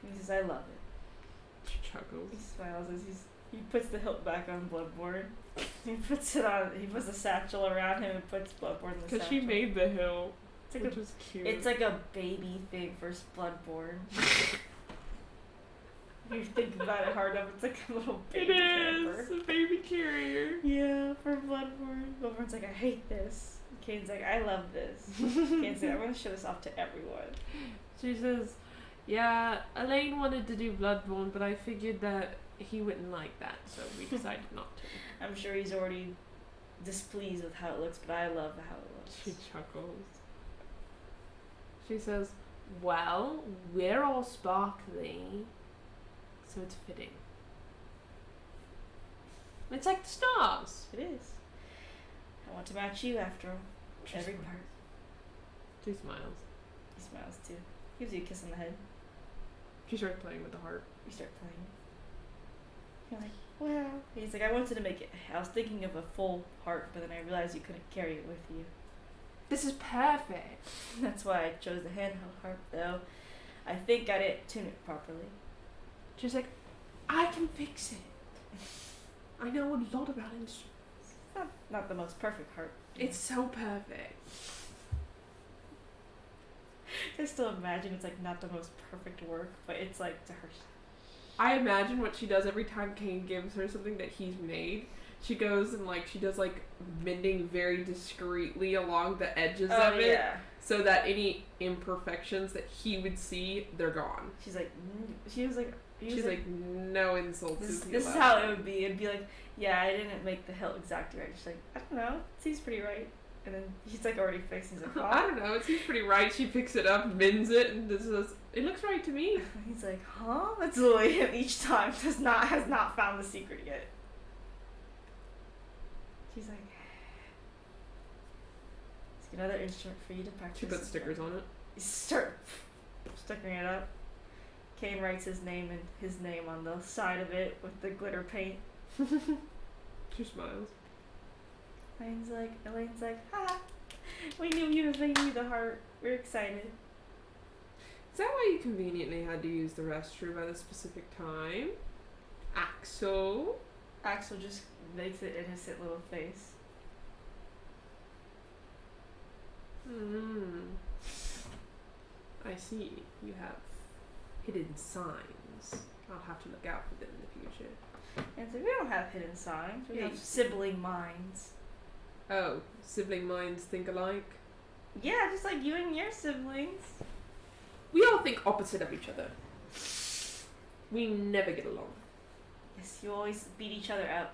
A: And he says, I love it.
B: She chuckles.
A: He smiles as he puts the hilt back on Bloodborne. He puts it on. He puts a satchel around him and puts Bloodborne in the satchel.
B: Because she made the hilt,
A: it's like
B: which
A: a,
B: was cute.
A: It's like a baby thing for Bloodborne. If you think about it hard enough, it's like a little baby camper.
B: It is a baby carrier.
A: Yeah, for Bloodborne. Bloodborne's like, I hate this. Kane's like, I love this. Kane's like, I'm gonna show this off to everyone.
B: She says, yeah, Elaine wanted to do Bloodborne, but I figured that he wouldn't like that, so we decided not to.
A: I'm sure he's already displeased with how it looks, but I love how it looks.
B: She chuckles. She says, well, we're all sparkly, so it's fitting. It's like the stars.
A: It is. I want to match you after all. Every part.
B: She smiles.
A: He smiles too. Gives you a kiss on the head.
B: She starts playing with the harp.
A: You start playing. You're like, wow. He's like, I wanted to make it. I was thinking of a full harp, but then I realized you couldn't carry it with you.
B: This is perfect.
A: That's why I chose the handheld harp, though. I think I didn't tune it properly.
B: She's like, I can fix it. I know a lot about instruments.
A: Not the most perfect harp.
B: It's so perfect.
A: I still imagine it's like not the most perfect work, but it's like to her.
B: I imagine what she does every time Kane gives her something that he's made. She goes and she does mending very discreetly along the edges of it, so that any imperfections that he would see, they're gone.
A: She was like,
B: She's like, no insults.
A: This is how it would be. It'd be like, yeah, I didn't make the hilt exactly right. She's like, I don't know. It seems pretty right. And then he's like already fixing it.
B: I don't know. It seems pretty right. She picks it up, mends it, and says, it looks right to me.
A: He's like, huh? That's literally him each time. Has not found the secret yet. She's like, it's another instrument for you to practice.
B: She put stickers on it.
A: Start sticking it up. Kane writes his name on the side of it with the glitter paint.
B: She smiles.
A: Elaine's like, ha! We knew you were making you the heart. We're excited.
B: Is that why you conveniently had to use the restroom at a specific time? Axel
A: just makes an innocent little face.
B: I see. You have hidden signs. I'll have to look out for them in the future.
A: And so we don't have hidden signs. We have sibling minds.
B: Oh, sibling minds think alike?
A: Yeah, just like you and your siblings.
B: We all think opposite of each other. We never get along.
A: Yes, you always beat each other up.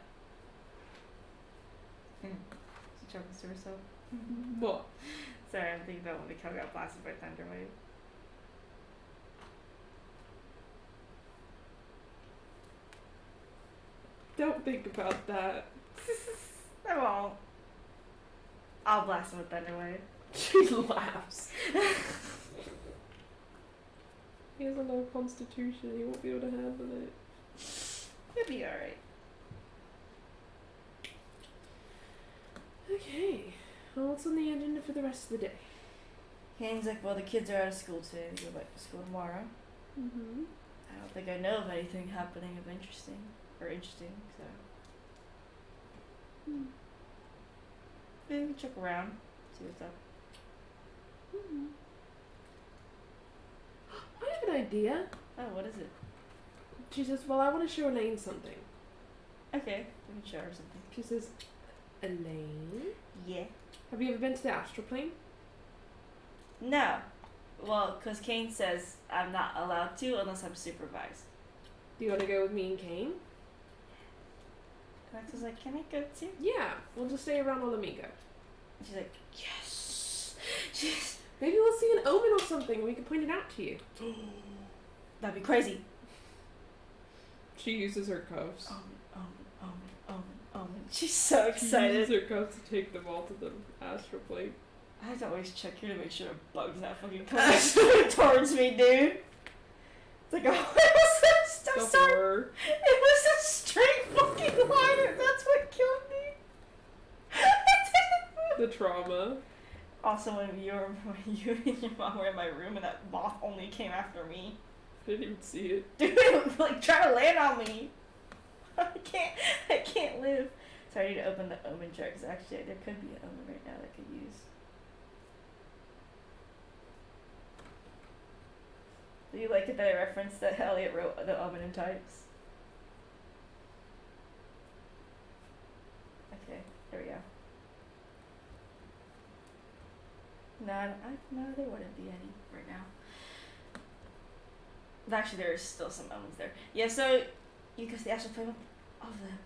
A: She chuckles to herself.
B: What?
A: Sorry, I'm thinking about when we got blasted by Thunderwave.
B: Don't think about that.
A: I won't. I'll blast him with Thunderwave.
B: She laughs. He has a low constitution. He won't be able to handle it.
A: He'll be alright.
B: Okay. Well, what's on the agenda for the rest of the day?
A: Kane's like, well, the kids are out of school today. They go back to school tomorrow.
B: Mm-hmm.
A: I don't think I know of anything happening of interesting, so. Maybe we can check around, see what's up.
B: Mm-hmm. I have an idea.
A: Oh, what is it?
B: She says, well, I want to show Elaine something.
A: Okay, we can show her something.
B: She says, Elaine?
A: Yeah.
B: Have you ever been to the astral plane?
A: No. Well, because Kane says I'm not allowed to unless I'm supervised.
B: Do you want to go with me and Kane?
A: And Axel's like, can I go too?
B: Yeah, we'll just stay around Olamigo.
A: And she's like, yes.
B: Maybe we'll see an omen or something and we can point it out to you.
A: That'd be crazy.
B: She uses her cuffs.
A: Omen. She's so excited.
B: She uses her cuffs to take them all to the astral plane.
A: I have to always check here to make sure the bugs not fucking coming towards me, dude. It's like, oh, I'm sorry. It was a straight fucking line, and that's what killed me.
B: The trauma.
A: Also, when you and your mom were in my room, and that moth only came after me.
B: I didn't even see it.
A: Dude, it was like trying to land on me. I can't live. So I need to open the omen jar, because actually there could be an omen right now that I could use. Do you like it that I referenced that Elliot wrote the omen in types? Okay, there we go. No, there wouldn't be any right now. But actually, there's still some omens there. Yeah, so you go to the astral plane of them.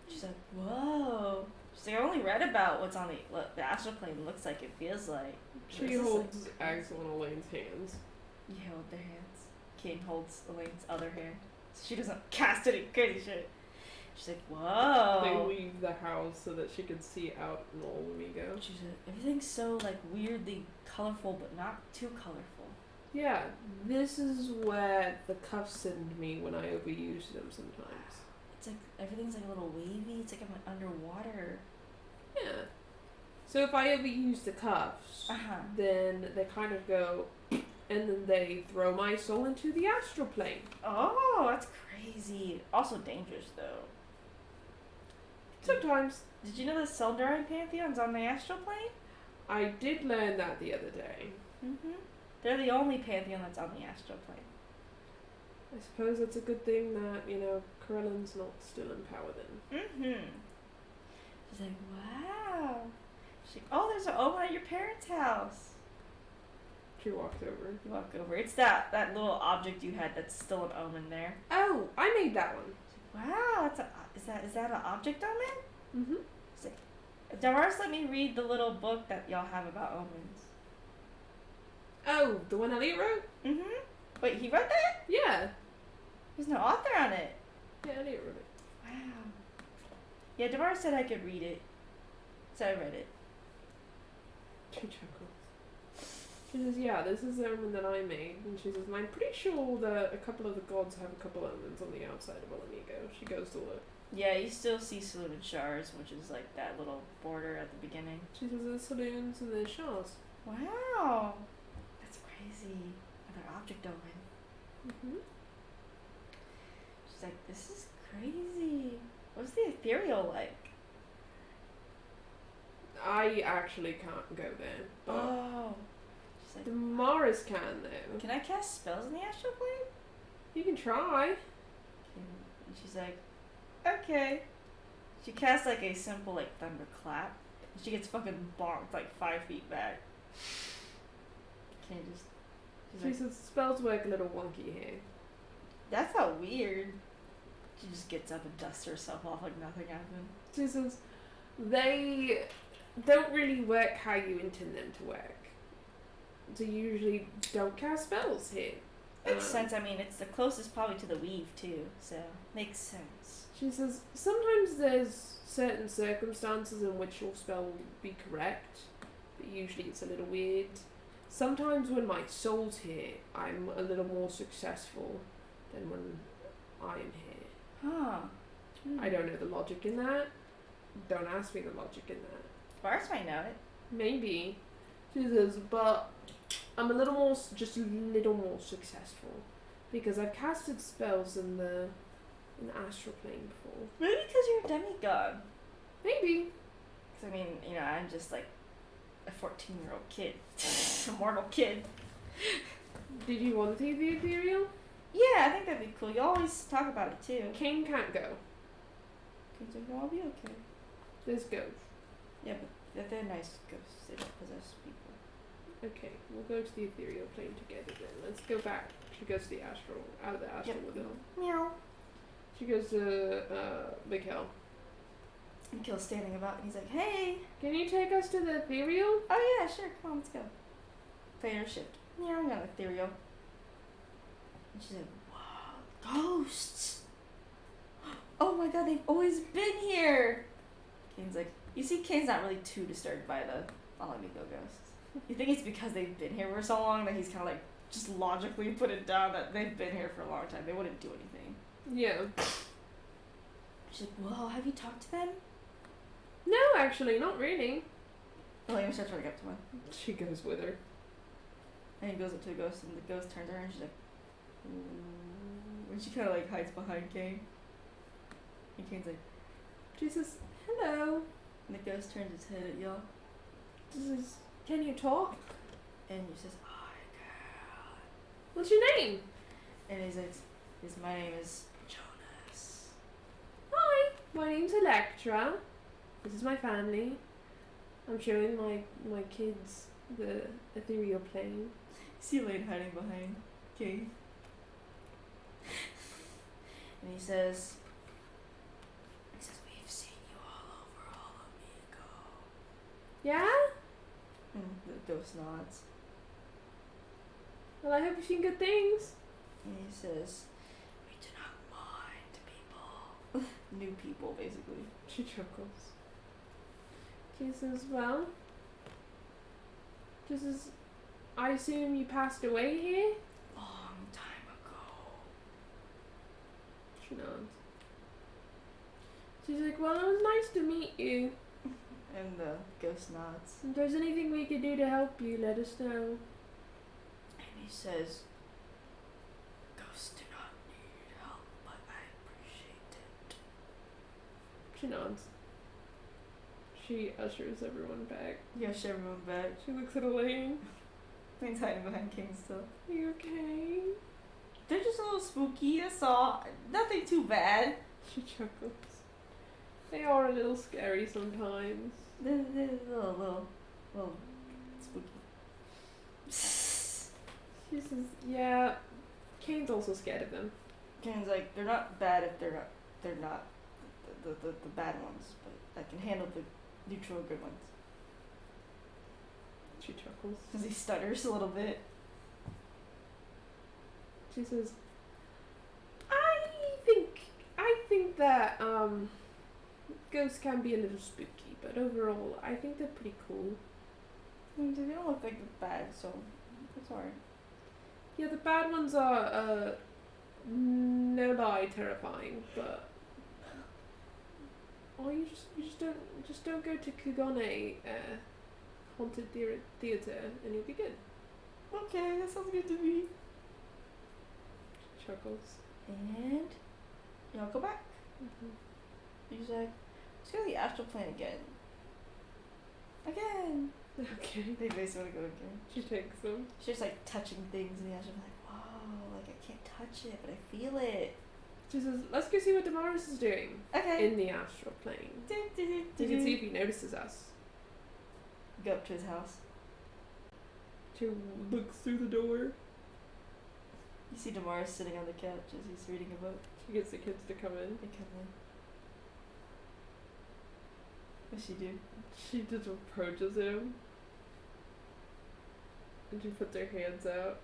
A: She's like, whoa. She's like, I only read about what's on the astral plane looks like, it feels like.
B: She holds Axel and Elaine's hands.
A: You hold their hands. Kane holds Elaine's other hand. So she doesn't cast any crazy shit. She's like, whoa.
B: They leave the house so that she can see out in Olamigo.
A: She's like, everything's so like weirdly colorful, but not too colorful.
B: Yeah, this is what the cuffs send me when I overuse them sometimes.
A: It's like everything's like a little wavy. It's like I'm underwater.
B: Yeah. So if I overuse the cuffs, then they kind of go, and then they throw my soul into the astral plane.
A: Oh, that's crazy. Also dangerous though.
B: Sometimes.
A: Did you know the Seldarin Pantheon's on the astral plane?
B: I did learn that the other day.
A: Mm-hmm. They're the only pantheon that's on the astral plane.
B: I suppose it's a good thing that, Corellan's not still in power then.
A: Mm-hmm. She's like, wow. She's like, oh, there's an omen at your parents' house.
B: She walks over.
D: You walk over. It's that little object you had that's still an omen there.
B: Oh, I made that one.
D: Wow, is that an object omen?
B: Mm-hmm.
D: Damaris let me read the little book that y'all have about omens.
B: Oh, the one Elliot wrote?
D: Mm-hmm. Wait, he wrote that?
B: Yeah.
D: There's no author on it.
B: Yeah, Elliot wrote it.
D: Wow. Yeah, Damaris said I could read it. So I read it.
B: She chuckles. She says, yeah, this is the omen that I made. And she says, and I'm pretty sure that a couple of the gods have a couple omens on the outside of Alamigo. She goes to look.
D: Yeah, you still see saluted shards, which is like that little border at the beginning.
B: She says, there's saloons and there's shards.
D: Wow. That's crazy. Another object omen.
B: Mm-hmm.
D: She's like, this is crazy. What's the ethereal like?
B: I actually can't go there. But
D: Oh. She's like,
B: Damaris can, though.
D: can I cast spells in the astral plane?
B: You can try.
D: And she's like, okay. She casts like a simple like thunderclap. And she gets fucking bonked like 5 feet back. Can you just? She's
B: She
D: like,
B: says, spells work a little wonky here.
D: that's not weird. She just gets up and dusts herself off like nothing happened.
B: She says, they don't really work how you intend them to work. So you usually don't cast spells here.
D: Makes sense. I mean, it's the closest probably to the weave too, so makes sense.
B: She says, sometimes there's certain circumstances in which your spell will be correct, but usually it's a little weird. Sometimes when my soul's here, I'm a little more successful than when I'm here.
D: Huh.
B: I don't know the logic in that. Don't ask me the logic in that.
D: Bars might know it.
B: Maybe. She says, but I'm a little more, just a little more successful. Because I've casted spells in the astral plane before.
D: Maybe because you're a demigod.
B: Maybe.
D: Because I mean, you know, I'm just like a 14-year-old kid, a mortal kid.
B: Did you want to see the ethereal?
D: Yeah, I think that'd be cool. You always talk about it too.
B: Kane can't go.
D: Kids are gonna be okay.
B: There's ghosts.
D: Yeah, but they're nice ghosts. They don't possess people.
B: Okay, we'll go to the ethereal plane together then. Let's go back. She goes to the astral, out of the astral
D: Yep.
B: with him.
D: Meow.
B: She goes to Mikhail.
D: Mikhail's standing about and he's like, hey!
B: Can you take us to the ethereal?
D: Oh yeah, sure, come on, let's go. Fader shift. Yeah, I'm gonna ethereal. And she's like, wow, ghosts! Oh my god, they've always been here! Kane's like, you see, Kane's not really too disturbed by the Alamigo ghosts. You think it's because they've been here for so long that he's kind of like, just logically put it down that they've been here for a long time. They wouldn't do anything.
B: Yeah.
D: She's like, whoa, have you talked to them?
B: No, actually, not really.
D: William starts running up to one.
B: She goes with her.
D: And he goes up to the ghost, and the ghost turns to her, and she's like, ooh. And she kind of like hides behind Kane. And Kane's like,
B: She says, hello.
D: and the ghost turns its head at y'all.
B: She says, can you talk?
D: And he says, hi, girl.
B: What's your name?
D: And he says, my name is Jonas.
B: Hi, my name's Electra. This is my family. I'm showing my kids the ethereal plane.
D: See Lane hiding behind Kane. And he says, we've seen you all over Alamigo.
B: Yeah?
D: And the ghost nods.
B: Well, I hope you've seen good things.
D: And he says, we do not mind people. New people, basically.
B: She chuckles. She says, well, this is, I assume you passed away here?
D: Long time ago.
B: She nods. She's like, well, it was nice to meet you.
D: And the ghost nods.
B: If there's anything we could do to help you, let us know.
D: And he says, ghosts do not need help, but I appreciate it.
B: She nods. She ushers everyone back.
D: Yeah, shove everyone back.
B: She looks at Elaine.
D: Lane's hiding behind King still.
B: Are you okay?
D: They're just a little spooky, that's all. Nothing too bad.
B: She chuckles. They are a little scary sometimes.
D: They're a little spooky.
B: She says, yeah, Kane's also scared of them.
D: Kane's like, they're not bad if they're not the bad ones, but I can handle the neutral good ones.
B: She chuckles.
D: Because he stutters a little bit.
B: She says, I think that ghosts can be a little spooky, but overall, I think they're pretty cool.
D: They don't look like the bad, so it's alright.
B: Yeah, the bad ones are no lie terrifying, but you just don't go to Kugane haunted theater and you'll be good.
D: Okay, that sounds good to me.
B: Chuckles.
D: And y'all go back. He's like, let's go to the astral plane again. Again.
B: Okay.
D: They basically want to go again.
B: She takes them.
D: She's just like touching things in the astral plane. Like, whoa, like I can't touch it, but I feel it.
B: She says, let's go see what Damaris is doing
D: Okay.
B: in the astral plane. You can see if he notices us.
D: Go up to his house.
B: She looks through the door.
D: You see Damaris sitting on the couch as he's reading a book.
B: She gets the kids to come in.
D: They come in. What's she do?
B: She just approaches him. And she puts her hands out.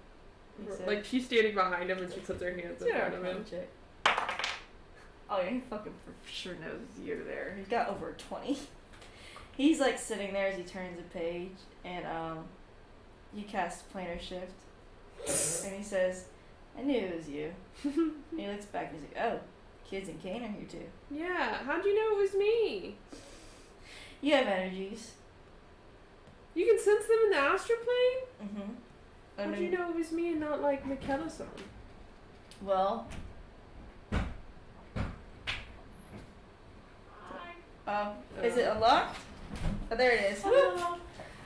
B: Like, she's standing behind him and she puts her hands in front of him.
D: Check. Oh yeah, he fucking for sure knows you're there. He's got over 20. He's like sitting there as he turns a page and you cast planar shift. And he says, I knew it was you. And he looks back and he's like, oh, kids and Kane are here too.
B: Yeah, how'd you know it was me?
D: You have energies.
B: You can sense them in the astral plane?
D: Mm-hmm.
B: How'd you know it was me and not like McKellis-on?
D: Well, is it unlocked? Oh, there it is.
C: Hello.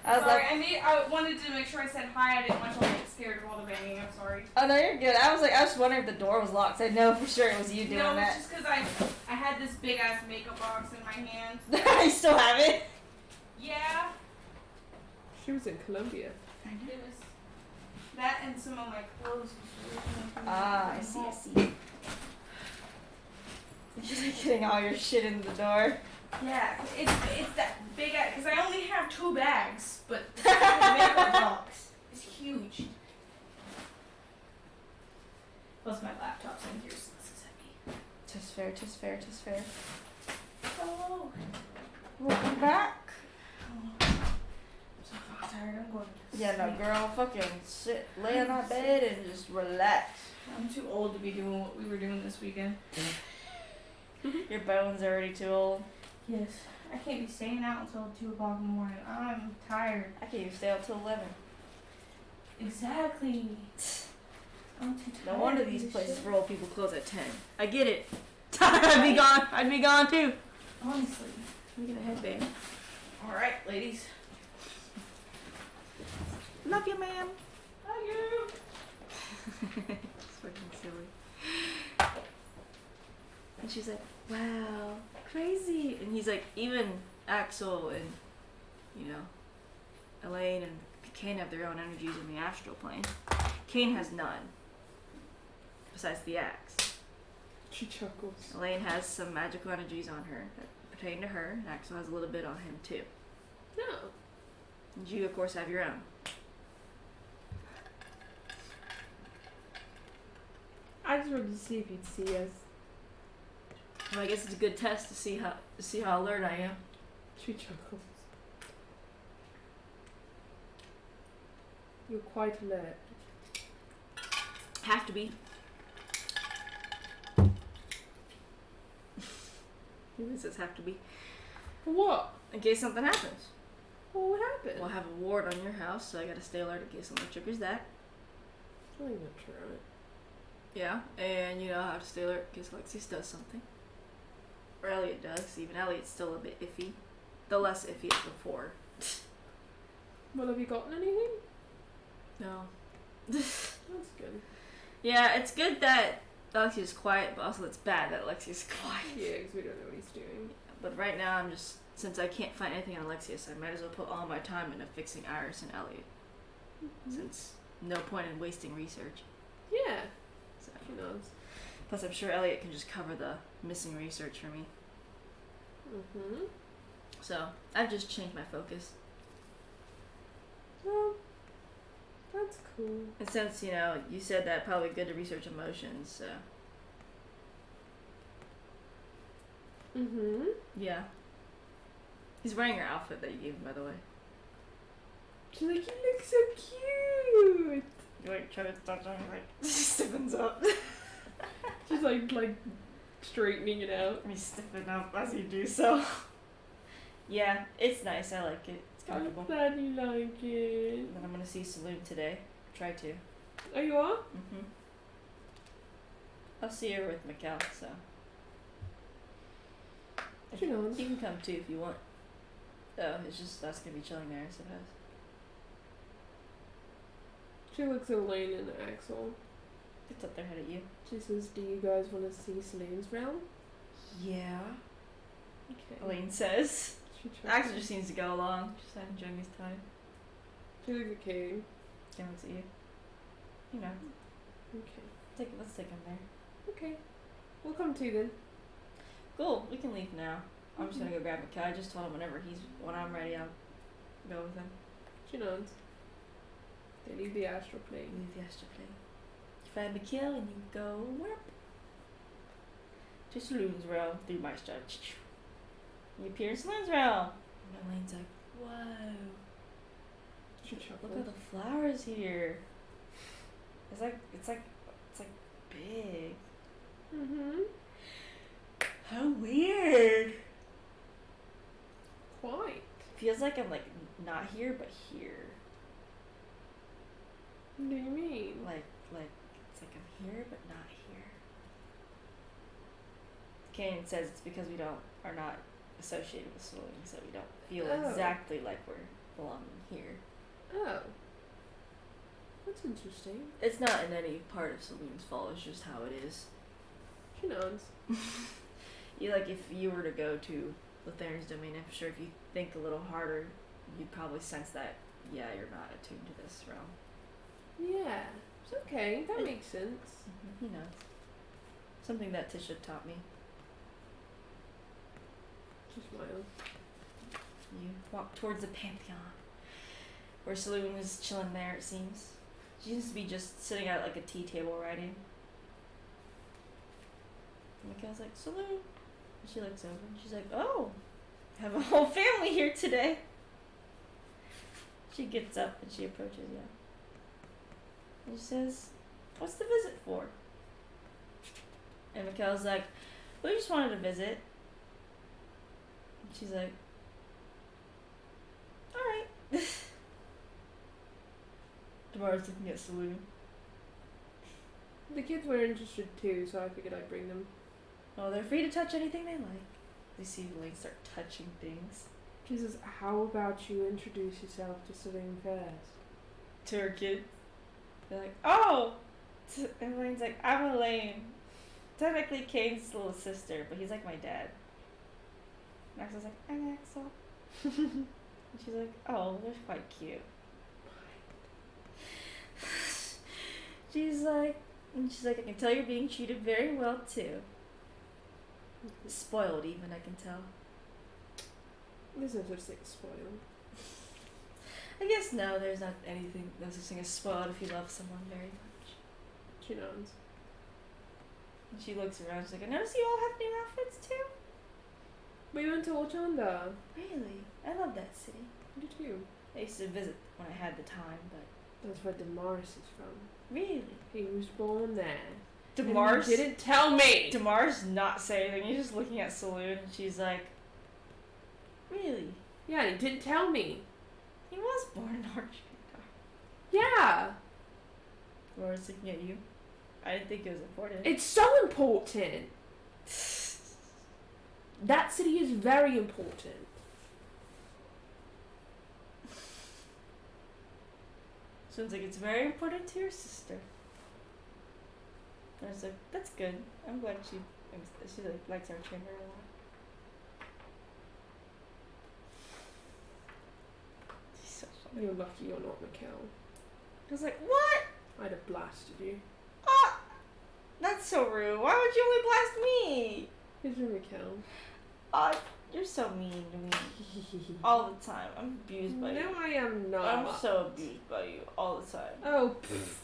D: I was
C: Sorry,
D: like,
C: I wanted to make sure I said hi. I didn't want you to get scared of all the banging. I'm sorry.
D: oh no, you're good. I was just wondering if the door was locked. I know for sure it was you doing
C: No,
D: that.
C: it's just because I had this big ass makeup box in my hand.
D: I still have it.
C: Yeah,
B: She was in Colombia.
D: I know.
C: it was that and some of my clothes.
D: Ah, I see, I see. You're like getting all your shit in the door.
C: Yeah, it's that big ass because I only have 2 bags, but the makeup box is huge. Plus my laptop's in here, so this is heavy.
D: Tis fair, tis fair, tis fair.
C: Oh,
D: Welcome back.
C: I'm so fucking tired. I'm going to
D: Yeah, no,
C: sleep.
D: girl, fucking lay on that bed and just relax.
C: I'm too old to be doing what we were doing this weekend.
D: Your bones are already too old.
C: Yes. I can't be staying out until 2 o'clock in the morning. I'm tired.
D: I can't even stay out till 11.
C: Exactly. I'm too tired.
D: No wonder
C: of
D: these
C: this
D: places
C: shit.
D: for old people close at 10. I get it. I'd be gone. I'd be gone too.
C: Honestly.
D: Let me get a headband.
C: Alright, ladies.
D: Love you, ma'am.
C: Love you.
D: It's fucking silly. And she's like, wow, crazy. And he's like, even Axel and, Elaine and Kane have their own energies in the astral plane. Kane has none. Besides the axe.
B: She chuckles.
D: Elaine has some magical energies on her that pertain to her, and Axel has a little bit on him too.
B: No.
D: And you, of course, have your own.
B: I just wanted to see if you'd see us.
D: Well, I guess it's a good test to see how alert I am.
B: She chuckles. You're quite alert.
D: Have to be. It says have to be.
B: For what?
D: In case something happens.
B: Well, what happened?
D: We'll have a ward on your house, so I gotta stay alert in case something triggers that.
B: I think that's right.
D: Yeah, and you know how to stay alert in case Alexis does something. Or Elliot does. Even Elliot's still a bit iffy. The less iffy as before.
B: Well, have you gotten anything?
D: No.
B: That's good.
D: Yeah, it's good that Alexis is quiet, but also it's bad that Alexis is quiet.
B: Yeah, because we don't know what he's doing.
D: But right now I'm just, since I can't find anything on Alexius, I might as well put all my time into fixing Iris and Elliot.
B: Mm-hmm.
D: Since no point in wasting research.
B: Yeah.
D: So.
B: She knows.
D: Plus, I'm sure Elliot can just cover the missing research for me.
B: Mm-hmm.
D: So, I've just changed my focus.
B: Well, that's cool.
D: And since, you know, you said that probably good to research emotions, so.
B: Mm-hmm.
D: Yeah. He's wearing your outfit that you gave him, by the way.
B: She's like, you look so cute.
D: You like try to touch on him, like, stiffens up.
B: She's like straightening it out.
D: Me stiffen up as you do so. Yeah, it's nice. I like it. It's
B: I'm
D: comfortable.
B: glad you like it.
D: And then I'm gonna see Saloon today. Try to.
B: Are you on?
D: Mm-hmm. I'll see her with Mikkel, so.
B: She knows.
D: You can come too if you want. Oh, it's just that's gonna be chilling there, I suppose.
B: She looks at Elaine and Axel.
D: It's up their head at you.
B: She says, do you guys want to see Saloon's realm?
D: Yeah.
B: Okay.
D: Elaine says.
B: She tries.
D: Axel just seems to go along. Just not enjoying his time.
B: She looks at Katie.
D: He looks at you. You know.
B: Okay.
D: Let's take him there.
B: Okay. We'll come too then.
D: Cool. We can leave now. I'm just gonna go grab Mikkel. I just told him when I'm ready, I'll go with him.
B: She nods. They leave the astral plane.
D: Leave the astral plane. You find Mikkel and you go warp. To Saloon's realm through my stretch. You appear in Saloon's realm. And Elaine's like, whoa.
B: She
D: Look at the flowers here. It's like big.
B: Mm-hmm.
D: How weird.
B: Quite.
D: Feels like I'm like not here but here.
B: What do you mean?
D: Like it's like I'm here but not here. Kane says it's because we are not associated with Saloon, so we don't feel exactly like we're belonging here.
B: Oh. That's interesting.
D: It's not in any part of Saloon's fault, it's just how it is.
B: She nods.
D: You like if you were to go to Lothair's domain, I'm sure if you think a little harder, you'd probably sense that, yeah, you're not attuned to this realm.
B: Yeah. It's okay. That makes sense.
D: He knows. Something that Tisha taught me.
B: She smiles.
D: You walk towards the Pantheon, where Saloon is chilling there, it seems. She seems to be just sitting at like a tea table writing. And Mikkel's like, Saloon. And she looks over and she's like, oh, I have a whole family here today. She gets up and she approaches you. And she says, what's the visit for? And Mikkel's like, we just wanted to visit. And she's like, alright. Tomorrow's looking at Saloon.
B: The kids were interested too, so I figured I'd bring them.
D: Oh, they're free to touch anything they like. They see Elaine start touching things.
B: She says, how about you introduce yourself to Saloon first?
D: To her kids. They're like, oh! And Elaine's like, I'm Elaine. Technically Kane's little sister, but he's like my dad. And Axel's like, I'm Axel. And she's like, oh, they're quite cute. She's like, I can tell you're being treated very well too. Spoiled even, I can tell.
B: There's no such thing as spoiled.
D: I guess no, there's not anything, no such thing as spoiled if you love someone very much.
B: She nods.
D: And she looks around, she's like, I notice you all have new outfits too?
B: We went to Ochanda.
D: Really? I love that city.
B: I do too.
D: I used to visit when I had the time, but...
B: That's where Damaris is from.
D: Really?
B: He was born there.
D: Damaris?
B: And you didn't tell me!
D: Damaris not say anything, he's just looking at Saloon, and she's like, really?
B: Yeah, and he didn't tell me.
D: He was born in Orchard.
B: Yeah!
D: Damaris looking at you. I didn't think it was important.
B: It's so important! That city is very important.
D: Sounds like it's very important to your sister. I was like, that's good. I'm glad she like, likes our chamber a lot. She's so funny.
B: You're lucky you're not Mikkel.
D: I was like, what?
B: I'd have blasted you.
D: Ah! That's so rude. Why would you only blast me?
B: Here's your Raquel.
D: You're so mean to me. All the time. I'm abused by you.
B: No, I am not.
D: I'm so abused by you all the time.
B: Oh, pfft.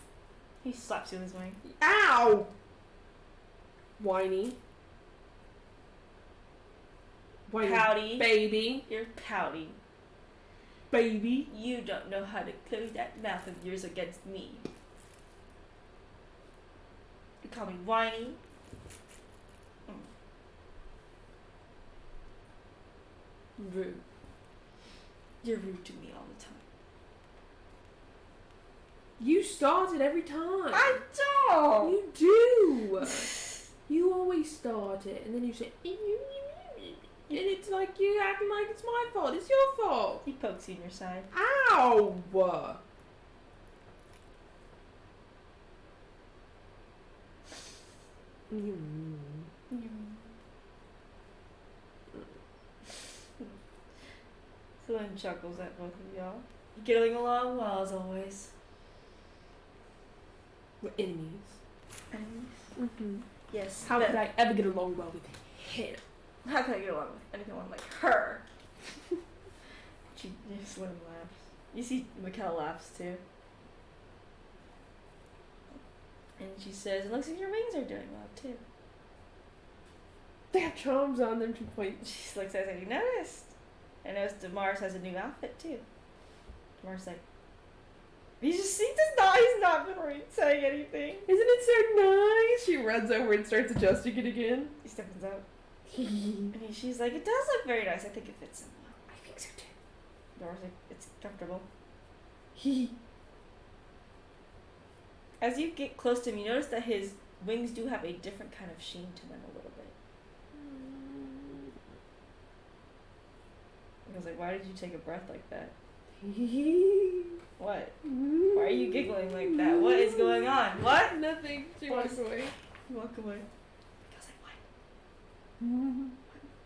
D: He slaps you with his wing.
B: Ow! Whiny. Whiny
D: Pouty.
B: baby.
D: You're pouty.
B: Baby.
D: You don't know how to close that mouth of yours against me. You call me whiny.
B: Rude.
D: You're rude to me all the time.
B: You start it every time.
D: I don't.
B: You do. You always start it, and then you say, and it's like you acting like it's my fault. It's your fault.
D: He pokes you in your side.
B: Ow!
D: Celine chuckles at both of y'all. You getting along well as always.
B: We're enemies.
D: Enemies?
B: Mm-hmm.
D: Yes.
B: How could I ever get along well with him?
D: How could I get along with anyone like her? Celine laughs. You see Mikkel laughs too. And she says, it looks like your wings are doing well too.
B: They have charms on them to point.
D: She looks at us, have you noticed? I noticed Damaris has a new outfit too. Damaris like, he's not been saying anything.
B: Isn't it so nice? She runs over and starts adjusting it again.
D: He steps out. And she's like, it does look very nice. I think it fits him well.
B: I think so too.
D: Damaris like, it's comfortable. As you get close to him, you notice that his wings do have a different kind of sheen to them a little bit. I was like, why did you take a breath like that? What? Why are you giggling like that? What is going on? What?
B: Nothing. She walks away.
D: You walk away. I was like, what?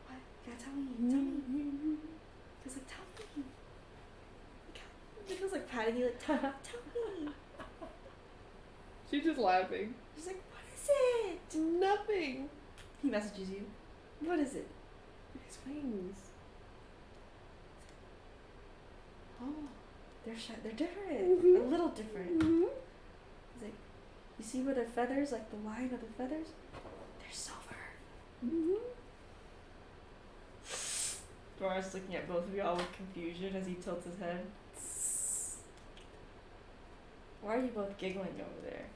D: What? Yeah, tell me. Tell me. I was like, tell me. She was like patting you like, tell me.
B: She's just laughing.
D: She's like, what is it?
B: Nothing.
D: He messages you. What is it?
B: His wings.
D: Oh, they're different. A little different. He's like, you see where the feathers, like the line of the feathers? They're silver. Dora's looking at both of y'all with confusion as he tilts his head. Why are you both giggling over there?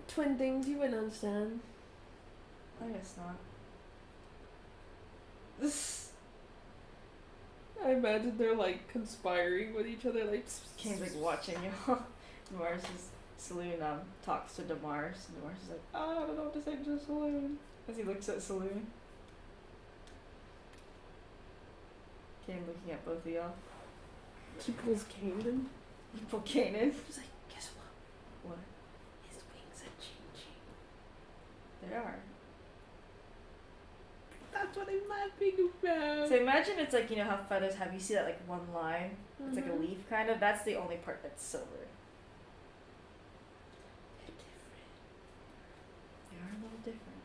B: Twin things you wouldn't understand.
D: I guess not.
B: I imagine they're like conspiring with each other, like.
D: Kane's like watching y'all. Damaris is Saloon talks to Damaris, and Damaris is like, oh, I don't know what to say to Saloon. As he looks at Saloon. Kane looking at both of y'all.
B: She pulls Kanan.
D: You pull Kane in.
B: She's like, guess what?
D: What?
B: His wings are changing.
D: They are.
B: That's what I'm laughing about.
D: So imagine it's like, you know how feathers have, you see that like one line? It's like a leaf kind of. That's the only part that's silver.
B: They're different.
D: They are a little different.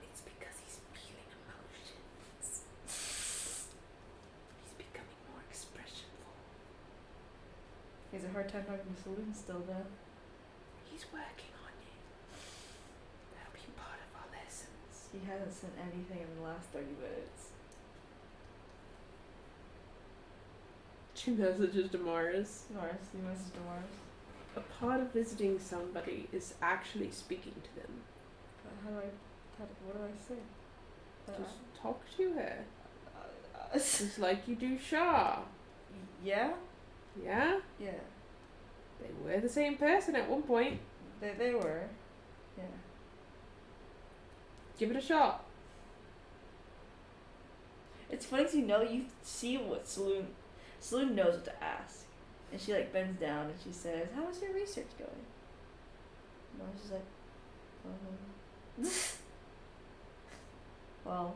B: It's because he's feeling emotions. He's becoming more expressionful.
D: He has a hard time talking to Saloon still though.
B: He's working on it. That'll be part of our lessons.
D: He hasn't sent anything in the last 30 minutes.
B: She messages Damaris.
D: Damaris, you message Damaris.
B: A part of visiting somebody is actually speaking to them.
D: What do I say?
B: Just talk to her. Just like you do Shaw.
D: Yeah?
B: Yeah?
D: Yeah.
B: They were the same person at one point.
D: They were. Yeah.
B: Give it a shot.
D: It's funny because you see what Saloon knows what to ask. And she like bends down and she says, how is your research going? And I was just like, well,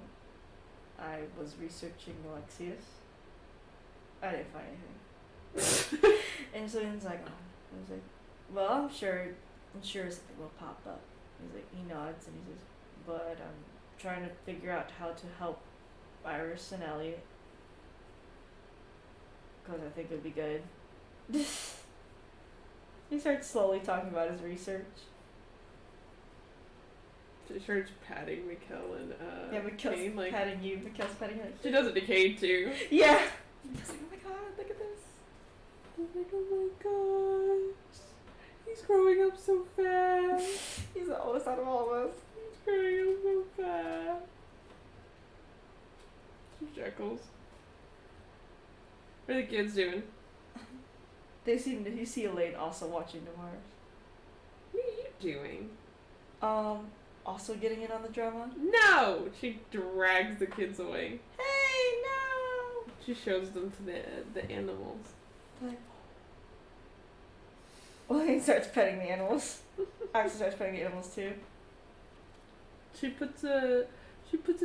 D: I was researching Alexius. I didn't find anything. And Celine's like, oh. I was like, well, I'm sure something will pop up. He's like, he nods and he says, but I'm trying to figure out how to help Iris and Elliot. Because I think it'd be good. He starts slowly talking about his research.
B: She starts patting Mikkel and
D: Yeah, Mikkel's
B: Kane, like,
D: patting you. Mikkel's patting her.
B: she does it to Kane too.
D: Yeah. He's like, oh my god, look at this.
B: She's like, oh my gosh, he's growing up so fast.
D: He's the oldest out of all of us.
B: He's growing up so fast. Jekyll's. What are the kids doing?
D: You see Elaine also watching the Mars.
B: What are you doing?
D: Also getting in on the drama.
B: No! She drags the kids away.
D: Hey, no!
B: She shows them to the animals.
D: Like, well, he starts petting the animals. Axel starts petting the animals too.
B: She puts a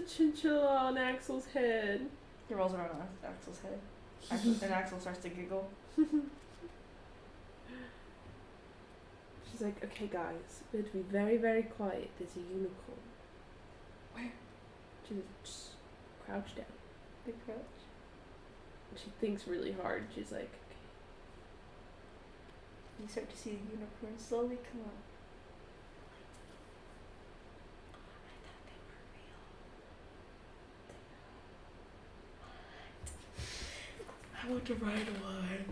B: chinchilla on Axel's head.
D: He rolls around on Axel's head. And Axel starts to giggle.
B: She's like, okay guys, we have to be very, very quiet. There's a unicorn.
D: Where?
B: She just crouch down.
D: The crouch.
B: She thinks really hard. She's like, okay.
D: You start to see the unicorn slowly come up. I want to ride one.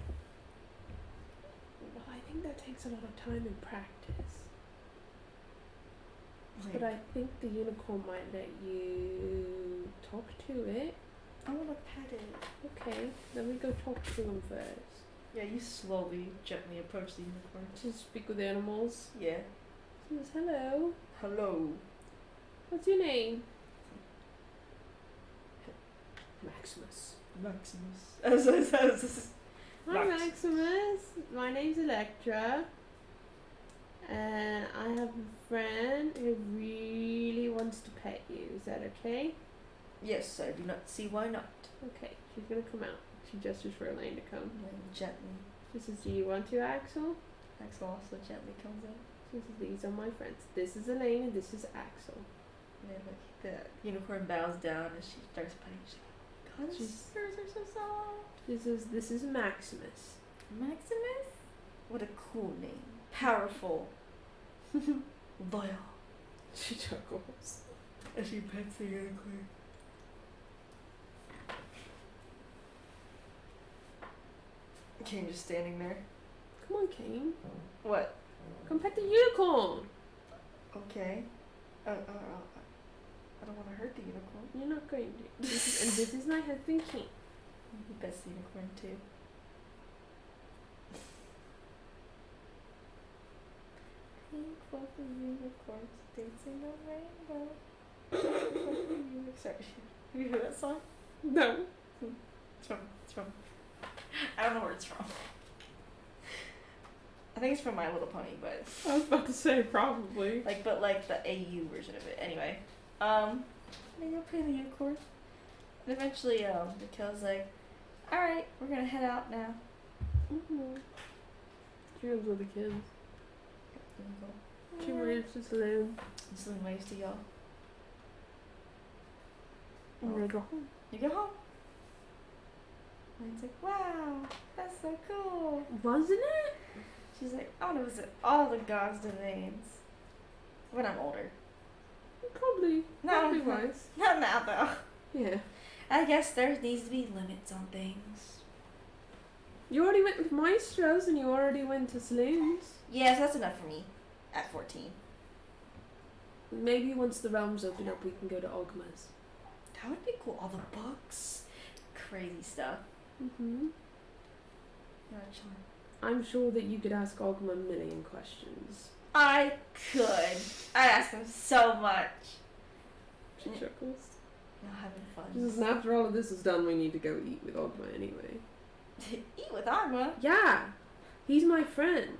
B: Well, I think that takes a lot of time and practice. But I think the unicorn might let you talk to it.
D: I want to pet it.
B: Okay, let me go talk to him first.
D: Yeah, you slowly, gently approach the unicorn.
B: Just speak with animals.
D: Yeah.
B: She says, hello.
D: Hello.
B: What's your name? Maximus.
D: Maximus.
B: Hi Maximus. My name's Electra. And I have a friend who really wants to pet you. Is that okay?
D: Yes, I do not see why not.
B: Okay, she's gonna come out. She gestures for Elaine to come.
D: And gently.
B: She says, do you want to, Axel?
D: Axel also gently comes in.
B: She says, these are my friends. This is Elaine and this is Axel.
D: And then, like, the unicorn bows down and she starts petting. She's like, God, these furs are so soft.
B: She says, this is Maximus.
D: Maximus? What a cool name. Powerful. Loyal.
B: She chuckles.
D: And she pets the unicorn. Kane just standing there.
B: Come on, Kane.
D: What?
B: Come pet the unicorn.
D: Okay. I don't want to hurt the unicorn.
B: You're not going to. And this is my husband, Kane.
D: He pets the unicorn too. Pink fluffy unicorns dancing a rainbow. Sorry, have you heard that song?
B: No.
D: It's from. I don't know where it's from. I think it's from My Little Pony, but
B: I was about to say probably.
D: like the AU version of it. Anyway, they go play the unicorn. And eventually, Mikkel's like, "All right, we're gonna head out now."
B: Mm-hmm. She goes with the kids. She waves to Celine.
D: Celine waves to y'all.
B: I'm gonna go home.
D: You go home. And it's like, wow, that's so cool.
B: Wasn't it?
D: She's like, I want to visit all the gods' domains. When I'm older.
B: Probably. Probably
D: No,
B: wise.
D: not now though.
B: Yeah.
D: I guess there needs to be limits on things.
B: You already went with Maestro's and you already went to Saloons.
D: Yes, that's enough for me. At 14.
B: Maybe once the realms open up we can go to Ogma's.
D: That would be cool. All the books. Crazy stuff.
B: Mm-hmm.
D: Not sure.
B: I'm sure that you could ask Ogma a million questions.
D: I could. I ask him so much.
B: She chuckles.
D: Not having fun.
B: She says, and after all of this is done, we need to go eat with Ogma anyway.
D: Eat with Arma.
B: Yeah! He's my friend.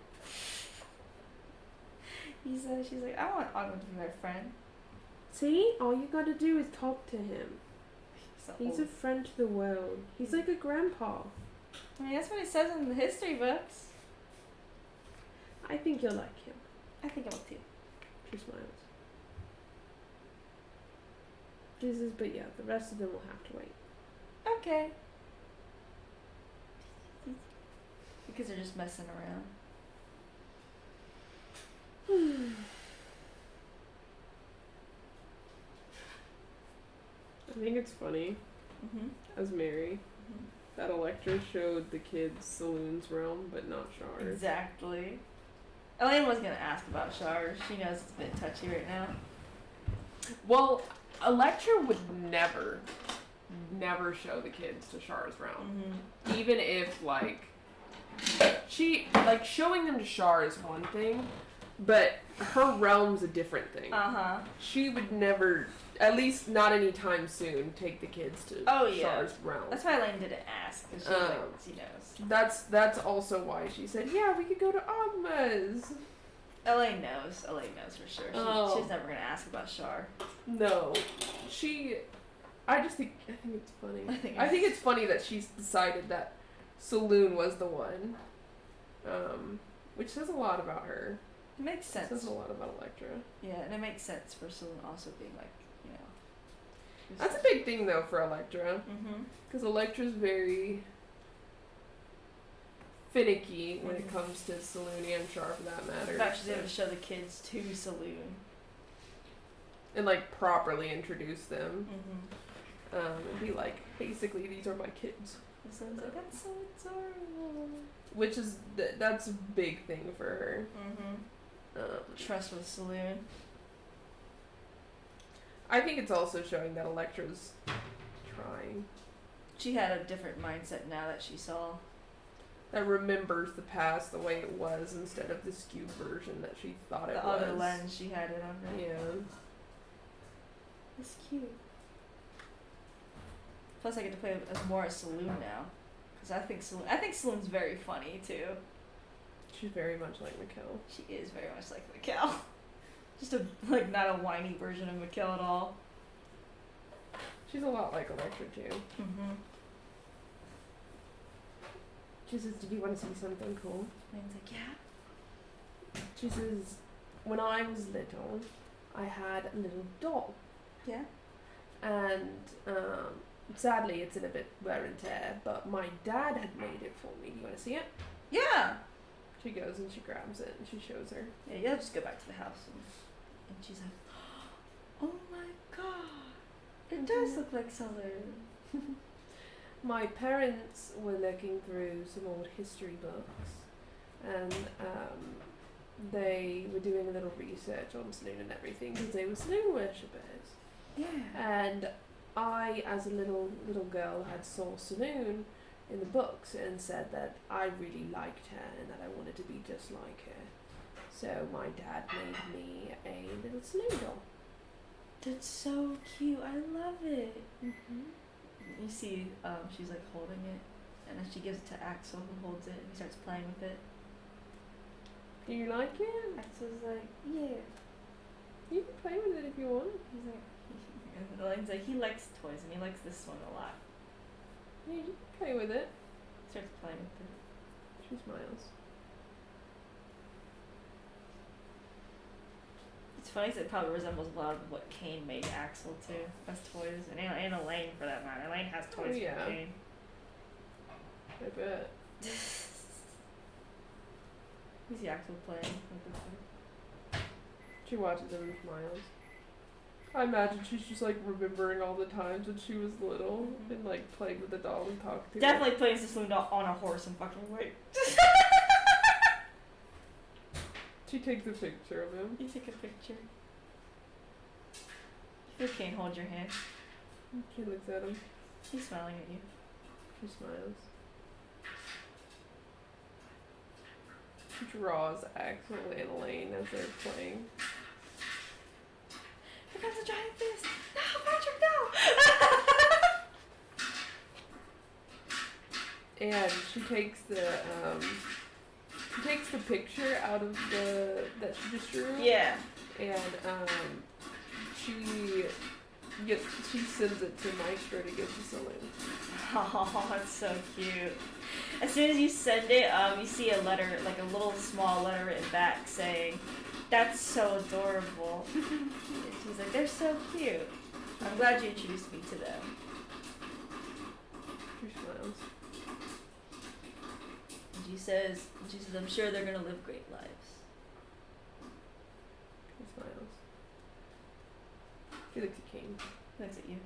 D: She's like, I want Arma to be my friend.
B: See? All you gotta do is talk to him.
D: So
B: He's a
D: old.
B: friend to the world. He's like a grandpa.
D: I mean, that's what it says in the history books.
B: I think you'll like him.
D: I think I will too.
B: She smiles. She says, but yeah, the rest of them will have to wait.
D: Okay. Because they're just messing around.
B: I think it's funny, as Mary, that Electra showed the kids Saloon's realm, but not Char's.
D: Exactly. Elaine was gonna ask about Char. She knows it's a bit touchy right now.
B: Well, Electra would never show the kids to Char's realm. Even if, like, showing them to Char is one thing, but her realm's a different thing. She would never, at least not anytime soon, take the kids to Char's realm.
D: That's why Elaine didn't ask, because she knows.
B: That's also why she said, yeah, we could go to Agma's.
D: Elaine knows. Elaine knows for sure. She's never gonna ask about Char.
B: No. I think it's funny. I think it's funny that she's decided that Saloon was the one. Which says a lot about her.
D: It makes sense.
B: It says a lot about Electra.
D: Yeah, and it makes sense for Saloon also being like,
B: That's a big thing though for Electra. Because Electra's very finicky when it comes to Saloon and Char for that matter.
D: In fact, she's able to show the kids to Saloon.
B: And like properly introduce them. And be like, basically these are my kids.
D: And so like, that's so adorable.
B: Which is, that's a big thing for her.
D: Trust with Saloon.
B: I think it's also showing that Electra's trying.
D: She had a different mindset now that she saw.
B: That remembers the past the way it was instead of the skewed version that she thought it was.
D: The other lens she had it under.
B: Yeah.
D: It's cute. Plus, I get to play more as Saloon now, because I think Saloon's very funny too.
B: She's very much like Mikkel.
D: She is very much like Mikkel. Just not a whiny version of Mikkel at all.
B: She's a lot like Electra too. She says, "Did you want to see something cool?"
D: Lane's like, "Yeah."
B: She says, "When I was little, I had a little doll.
D: Yeah.
B: And sadly, it's in a bit wear and tear, but my dad had made it for me. Do you want to see it?"
D: Yeah.
B: She goes and she grabs it and she shows her.
D: Yeah, you'll just go back to the house and she's like, "Oh my god, it does look like Saloon."
B: My parents were looking through some old history books, and they were doing a little research on Saloon and everything because they were Saloon worshippers.
D: Yeah.
B: And I, as a little girl, had saw Saloon in the books and said that I really liked her and that I wanted to be just like her. So my dad made me a little Saloon doll.
D: That's so cute. I love it. You see, she's like holding it, and then she gives it to Axel, who holds it, and he starts playing with it.
B: Do you like it?
D: Axel's like, yeah.
B: You can play with it if you want.
D: He's like, and Elaine's like, he likes toys, and he likes this one a lot.
B: Yeah, you can play with it.
D: He starts playing with it.
B: She smiles.
D: It's funny because it probably resembles a lot of what Kane made Axel too, as toys, and Elaine for that matter. Elaine has toys for Kane.
B: I bet.
D: You see Axel playing with this thing.
B: She watches him and smiles. I imagine she's just like remembering all the times when she was little and like playing with the doll and talking to her.
D: Definitely plays this Saloon doll on a horse and fucking wait.
B: She takes a picture of him.
D: You take a picture. You can't hold your hand.
B: She looks at him.
D: He's smiling at you.
B: She smiles. She draws Axel and Elaine as they're playing.
D: Here comes a giant fist. No, Patrick, no!
B: And she takes the picture out of that she just drew.
D: Yeah.
B: And she she sends it to Maestro to give to Saloon.
D: Oh, that's so cute. As soon as you send it, you see a letter, like a little small letter written back saying, "That's so adorable." And she's like, "They're so cute. I'm glad you introduced me to them."
B: She smiles.
D: And she says, "I'm sure they're gonna live great lives."
B: She smiles. She looks at King.
D: Looks at you.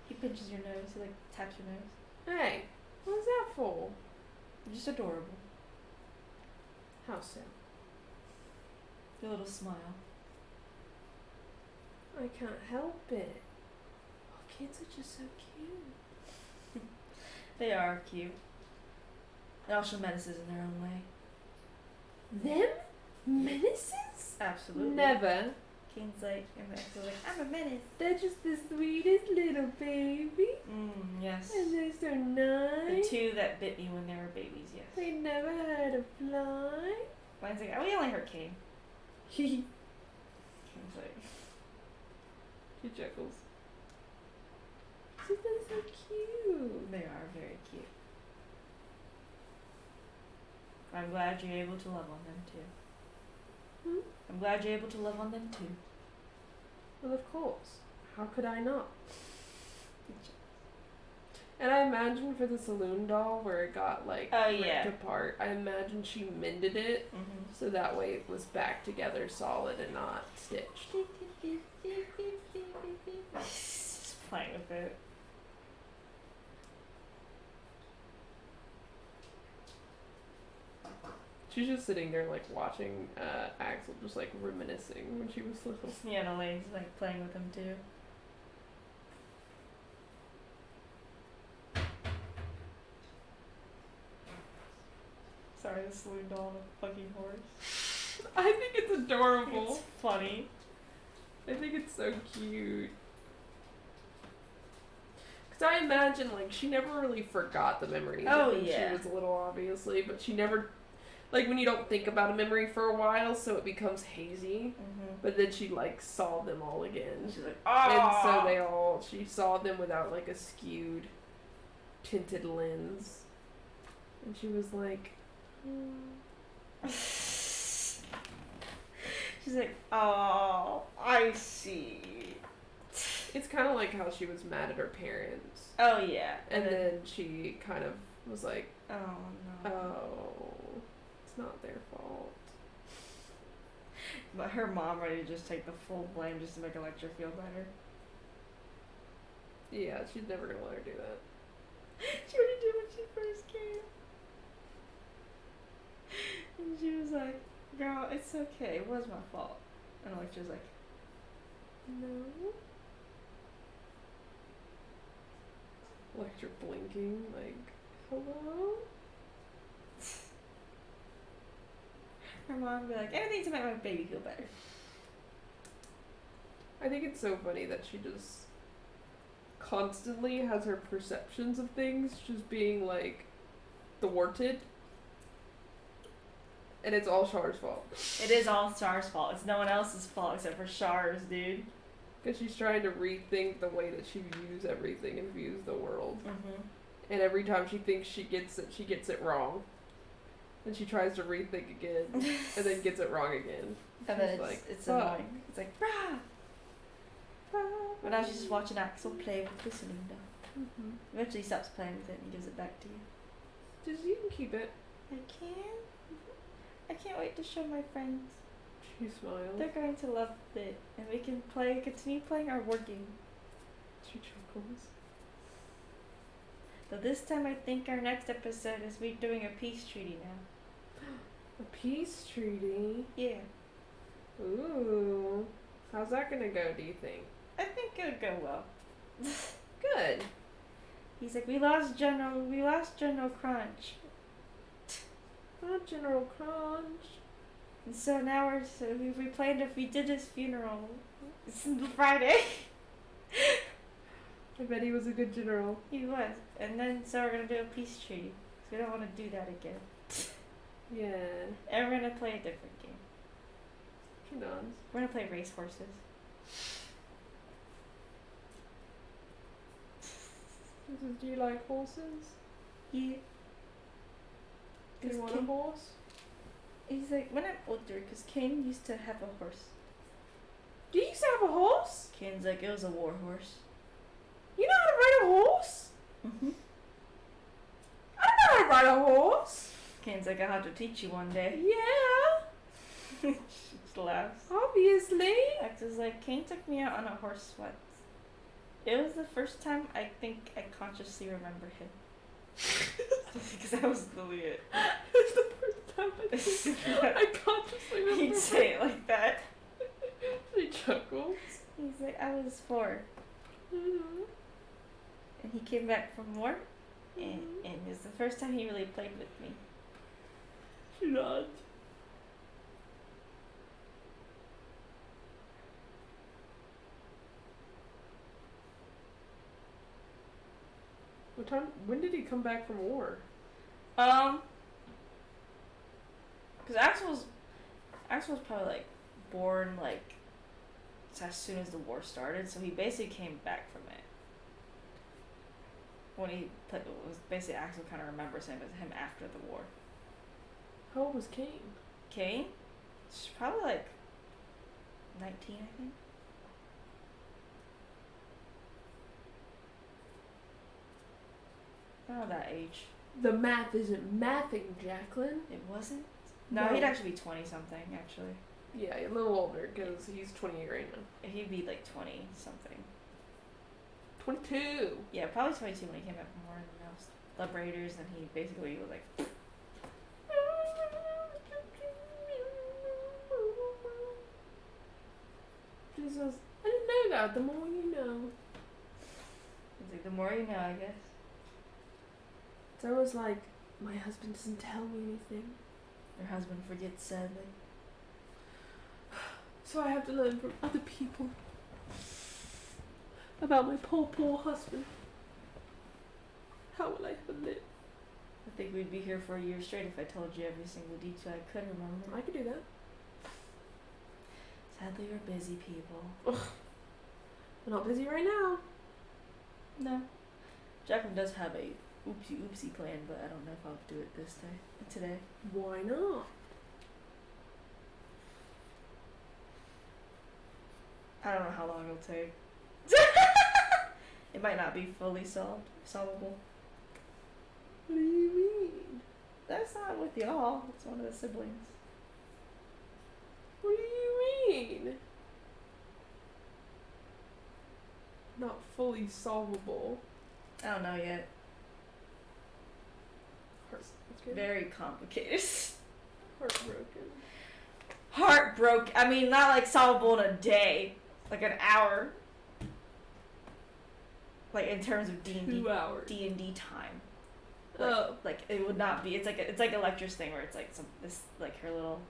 D: He pinches your nose. He like taps your nose.
B: Hey, what's that for?
D: You're just adorable.
B: How so?
D: Your little smile.
B: I can't help it. Oh, kids are just so cute.
D: They are cute. They're also menaces in their own way.
B: Them? Menaces?
D: Absolutely.
B: Never.
D: King's like, I'm a menace.
B: They're just the sweetest little baby.
D: Yes.
B: And they're so
D: The
B: nice.
D: two that bit me when they were babies, yes.
B: They never had a fly.
D: Mine's like, we only hurt King.
B: He
D: King's like,
B: chuckles. They're so cute.
D: they are very cute. I'm glad you're able to love on them too. I'm glad you're able to love on them too.
B: Well, of course. How could I not? And I imagine for the saloon doll where it got like ripped apart, I imagine she mended it so that way it was back together solid and not stitched.
D: Just playing with it.
B: She's just sitting there like watching Axel just like reminiscing when she was little.
D: Yeah, and Elaine's like playing with him too. Sorry, the saloon doll on a fucking horse.
B: I think it's adorable.
D: It's funny.
B: I think it's so cute. Cause I imagine like she never really forgot the memories.
D: Oh,
B: when
D: yeah.
B: She was little, obviously, but she never, like when you don't think about a memory for a while, so it becomes hazy. But then she like saw them all again.
D: She's like,
B: and so she saw them without like a skewed, tinted lens, and she was like,
D: She's like, oh, I see.
B: It's kind of like how she was mad at her parents.
D: Oh yeah.
B: And then she kind of was like,
D: oh no.
B: oh, it's not their fault.
D: But her mom ready to just take the full blame just to make Electra feel better.
B: Yeah, she's never gonna let her do that.
D: She already did when she first came. And she was like, girl, it's okay. It was my fault. And Electra's like,
B: No. Electra blinking, like, hello?
D: her mom would be like, anything to make my baby feel better.
B: I think it's so funny that she just constantly has her perceptions of things just being, like, thwarted. And it's all Char's fault.
D: It is all Char's fault. It's no one else's fault except for Char's, dude.
B: Because she's trying to rethink the way that she views everything and views the world.
D: Mm-hmm.
B: And every time she thinks she gets it wrong. And she tries to rethink again, and then gets it wrong again.
D: And then it's annoying.
B: Fuck.
D: It's like, rah! But now she's just watching Axel play with the cylinder.
B: Mm-hmm.
D: Eventually he stops playing with it and he gives it back to you.
B: Just you can keep it.
D: I can? I can't wait to show my friends.
B: She smiles.
D: They're going to love it. And we can continue playing our war game.
B: She chuckles.
D: So this time I think our next episode is we doing a peace treaty now.
B: A peace treaty?
D: Yeah.
B: Ooh. How's that gonna go, do you think?
D: I think it'll go well.
B: Good.
D: He's like, we lost General Crunch.
B: Not General Crunch.
D: And so now we planned if we did his funeral. It's Friday.
B: I bet he was a good general.
D: He was. And then so we're gonna do a peace treaty. 'Cause we don't want to do that again.
B: Yeah.
D: And we're gonna play a different game.
B: She nods.
D: We're gonna play race horses.
B: Do you like horses?
D: Yeah.
B: Do you want a horse?
D: He's like, when I'm older, because Kane used to have a horse.
B: Do you used to have a horse?
D: Kane's like, it was a war horse.
B: You know how to ride a horse?
D: Mm-hmm.
B: I don't know how to ride a horse.
D: Kane's like, I'll have to teach you one day.
B: Yeah,
D: She just laughs.
B: obviously.
D: Axel's like, Kane took me out on a horse once. It was the first time I think I consciously remember him. Because that was literally it.
B: It's the first time I consciously remember.
D: He'd say it like that.
B: He chuckles.
D: He's like, I was 4.
B: Mm-hmm.
D: And he came back from work. And it was the first time he really played with me.
B: She nods. When did he come back from war?
D: Because Axel's probably like born like as soon as the war started, so he basically came back from it. When he played, it was basically Axel kind of remembers him as him after the war.
B: How old was Kane?
D: Kane, she's probably like 19, I think. Around that age.
B: The math isn't mathing, Jacqueline.
D: It wasn't? No, he'd actually be 20 something, actually.
B: Yeah, a little older because he's 28 right now.
D: He'd be like 20 something.
B: 22.
D: Yeah, probably 22 when he came back from war and then else. Liberators, and he basically was like,
B: She says, I didn't know that. The more you know.
D: he's like, the more you know, I guess.
B: So I was like, my husband doesn't tell me anything.
D: Your husband forgets, sadly.
B: So I have to learn from other people about my poor husband. How will I ever live?
D: I think we'd be here for a year straight if I told you every single detail I could remember.
B: I could do that.
D: Sadly, we're busy people.
B: I'm not busy right now.
D: No. Jacqueline does have a oopsie plan, but I don't know if I'll do it today.
B: Why not?
D: I don't know how long it'll take. It might not be fully solvable.
B: What do you mean?
D: That's not with y'all. It's one of the siblings.
B: What do you mean? Not fully solvable.
D: I don't know yet.
B: That's good.
D: Very complicated.
B: Heartbroken.
D: Heartbroken. I mean, not like solvable in a day. Like an hour. Like in terms of D&D.
B: 2 hours.
D: D&D time.
B: Oh.
D: Like it would not be. It's like Electra's thing where it's like this like her little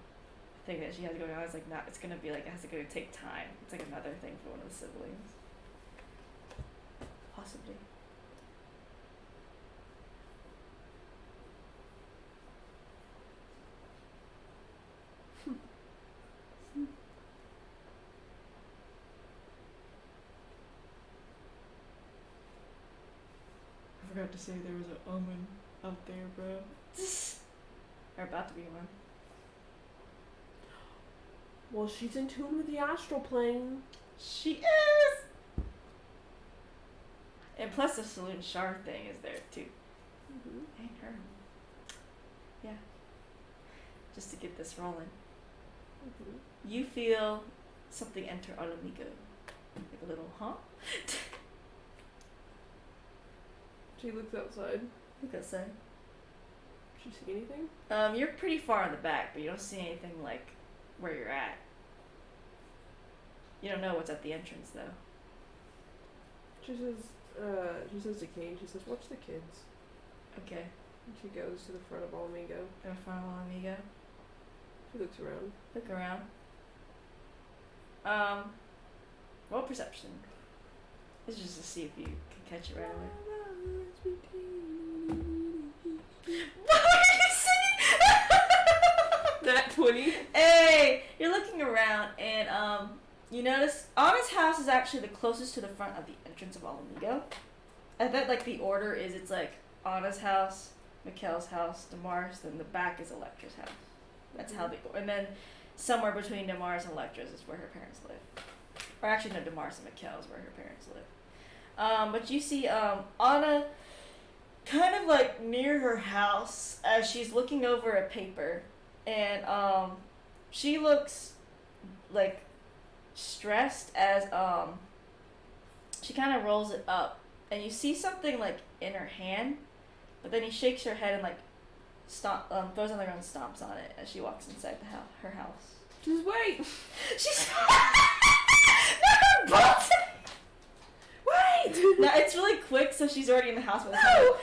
D: thing that she has going on. It's like not. It's gonna be like it has to take time. It's like another thing for one of the siblings. Possibly. I forgot to say there was an omen out there, bro. Or about to be one.
B: Well, she's in tune with the astral plane.
D: She is! And plus the Saloon Shard thing is there too.
B: Mm-hmm.
D: Ain't her. Yeah. Just to get this rolling.
B: Mm-hmm.
D: You feel something enter Alamigo. Like a little, huh?
B: She looks outside.
D: Look outside.
B: Did she see anything?
D: You're pretty far in the back, but you don't see anything like where you're at. You don't know what's at the entrance though.
B: She says to Kane, she says, watch the kids.
D: Okay.
B: And she goes to the front of Alamigo.
D: In front of Alamigo.
B: She looks around.
D: Look around. Roll perception. This is just to see if you can catch it right away. What are you singing?
B: Nat 20. 20.
D: Hey, you're looking around, and you notice Anna's house is actually the closest to the front of the entrance of Alamigo. I bet like the order is it's like Anna's house, Mikkel's house, Damar's, then the back is Electra's house. That's how they go. And then somewhere between Damar's and Electra's is where her parents live. Or actually, no, Damar's and Mikkel's where her parents live. But you see Anna kind of like near her house as she's looking over a paper, and she looks like stressed as she kind of rolls it up, and you see something like in her hand, but then he shakes her head and like throws on the ground and stomps on it as she walks inside her house.
B: Just wait.
D: She's not
B: Wait.
D: No, it's really quick, so she's already in the house with us.
B: No.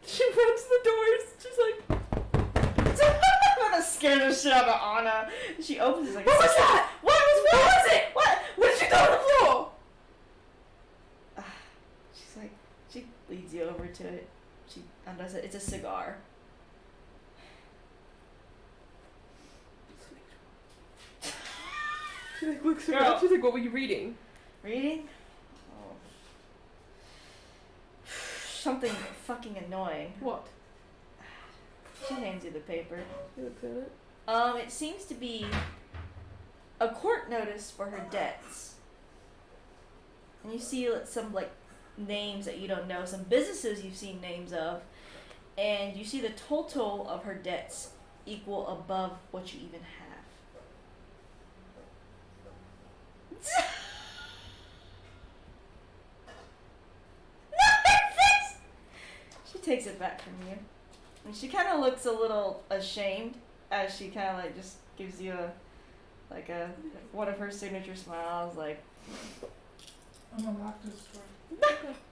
B: She runs the doors. She's like,
D: That scared the shit out of Anna. She opens it like,
B: what was that?
D: What was it? What?
B: What did you throw on the floor?
D: She's like, she leads you over to it. She undoes it. It's a cigar.
B: She like looks
D: Girl.
B: around. She's like, what were you reading?
D: Reading? Oh. Something fucking annoying.
B: What?
D: She hands you the paper.
B: She looks at it.
D: It seems to be a court notice for her debts. And you see some like names that you don't know, some businesses you've seen names of, and you see the total of her debts equal above what you even have. She takes it back from you. And she kind of looks a little ashamed as she kind of like just gives you one of her signature smiles, like.
C: I'm gonna lock this door.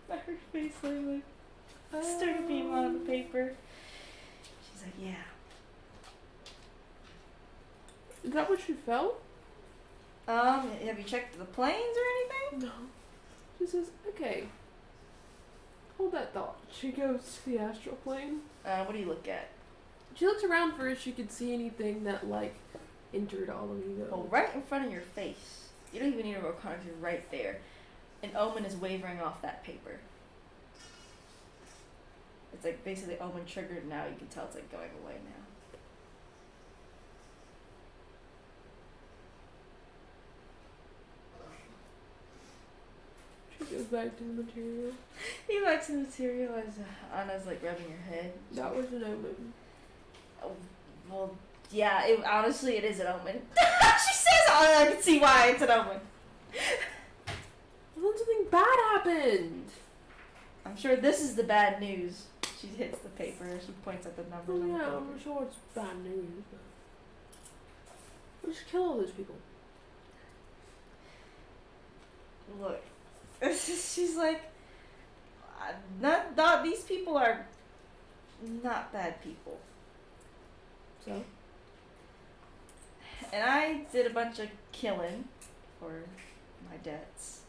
D: Her face like started beam on the paper. She's like, yeah.
B: Is that what she felt?
D: Have you checked the planes or anything?
B: No. She says, okay. Hold that thought. She goes to the astral plane.
D: What do you look at?
B: She looks around for if she could see anything that, like, entered Alamigo.
D: Oh, right in front of your face. You don't even need to roll cards, you're right there. An omen is wavering off that paper. It's like basically omen triggered now. You can tell it's like going away now.
B: She goes back to the material.
D: You like some material as Anna's like rubbing her head.
B: That was an omen.
D: Oh, well, yeah, honestly, it is an omen. She says, oh, I can see why it's an omen.
B: Well, then something bad happened.
D: I'm sure this is the bad news. She hits the paper. She points at the numbers
B: Oh,
D: on the
B: yeah,
D: paper.
B: I'm sure it's bad news. But we'll just kill all those people.
D: Look, she's like, not these people are not bad people.
B: So?
D: And I did a bunch of killing for my debts.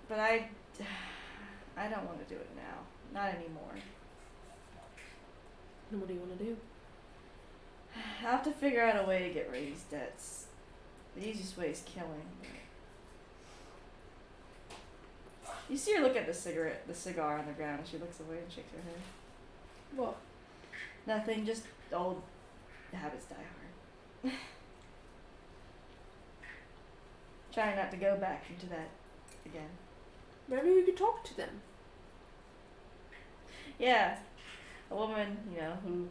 D: But I don't want to do it now. Not anymore.
B: Then what do you want to do?
D: I have to figure out a way to get rid of these debts. The easiest way is killing. You see her look at the cigar on the ground, and she looks away and shakes her head.
B: What?
D: Nothing, just old habits die hard. Trying not to go back into that again.
B: Maybe we could talk to them.
D: Yeah, a woman, who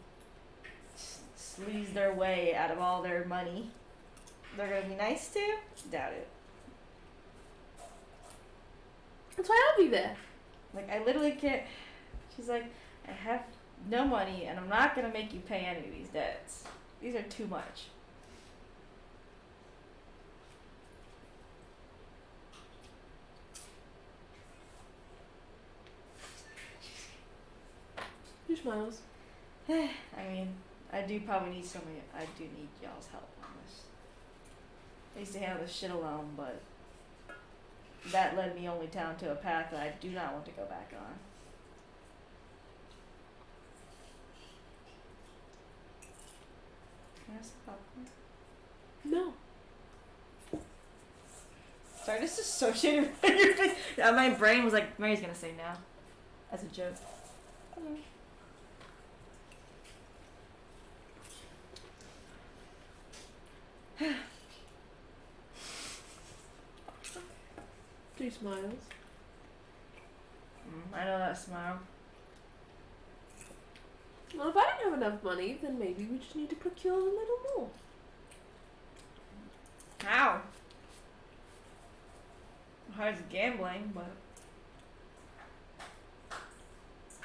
D: sleaze their way out of all their money. They're gonna be nice to? Doubt it.
B: That's why I'll be there.
D: Like, I literally can't. She's like, I have no money, and I'm not gonna make you pay any of these debts. These are too much.
B: She smiles.
D: I mean, I do probably need I do need y'all's help on this. I used to handle this shit alone, but that led me only down to a path that I do not want to go back on. Can I have some popcorn?
B: No.
D: Sorry, I just associated with your face. Yeah, my brain was like, Mary's gonna say no. As a joke.
B: Two smiles.
D: I know that smile.
B: Well, if I don't have enough money, then maybe we just need to procure a little more.
D: How? Hard as gambling, but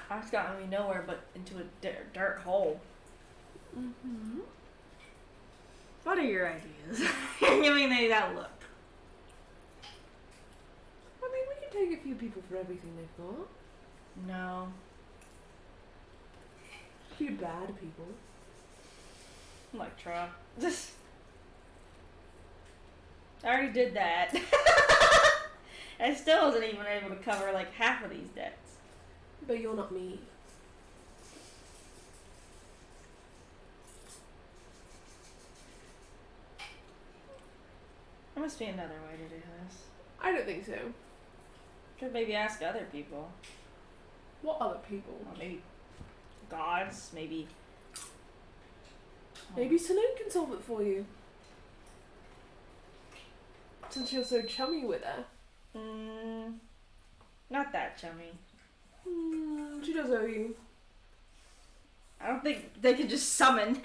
D: that's gotten me nowhere but into a dirt hole.
B: Mm-hmm.
D: What are your ideas? You're giving me that look.
B: I mean, we can take a few people for everything they've got.
D: No.
B: A few bad people.
D: Electra. I already did that. I still wasn't even able to cover like half of these debts.
B: But you're not me.
D: There must be another way to do this.
B: I don't think so.
D: Should maybe ask other people.
B: What other people?
D: Well, maybe gods, maybe.
B: Maybe Saloon can solve it for you. Since you're so chummy with her.
D: Not that chummy.
B: She does owe you.
D: I don't think they could just summon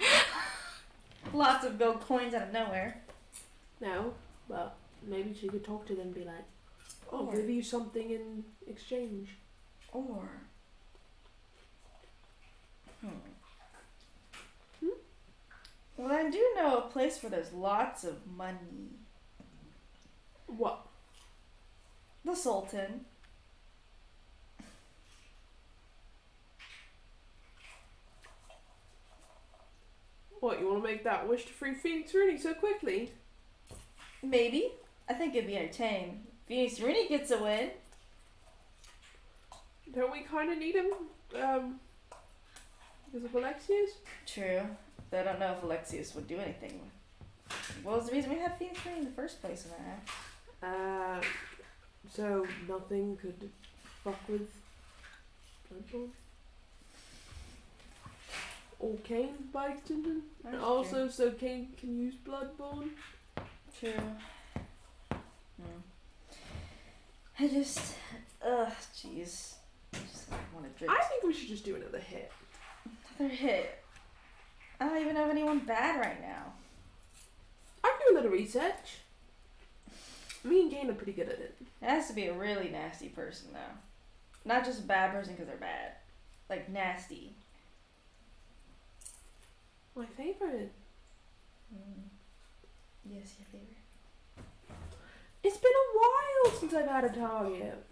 D: lots of gold coins out of nowhere.
B: No, but maybe she could talk to them and be like, I'll give you something in exchange.
D: Or. Well, I do know a place where there's lots of money.
B: What?
D: The Sultan.
B: What, you want to make that wish to free Phoenix Rooney so quickly?
D: Maybe. I think it'd be entertaining. Phoenix Rooney gets a win.
B: Don't we kind of need him? Because of Alexius?
D: True. But I don't know if Alexius would do anything. What was the reason we had Phoenix Rooney in the first place in that?
B: So nothing could fuck with Bloodborne? Or Kane by extension?
D: That's
B: And also so Kane can use Bloodborne?
D: True. I just, jeez. I just want to drink.
B: I think we should just do another hit.
D: Another hit. I don't even have anyone bad right now.
B: I can do a little research. Me and Kane are pretty good at it.
D: It has to be a really nasty person, though. Not just a bad person because they're bad. Like, nasty.
B: My favorite.
D: Yes, your favorite.
B: It's been a while since I've had a target.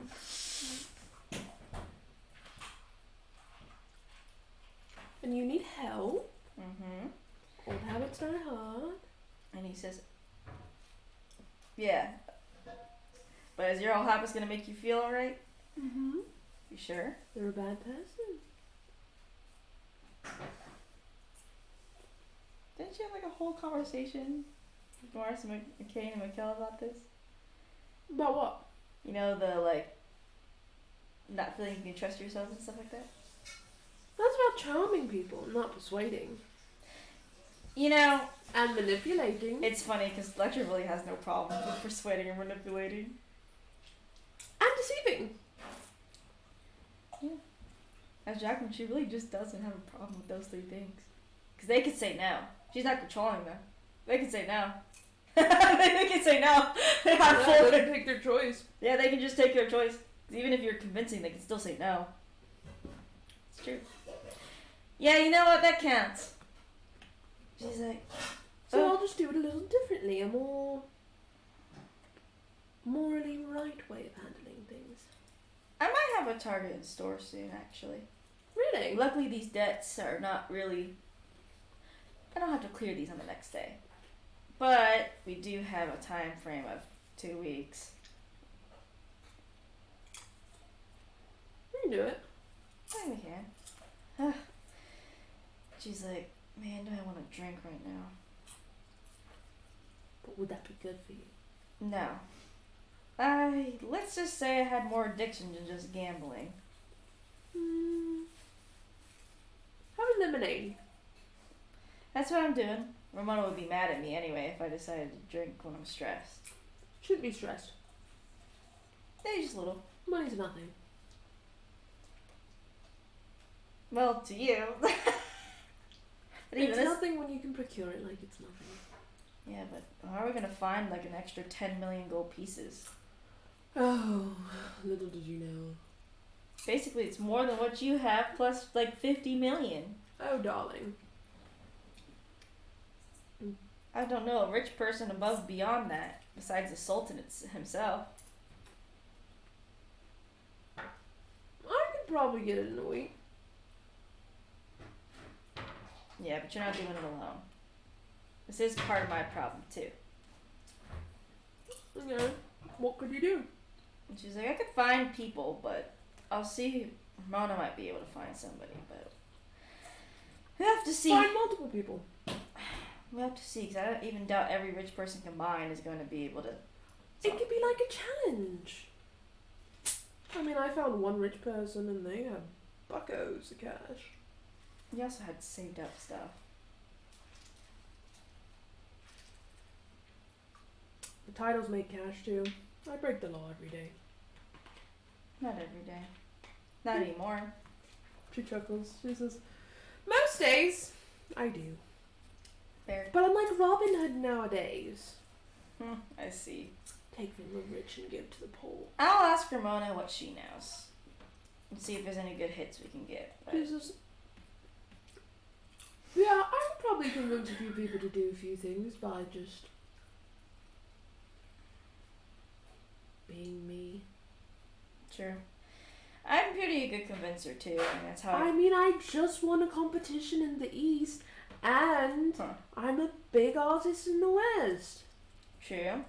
B: And you need help. Old habits die hard.
D: And he says, yeah. But is your old habits gonna make you feel alright? You sure?
B: They're a bad person.
D: Didn't you have like a whole conversation with Morris and McCain and McKell about this?
B: About what?
D: You know, the like not feeling you can trust yourself and stuff like that?
B: That's about charming people, not persuading.
D: You know,
B: and manipulating.
D: It's funny because Lecter really has no problem with persuading and manipulating.
B: And deceiving.
D: Yeah. As Jacqueline, she really just doesn't have a problem with those three things. Because they could say no. She's not controlling them. They can say no. They can say no. They have full.
B: They can take their choice.
D: Yeah, they can just take their choice. Even if you're convincing, they can still say no. It's true. Yeah, you know what? That counts. She's like,
B: so I'll just do it a little differently, a more morally right way of handling things.
D: I might have a target in store soon, actually.
B: Really?
D: Luckily, these debts are not really. I don't have to clear these on the next day. But we do have a time frame of 2 weeks.
B: We can do it.
D: I think we can. She's like, man, do I want to drink right now?
B: good for you.
D: No. Let's just say I had more addiction than just gambling.
B: Have a lemonade.
D: That's what I'm doing. Ramona would be mad at me anyway if I decided to drink when I'm stressed.
B: Shouldn't be stressed.
D: Maybe just a little.
B: Money's nothing.
D: Well, to you. But even
B: It's
D: this-
B: nothing when you can procure it like it's nothing.
D: Yeah, but how are we gonna find like an extra 10 million gold pieces?
B: Oh, little did you know.
D: Basically, it's more than what you have plus like 50 million.
B: Oh, darling.
D: I don't know a rich person above beyond that besides the Sultan himself.
B: I could probably get it in a week.
D: Yeah, but you're not doing it alone. This is part of my problem too.
B: Okay. What could you do?
D: And she's like, I could find people, but I'll see. Ramona might be able to find somebody, but we have to see.
B: Find multiple people.
D: We have to see, because I don't even doubt every rich person combined is going to be able to.
B: It could be like a challenge. I mean, I found one rich person and they had buckos of cash.
D: You also had saved up stuff.
B: The titles make cash too. I break the law every day.
D: Not every day. Not anymore.
B: She chuckles. She says, most days I do.
D: Fair.
B: But I'm like Robin Hood nowadays.
D: I see.
B: Take from the rich and give to the poor.
D: I'll ask Ramona what she knows. And see if there's any good hits we can get. But
B: Jesus. Yeah, I could probably convince a few people to do a few things by just being me.
D: True. I'm pretty good convincer too, and that's how
B: I mean, I just won a competition in the East, and I'm a big artist in the West.
D: True.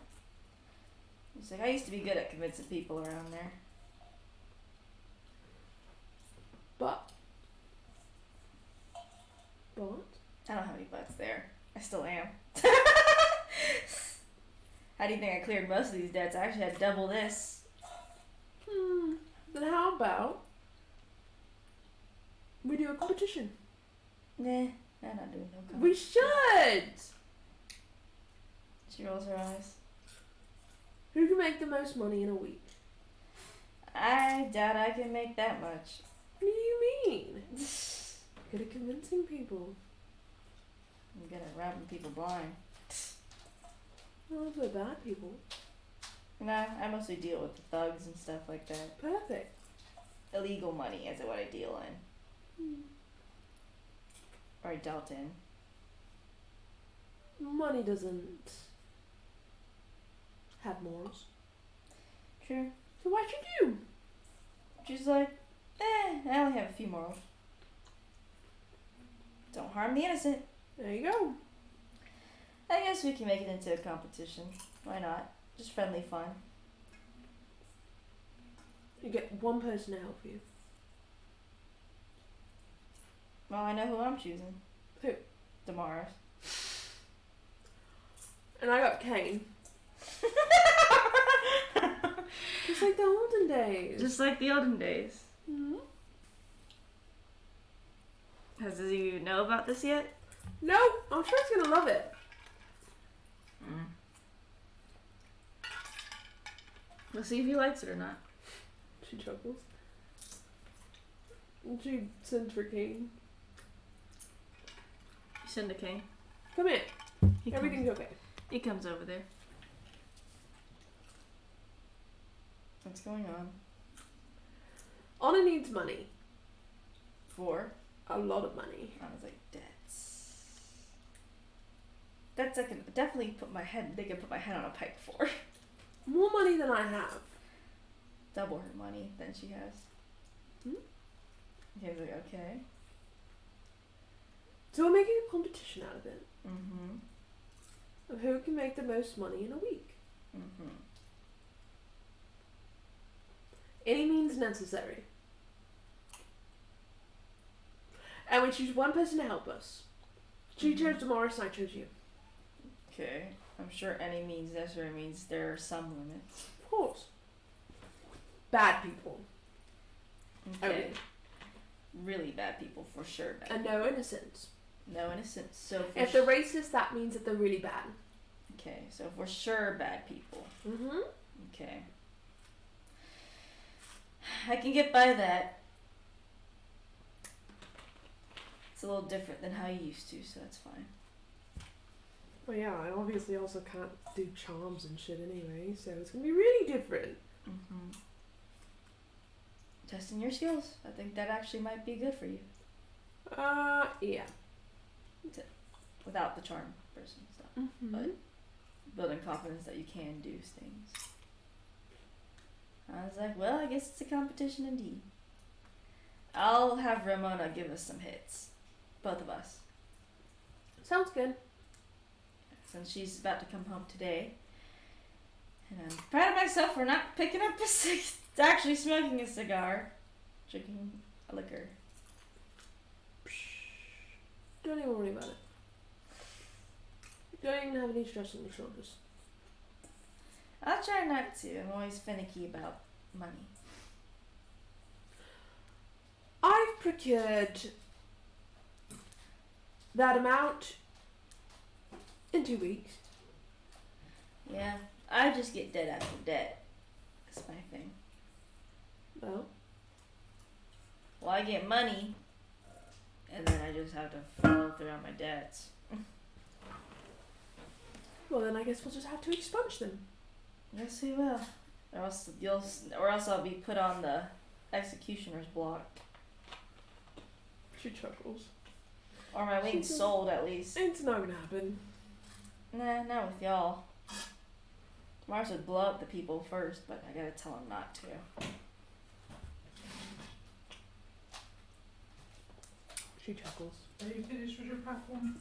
D: It's like I used to be good at convincing people around there.
B: But
D: I don't have any butts there. I still am. How do you think I cleared most of these debts? I actually had double this.
B: Then how about we do a competition?
D: Nah, I'm not doing no competition.
B: We should!
D: She rolls her eyes.
B: Who can make the most money in a week?
D: I doubt I can make that much.
B: What do you mean? Good at convincing people.
D: I'm good at robbing people blind.
B: Well, they're bad people.
D: Nah, I mostly deal with the thugs and stuff like that.
B: Perfect.
D: Illegal money is what I deal in. Or I dealt in.
B: Money doesn't have morals.
D: True.
B: So why should you?
D: She's like, I only have a few morals. Don't harm the innocent.
B: There you go.
D: I guess we can make it into a competition. Why not? Just friendly fun.
B: You get one person to help you.
D: Well, I know who I'm choosing.
B: Who?
D: Damaris.
B: And I got Kane. Just like the olden days.
D: Just like the olden days.
B: Mm-hmm.
D: Does he even know about this yet?
B: No, I'm sure he's gonna love it.
D: We'll see if he likes it or not.
B: She chuckles. And she sends for Kane.
D: Send a king.
B: Come in.
D: He
B: Everything's okay.
D: He comes over there. What's going on?
B: Anna needs money.
D: For?
B: A lot of money.
D: I was like, debts. That's like definitely they can put my head on a pike for.
B: More money than I have.
D: Double her money than she has. He was like, okay.
B: So we're making a competition out of it.
D: Mm-hmm.
B: Of who can make the most money in a week.
D: Mm-hmm.
B: Any means necessary. And we choose one person to help us. She chose Damaris and I chose you.
D: Okay. I'm sure any means necessary means there are some limits.
B: Of course. Bad people.
D: Okay.
B: Okay.
D: Really bad people, for sure. Bad
B: And no innocence.
D: No innocence. So
B: If they're racist, that means that they're really bad.
D: okay, so for sure bad people.
B: Mm-hmm.
D: Okay. I can get by that. It's a little different than how you used to, so that's fine.
B: Well, yeah, I obviously also can't do charms and shit anyway, so it's gonna be really different.
D: Mm-hmm. Testing your skills. I think that actually might be good for you.
B: Yeah.
D: Without the charm person stuff.
B: Mm-hmm.
D: But building confidence that you can do things. I was like, well, I guess it's a competition indeed. I'll have Ramona give us some hits. Both of us.
B: Sounds good.
D: Since she's about to come home today. And I'm proud of myself for not picking up actually smoking a cigar. Drinking a liquor.
B: Don't even worry about it. Don't even have any stress on your shoulders.
D: I'll try not to. I'm always finicky about money.
B: I've procured that amount in 2 weeks.
D: Yeah, I just get debt after debt. That's my thing.
B: Well,
D: Well, I get money, and then I just have to follow through on my debts.
B: well then I guess we'll just have to expunge them.
D: Yes, we will. Or else I'll be put on the executioner's block.
B: She chuckles.
D: Or my wings
B: She-
D: sold, at least.
B: It's not gonna happen.
D: Nah, not with y'all. Mars would blow up the people first, but I gotta tell him not to.
B: She chuckles.
C: Are you finished with your platform?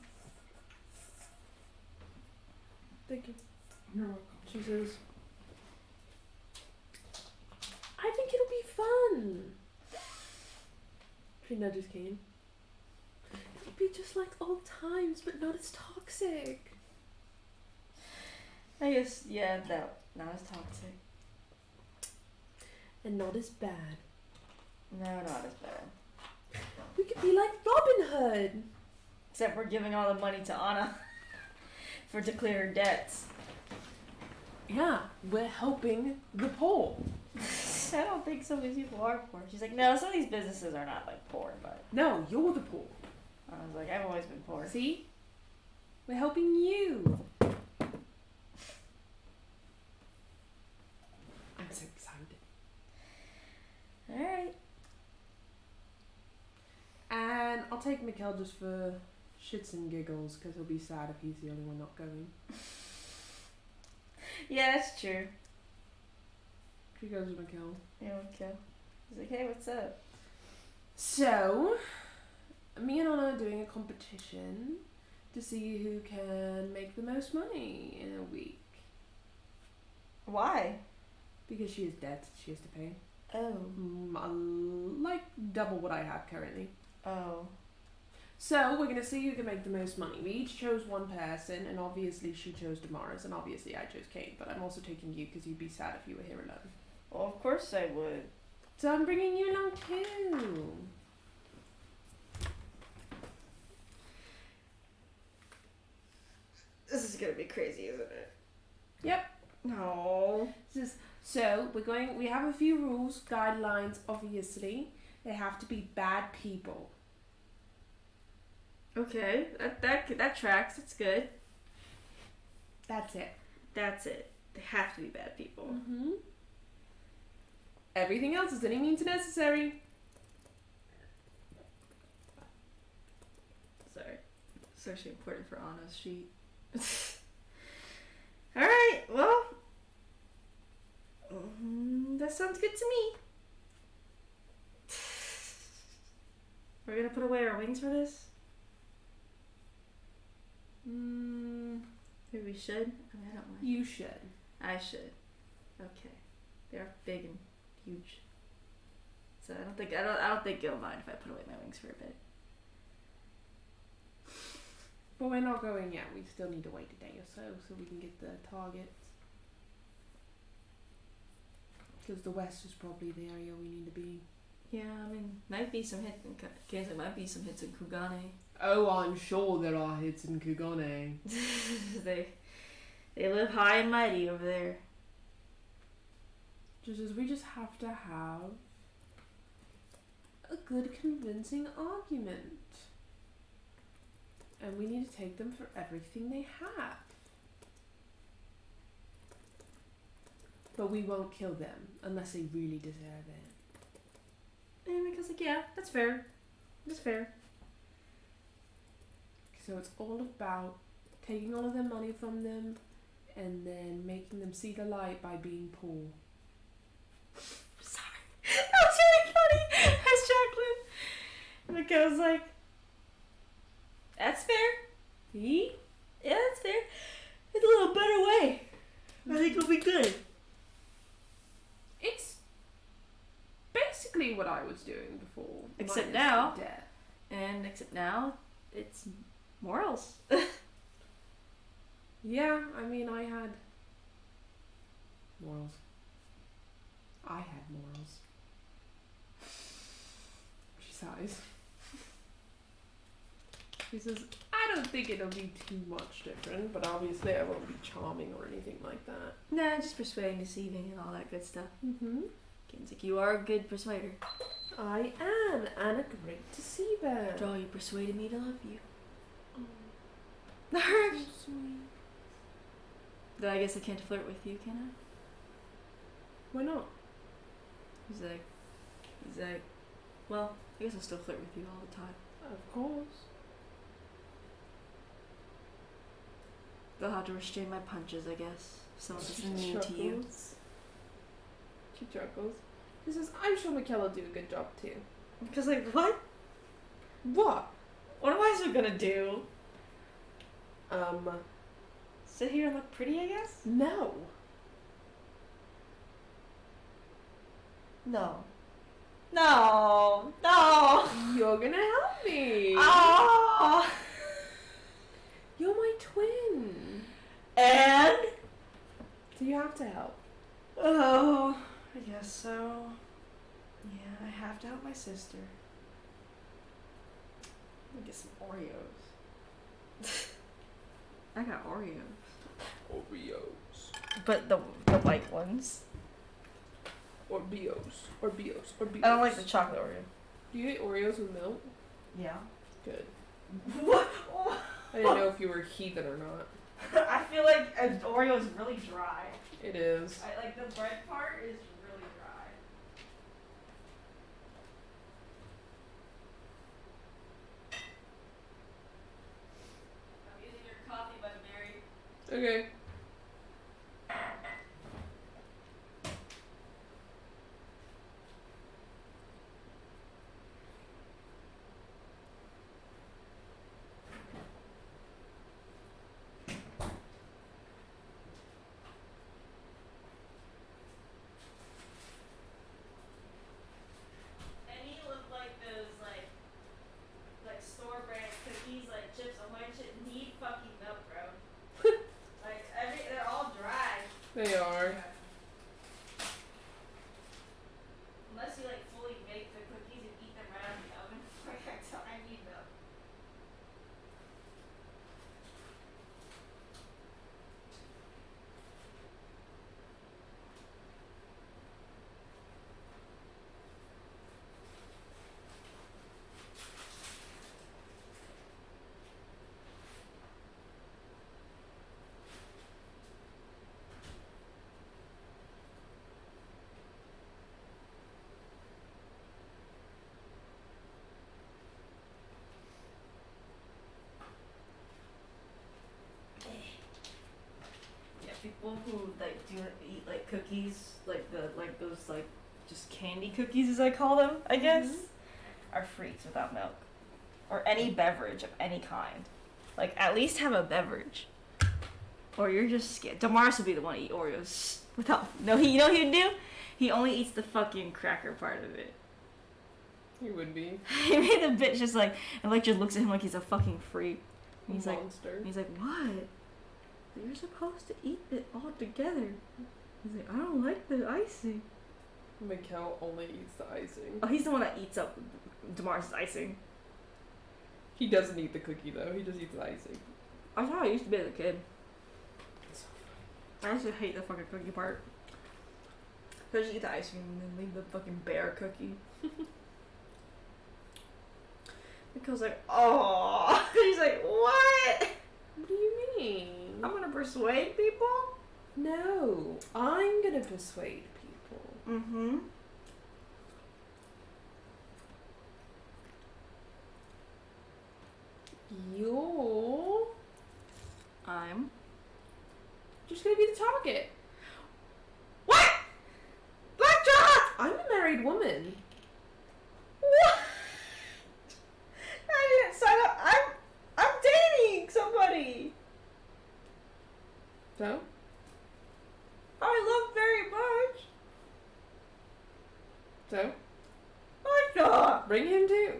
B: Thank you.
C: You're welcome.
B: She says, I think it'll be fun. She nudges Kane. It'll be just like old times, but not as toxic.
D: I guess, yeah, not as toxic.
B: And not as bad.
D: No, not as bad.
B: We could be like Robin Hood.
D: Except we're giving all the money to Anna to clear her debts.
B: Yeah, we're helping the poor.
D: I don't think some of these people are poor. She's like, no, some of these businesses are not like poor, but
B: No, you're the poor.
D: I was like, I've always been poor.
B: See? We're helping you. I'm so excited.
D: Alright.
B: And I'll take Mikkel just for shits and giggles, because he'll be sad if he's the only one not going.
D: Yeah, that's true.
B: She goes with Mikkel.
D: Yeah, okay. He's like, hey, what's up?
B: So, me and Anna are doing a competition to see who can make the most money in a week.
D: Why?
B: Because she has debt she has to pay.
D: Oh.
B: Like double what I have currently.
D: Oh.
B: So, we're going to see who can make the most money. We each chose one person, and obviously she chose Damaris, and obviously I chose Kate, but I'm also taking you because you'd be sad if you were here alone.
D: Well, of course I would.
B: So I'm bringing you along too.
D: This is gonna be crazy, isn't it?
B: Yep.
D: No.
B: So we have a few rules, guidelines, obviously. They have to be bad people.
D: Okay, that tracks. That's good.
B: That's it.
D: That's it. They have to be bad people.
B: Mm-hmm. Everything else is any means necessary.
D: Sorry. It's actually important for Anna's sheet. Alright, well. That sounds good to me. We're gonna put away our wings for this? Maybe we should? I mean, I don't mind.
B: You should.
D: I should. Okay. They're big and huge. So I don't think you'll mind if I put away my wings for a bit.
B: But we're not going yet. We still need to wait a day or so we can get the targets. Because the west is probably the area we need to be.
D: Yeah, I mean, might be some hits in Kansas. Might be some hits in Kugane.
B: Oh, I'm sure there are hits in Kugane.
D: they live high and mighty over there.
B: We just have to have a good convincing argument. And we need to take them for everything they have. But we won't kill them unless they really deserve it.
D: And because, like, yeah, that's fair. That's fair.
B: So it's all about taking all of their money from them and then making them see the light by being poor.
D: Sorry. That was really funny. That's Jacqueline. Like, I was like, that's fair.
B: See?
D: Yeah, that's fair. It's a little better way. I think it'll be good.
B: It's basically what I was doing before.
D: Except
B: minus
D: now.
B: the death.
D: And except now, it's morals.
B: Yeah, I mean, I had morals. I had morals. She sighs. She says, I don't think it'll be too much different, but obviously I won't be charming or anything like that.
D: Nah, just persuading, deceiving, and all that good stuff.
B: Mm-hmm.
D: Seems like you are a good persuader.
B: I am, and a great deceiver.
D: After all, you persuaded me to love you.
B: So sweet.
D: Though I guess I can't flirt with you, can I?
B: Why not?
D: He's like, well, I guess I'll still flirt with you all the time.
B: Of course.
D: They'll have to restrain my punches, I guess. If someone's
B: She
D: mean to you.
B: chuckles. She chuckles. She says, I'm sure Michaela will do a good job too.
D: Because, like, what?
B: What?
D: What am I still gonna do?
B: Um,
D: Sit here and look pretty, I guess?
B: no.
D: No. No. No.
B: You're gonna help me.
D: Ah.
B: You're my twin.
D: And?
B: So you have to help.
D: Oh, I guess so. Yeah, I have to help my sister. Let me get some Oreos. I got Oreos.
B: Oreos.
D: But the white ones.
B: Oreos. Oreos. Oreos.
D: I don't like the chocolate Oreo.
B: Do you eat Oreos with milk?
D: Yeah.
B: Good.
D: What?
B: I didn't know if you were a heathen or not.
D: I feel like an Oreo is really dry.
B: It is.
D: I like the bread part is really dry. I'm using your coffee, Buddy Mary.
B: Okay.
D: Any look like those like store brand cookies, like Chips Ahoy and shit, need fucking milk, bro. Like they're all dry.
B: They are.
D: Unless you like fully bake the cookies and eat them right out of the oven. I need milk. Yeah, people who like do eat like cookies, like those like just candy cookies as I call them, I guess, are freaks without milk. Or any beverage of any kind. Like at least have a beverage. Or you're just scared. Damaris would be the one to eat Oreos without no you know what he'd do? He only eats the fucking cracker part of it.
B: You would be.
D: He made the bitch just like and like just looks at him like he's a fucking freak. He's
B: Monster.
D: like, what? You're supposed to eat it all together. He's like, I don't like the icing.
B: Mikkel only eats the icing.
D: Oh, he's the one that eats up Damar's icing.
B: He doesn't eat the cookie though. He just eats the icing.
D: That's how I used to be as a kid. I used to hate the fucking cookie part. Cause you eat the ice cream and then leave the fucking bear cookie. Because like, oh, he's like, what?
B: What do you mean?
D: I'm gonna persuade people?
B: No, I'm gonna persuade people.
D: Mm-hmm.
B: You're
D: I'm
B: just gonna be the target.
D: what? Blackjaw!
B: I'm a married woman.
D: What? I didn't sign up. I'm dating somebody.
B: So?
D: I love very much.
B: So?
D: Blackjaw!
B: Bring him too.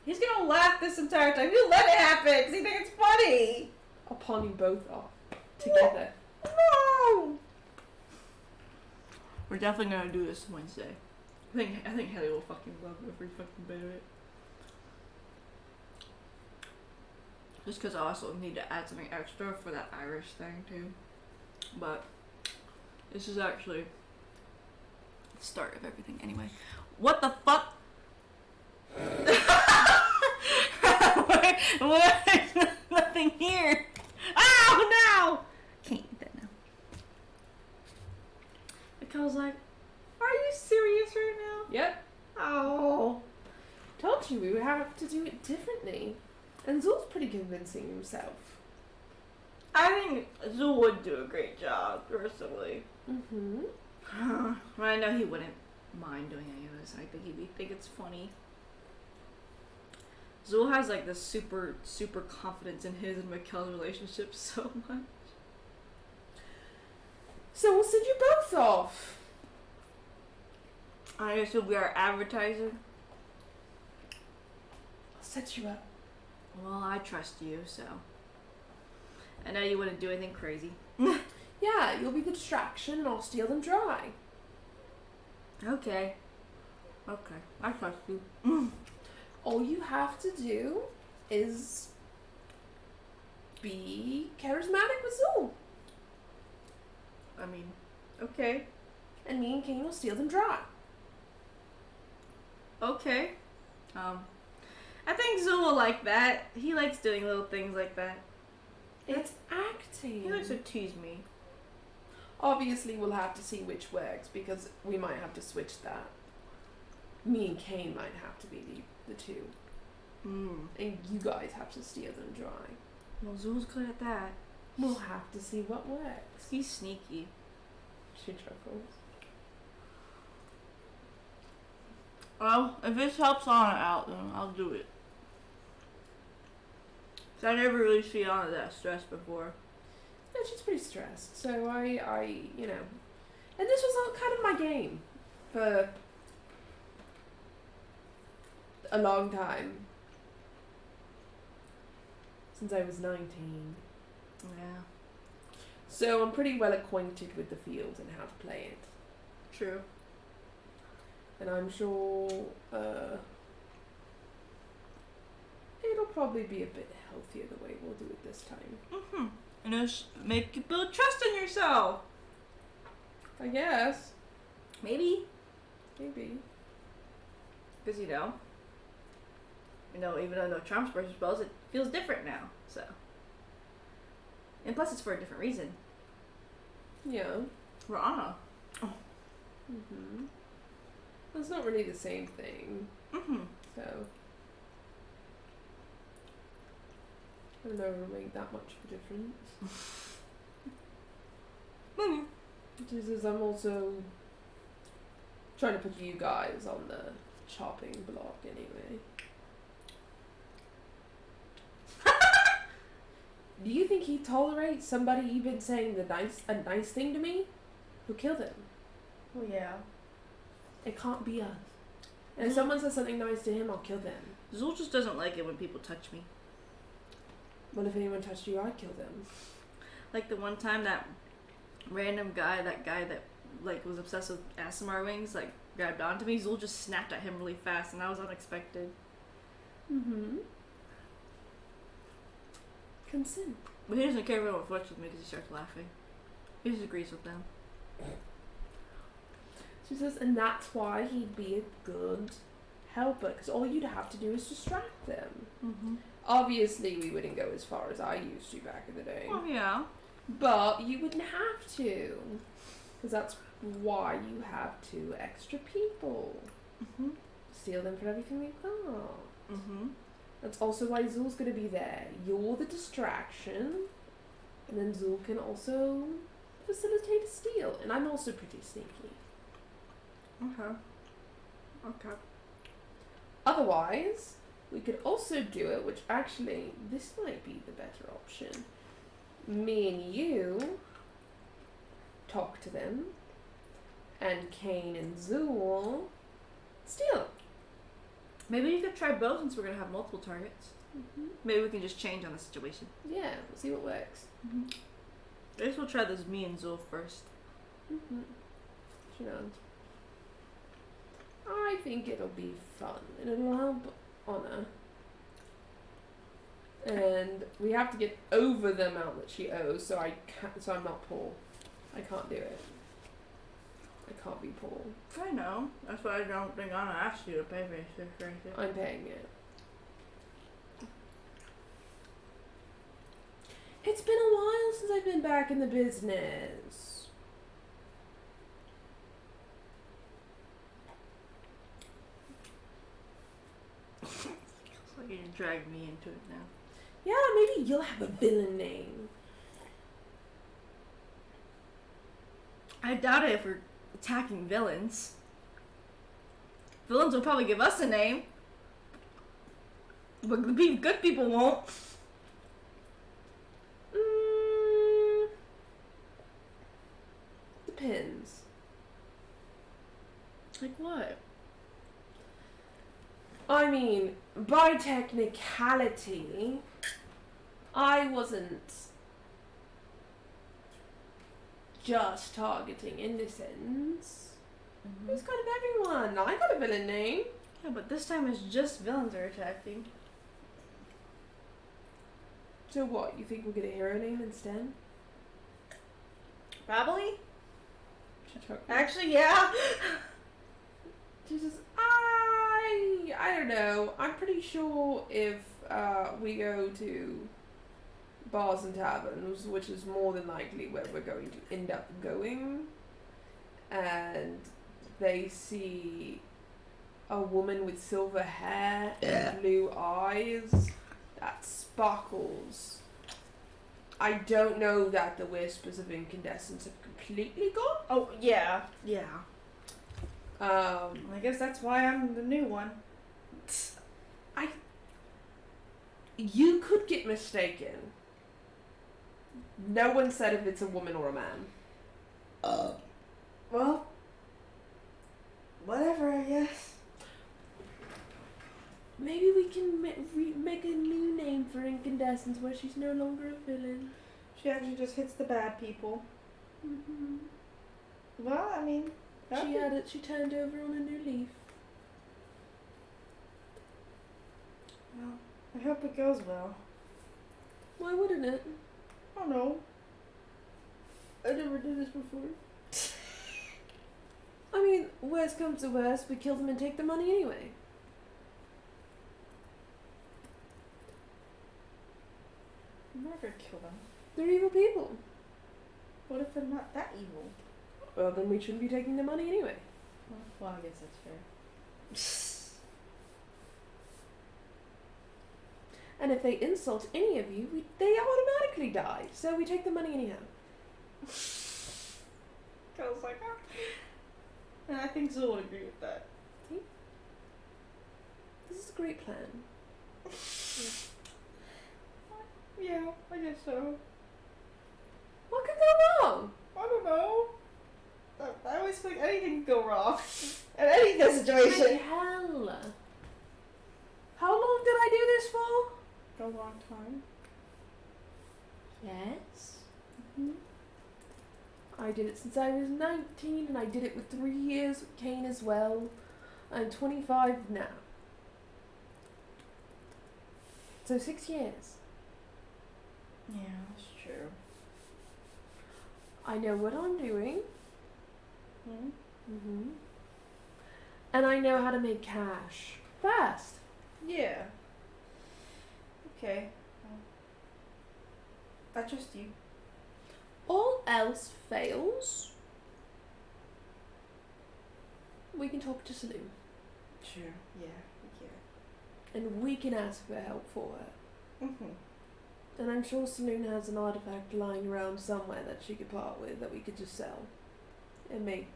D: He's gonna laugh this entire time. You let it happen because he thinks it's funny.
B: I'll pawn you both off together.
D: No! We're definitely gonna do this Wednesday. I think Haley will fucking love every fucking bit of it. Just because I also need to add something extra for that Irish thing too. But this is actually the start of everything anyway. What the fuck? What? Nothing here. Ow, no! Can't eat that now. Because like, are you serious right now?
B: Yep.
D: Oh.
B: Told you we would have to do it differently. And Zul's pretty convincing himself.
D: I think Zul would do a great job, personally.
B: Mm-hmm.
D: But I know he wouldn't mind doing any of this. I think he'd think it's funny. Zul has like this super confidence in his and Mikkel's relationship so much.
B: So we'll send you both off.
D: I guess he'll be our advertiser.
B: I'll set you up.
D: Well, I trust you, so. I know you wouldn't do anything crazy.
B: Yeah, you'll be the distraction and I'll steal them dry.
D: Okay. Okay. I trust you.
B: All you have to do is be charismatic with Zul.
D: I mean, okay.
B: And me and Kane will steal them dry.
D: Okay. I think Zul will like that. He likes doing little things like that.
B: It's acting.
D: He likes to tease me.
B: Obviously, we'll have to see which works because we might have to switch that. Me and Kane might have to be the two. And you guys have to steal them dry.
D: Well, Zul's good at that.
B: We'll have to see what works.
D: He's sneaky.
B: She chuckles.
D: Well, if this helps Anna out, then I'll do it. 'Cause I never really see Anna that stressed before.
B: Yeah, she's pretty stressed. So I, you know, and this was all kind of my game for a long time. Since I was 19.
D: Yeah.
B: So I'm pretty well acquainted with the field and how to play it.
D: True.
B: And I'm sure it'll probably be a bit healthier the way we'll do it this time.
D: And it'll make you build trust in yourself.
B: I guess.
D: Maybe.
B: Maybe.
D: Because, even though no charms versus spells, it feels different now, so. And plus it's for a different reason.
B: Yeah.
D: For Anna.
B: Mm-hmm. It's not really the same thing. So. I don't know if it'll make that much of a difference. Just as I'm also trying to put you guys on the chopping block anyway. Do you think he'd tolerate somebody even saying a nice thing to me? Who killed him?
D: Well, yeah.
B: It can't be us. And if someone says something nice to him, I'll kill them.
A: Zul just doesn't like it when people touch me.
B: Well, if anyone touched you, I'd kill them.
A: Like the one time that random guy, that like was obsessed with ASMR wings, like grabbed onto me. Zul just snapped at him really fast, and that was unexpected.
B: Mm-hmm. Consent.
A: But he doesn't care if anyone flirts with me because he starts laughing. He just agrees with them.
B: She says, and that's why he'd be a good helper, because all you'd have to do is distract them.
A: Mm-hmm.
B: Obviously, we wouldn't go as far as I used to back in the day.
A: Oh, yeah.
B: But you wouldn't have to, because that's why you have 2 extra people.
A: Mm-hmm.
B: Steal them for everything they've got.
A: Mm-hmm.
B: That's also why Zul's going to be there. You're the distraction, and then Zul can also facilitate a steal. And I'm also pretty sneaky.
A: Okay. Okay.
B: Otherwise, we could also do it, which actually, this might be the better option. Me and you talk to them, and Kane and Zul steal.
A: Maybe you could try both since we're gonna have multiple targets.
B: Mm-hmm.
A: Maybe we can just change on the situation.
B: Yeah, we'll see what works.
A: Mm-hmm. I guess we'll try this me and Zul first.
B: Mm-hmm. Sure. I think it'll be fun, and it'll help Anna. And we have to get over the amount that she owes, so so I'm not poor. I can't do it. I can't be poor.
A: I know. That's why I don't think Anna asked you to pay for anything.
B: I'm paying it. It's been a while since I've been back in the business.
A: It's like you're dragging me into it now.
B: Yeah, maybe you'll have a villain name.
A: I doubt it if we're attacking villains. Villains will probably give us a name. But the good people won't.
B: Depends.
A: Like what?
B: I mean, by technicality, I wasn't just targeting innocents. It was kind of everyone. I got a villain name.
A: Yeah, but this time it's just villains are attacking.
B: So what, you think we'll get a hero name instead?
A: Probably?
B: She took
A: Actually, yeah.
B: She says, I don't know. I'm pretty sure if we go to bars and taverns, which is more than likely where we're going to end up going, and they see a woman with silver hair and blue eyes that sparkles. I don't know that the whispers of incandescence have completely gone.
A: Oh, yeah. Yeah. I guess that's why I'm the new one.
B: You could get mistaken. No one said if it's a woman or a man.
A: Well, whatever, I guess.
B: Maybe we can make a new name for Incandescence where she's no longer a villain.
A: She actually just hits the bad people.
B: Mm-hmm.
A: Well, I mean,
B: She turned over on a new leaf.
A: Well, I hope it goes well.
B: Why wouldn't it?
A: I don't know.
B: I never did this before. I mean, worst comes to worst, we kill them and take the money anyway.
A: I'm not gonna kill them.
B: They're evil people.
A: What if they're not that evil?
B: Well, then we shouldn't be taking the money anyway.
A: Well, I guess that's fair.
B: And if they insult any of you, they automatically die. So we take the money anyhow.
A: I was like, and I think Zul would agree with that.
B: This is a great plan.
A: Yeah, I guess so.
B: What could go wrong?
A: I don't know. I always think anything can go wrong in any situation.
B: Hell. How
D: A long time. Yes. Mm-hmm.
B: I did it since I was 19, and I did it with 3 years with Kane as well. I'm 25 now. So 6 years.
D: Yeah, that's true.
B: I know what I'm doing.
D: Hmm?
B: Mm-hmm. And I know how to make cash. Fast.
D: Yeah. Okay. I trust you.
B: All else fails, we can talk to Saloon.
D: Sure. Yeah, we
B: And we can ask for help for her.
D: can. Mm-hmm.
B: And I'm sure Saloon has an artifact lying around somewhere that she could part with that we could just sell. And make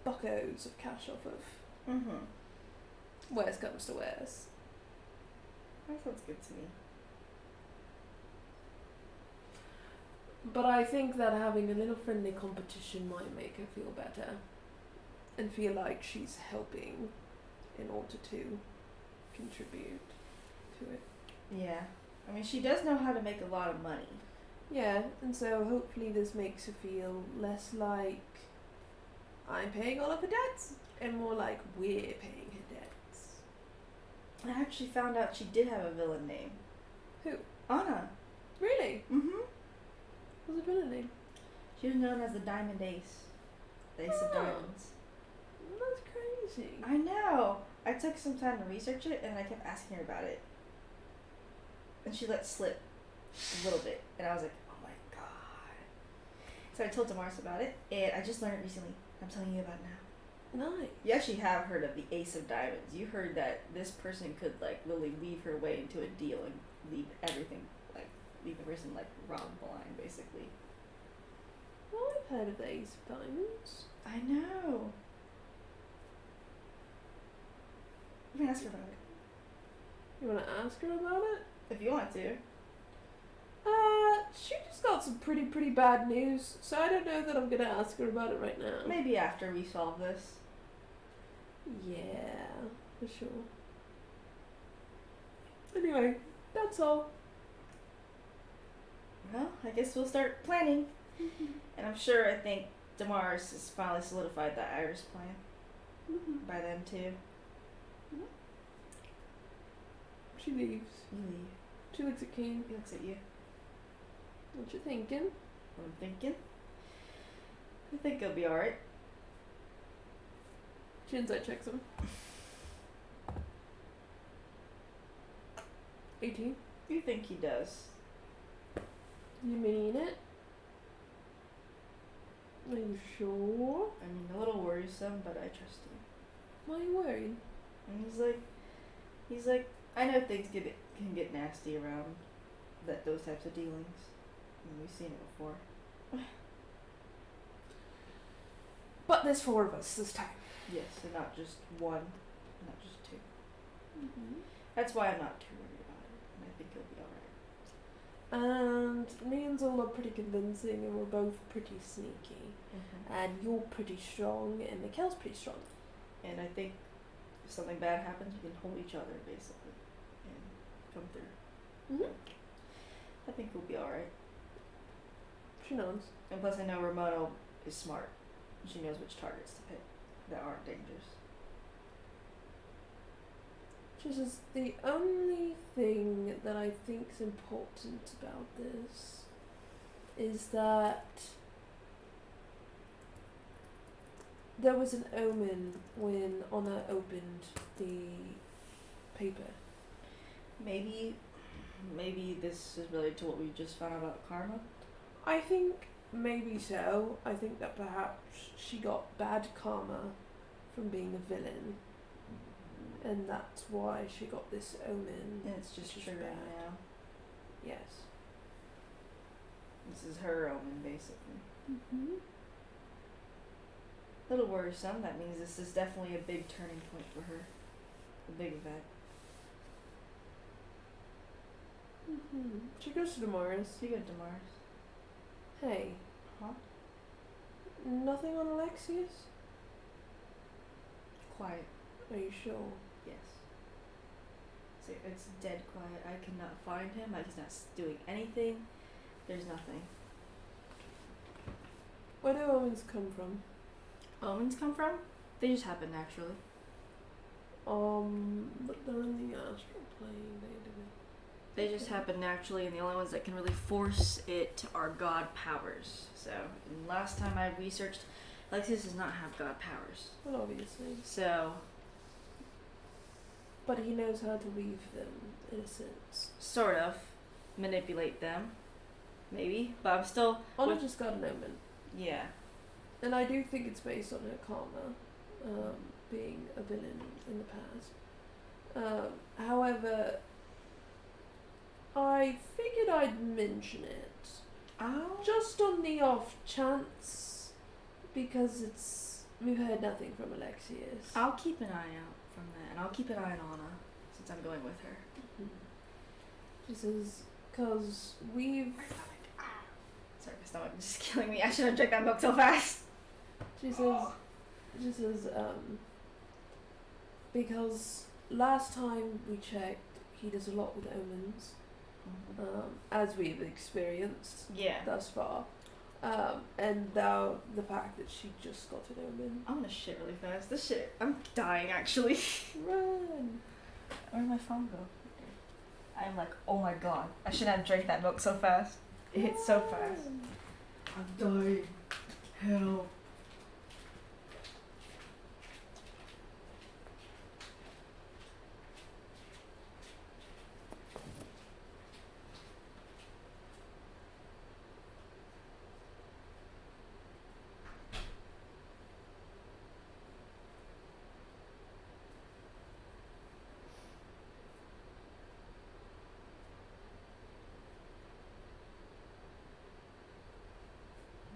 B: buckos of cash off of.
D: Mm-hmm.
B: Worst comes to worst.
D: That sounds good to me.
B: But I think that having a little friendly competition might make her feel better. And feel like she's helping in order to contribute to it.
D: Yeah. I mean, she does know how to make a lot of money.
B: Yeah, and so hopefully this makes her feel less like I'm paying all of her debts and more like we're paying her debts.
D: I actually found out she did have a villain name.
B: Who?
D: Anna.
B: Really?
D: Mm-hmm.
B: What's her villain name?
D: She was known as the Diamond Ace. The Ace of
B: Oh.
D: Diamonds.
B: That's crazy.
D: I know. I took some time to research it and I kept asking her about it. And she let slip a little bit. And I was like, oh my god. So I told Damaris about it and I just learned it recently. I'm telling you about it now.
B: Nice.
D: You actually have heard of the Ace of Diamonds. You heard that this person could like literally weave her way into a deal and leave everything, like leave the person like robbed blind basically.
B: Well, I've heard of the Ace of Diamonds.
D: I know. You can ask her about it.
B: You want to ask her about it?
D: If you want to.
B: She just got some pretty bad news, so I don't know that I'm gonna ask her about it right now.
D: Maybe after we solve this.
B: Yeah, for sure. Anyway, that's all.
D: Well, I guess we'll start planning. And I'm sure I think Damaris has finally solidified that Iris plan by then too.
B: She leaves.
D: You leave.
B: She looks at Kane.
D: He looks at you.
B: What you thinking?
D: What I'm thinking? I think he'll be alright.
B: She inside checks him. 18.
D: You think he does?
B: You mean it? Are you sure?
D: I mean, a little worrisome, but I trust him.
B: Why are you worried?
D: And he's like, I know things can get nasty around those types of dealings. I mean, we've seen it before.
B: But there's 4 of us this time.
D: Yes, and not just one, not just 2.
B: Mm-hmm.
D: That's why I'm not too worried about it, and I think he'll be alright.
B: And me and Zola are pretty convincing, and we're both pretty sneaky. And you're pretty strong, and Mikkel's pretty strong.
D: And I think if something bad happens, we can hold each other basically and come through.
B: Mm-hmm.
D: I think we'll be alright.
B: She knows.
D: And plus, I know Ramona is smart. She knows which targets to pick that aren't dangerous.
B: She says the only thing that I think's important about this is that there was an omen when Anna opened the paper.
D: Maybe this is related to what we just found out about karma.
B: I think maybe so. I think that perhaps she got bad karma from being a villain. And that's why she got this omen.
D: And it's just
B: which is
D: triggering
B: bad.
D: now.
B: Yes.
D: This is her omen, basically.
B: Mm-hmm.
D: A little worrisome. That means this is definitely a big turning point for her. A big event.
B: Mm-hmm. She goes to Damaris.
D: See you go, Damaris.
B: Hey,
D: Huh?
B: nothing on Alexius?
D: Quiet.
B: Are you sure?
D: Yes. It's dead quiet. I cannot find him. He's not doing anything. There's nothing.
B: Where do omens come from?
D: Omens come from? They just happen naturally.
B: But they're in the astral plane.
D: They just happen naturally, and the only ones that can really force it are god powers. So, last time I researched, Alexius does not have god powers.
B: Well, obviously.
D: So,
B: but he knows how to weave them, in a sense.
D: sort of manipulate them, maybe. But I'm still.
B: Honor just got an omen.
D: Yeah.
B: And I do think it's based on her karma, being a villain in the past. However, I figured I'd mention it.
D: Oh.
B: Just on the off chance, because we've heard nothing from Alexius.
D: I'll keep an eye out from that, and I'll keep an eye on Anna, since I'm going with her.
B: She says, because we've...
D: Sorry, my stomach is just killing me. I should have drank that milk so fast.
B: She says, because last time we checked, he does a lot with omens, as we've experienced thus far. And now the fact that she just got an omen.
D: I'm gonna shit really fast. This shit, I'm dying actually.
B: Run!
D: Where'd my phone go? I'm like, oh my god, I shouldn't have drank that milk so fast. It hit so fast. I'm dying. Help.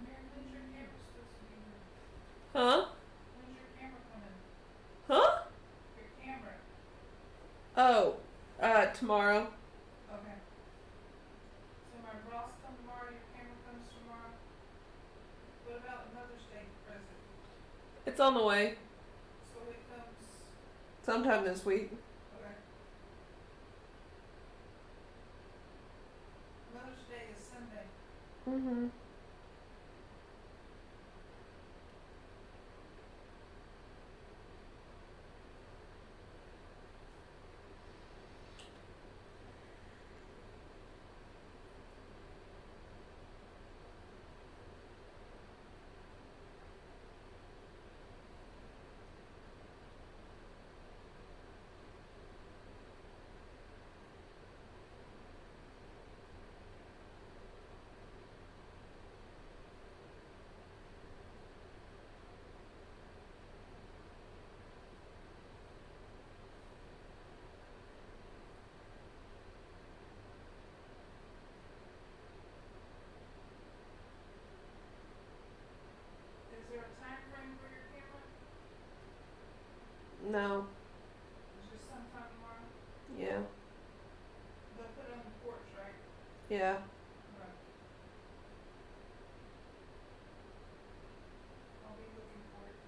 C: Mary, when's your camera supposed to be here?
B: Huh?
C: When's your camera coming?
B: Huh?
C: Your camera.
B: Oh, tomorrow.
C: Okay. So my bras come tomorrow, your camera comes tomorrow? What about Mother's Day present?
B: It's on the way.
C: So it comes,
B: Sometime this week.
C: okay. Mother's Day is Sunday.
B: Mm-hmm.
C: Is there a time frame for your camera?
B: No.
C: It's just sometime tomorrow?
B: Yeah.
C: They'll put it on the porch, right?
B: Yeah.
C: Okay. I'll be looking for it.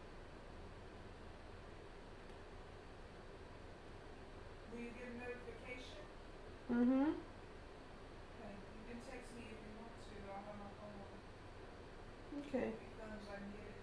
C: Will you get a notification?
B: Mm-hmm.
C: Okay, you can text me if you want to, I'll have my phone on.
B: Okay.
C: If it comes, I can get it.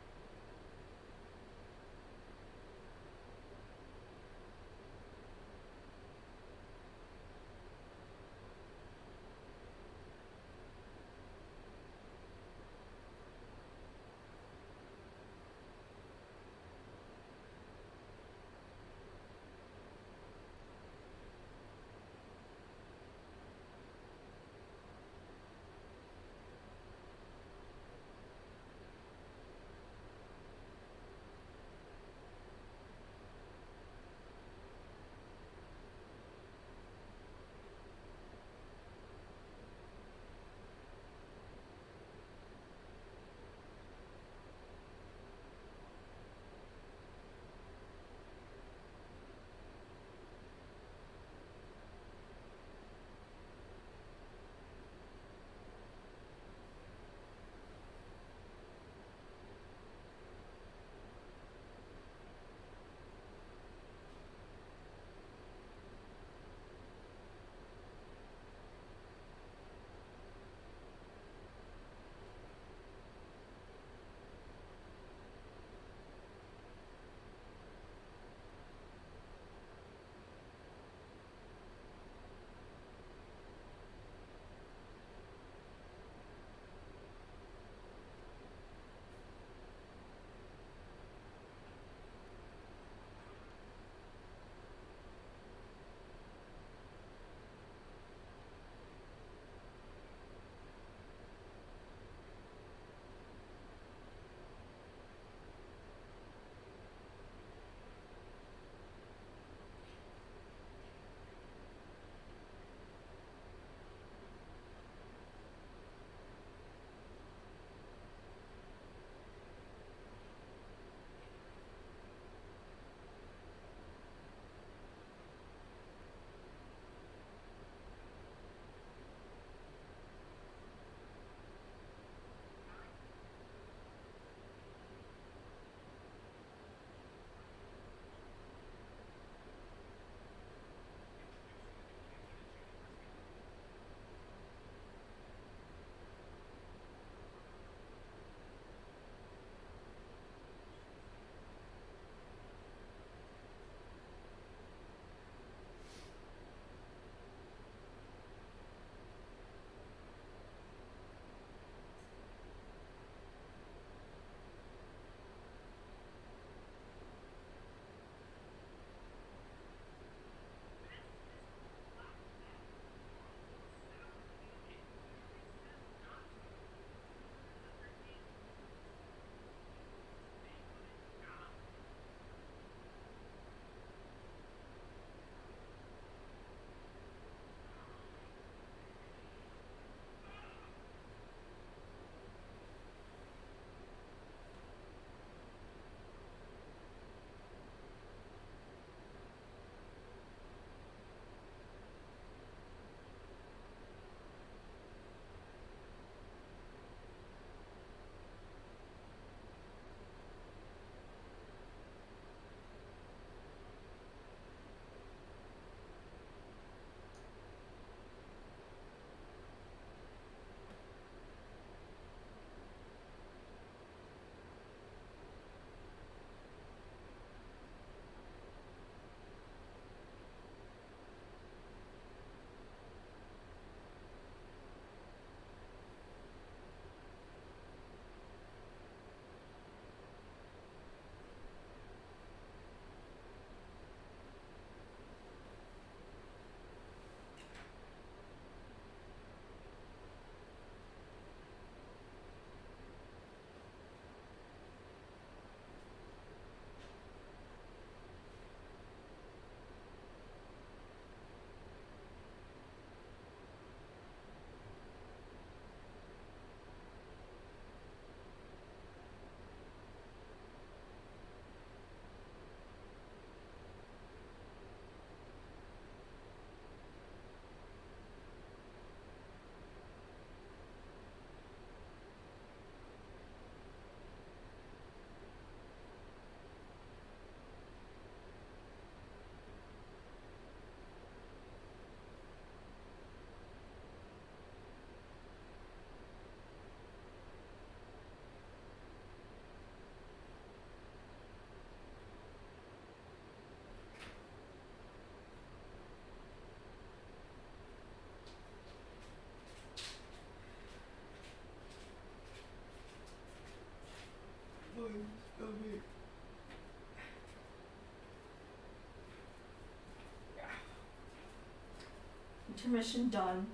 D: Intermission done.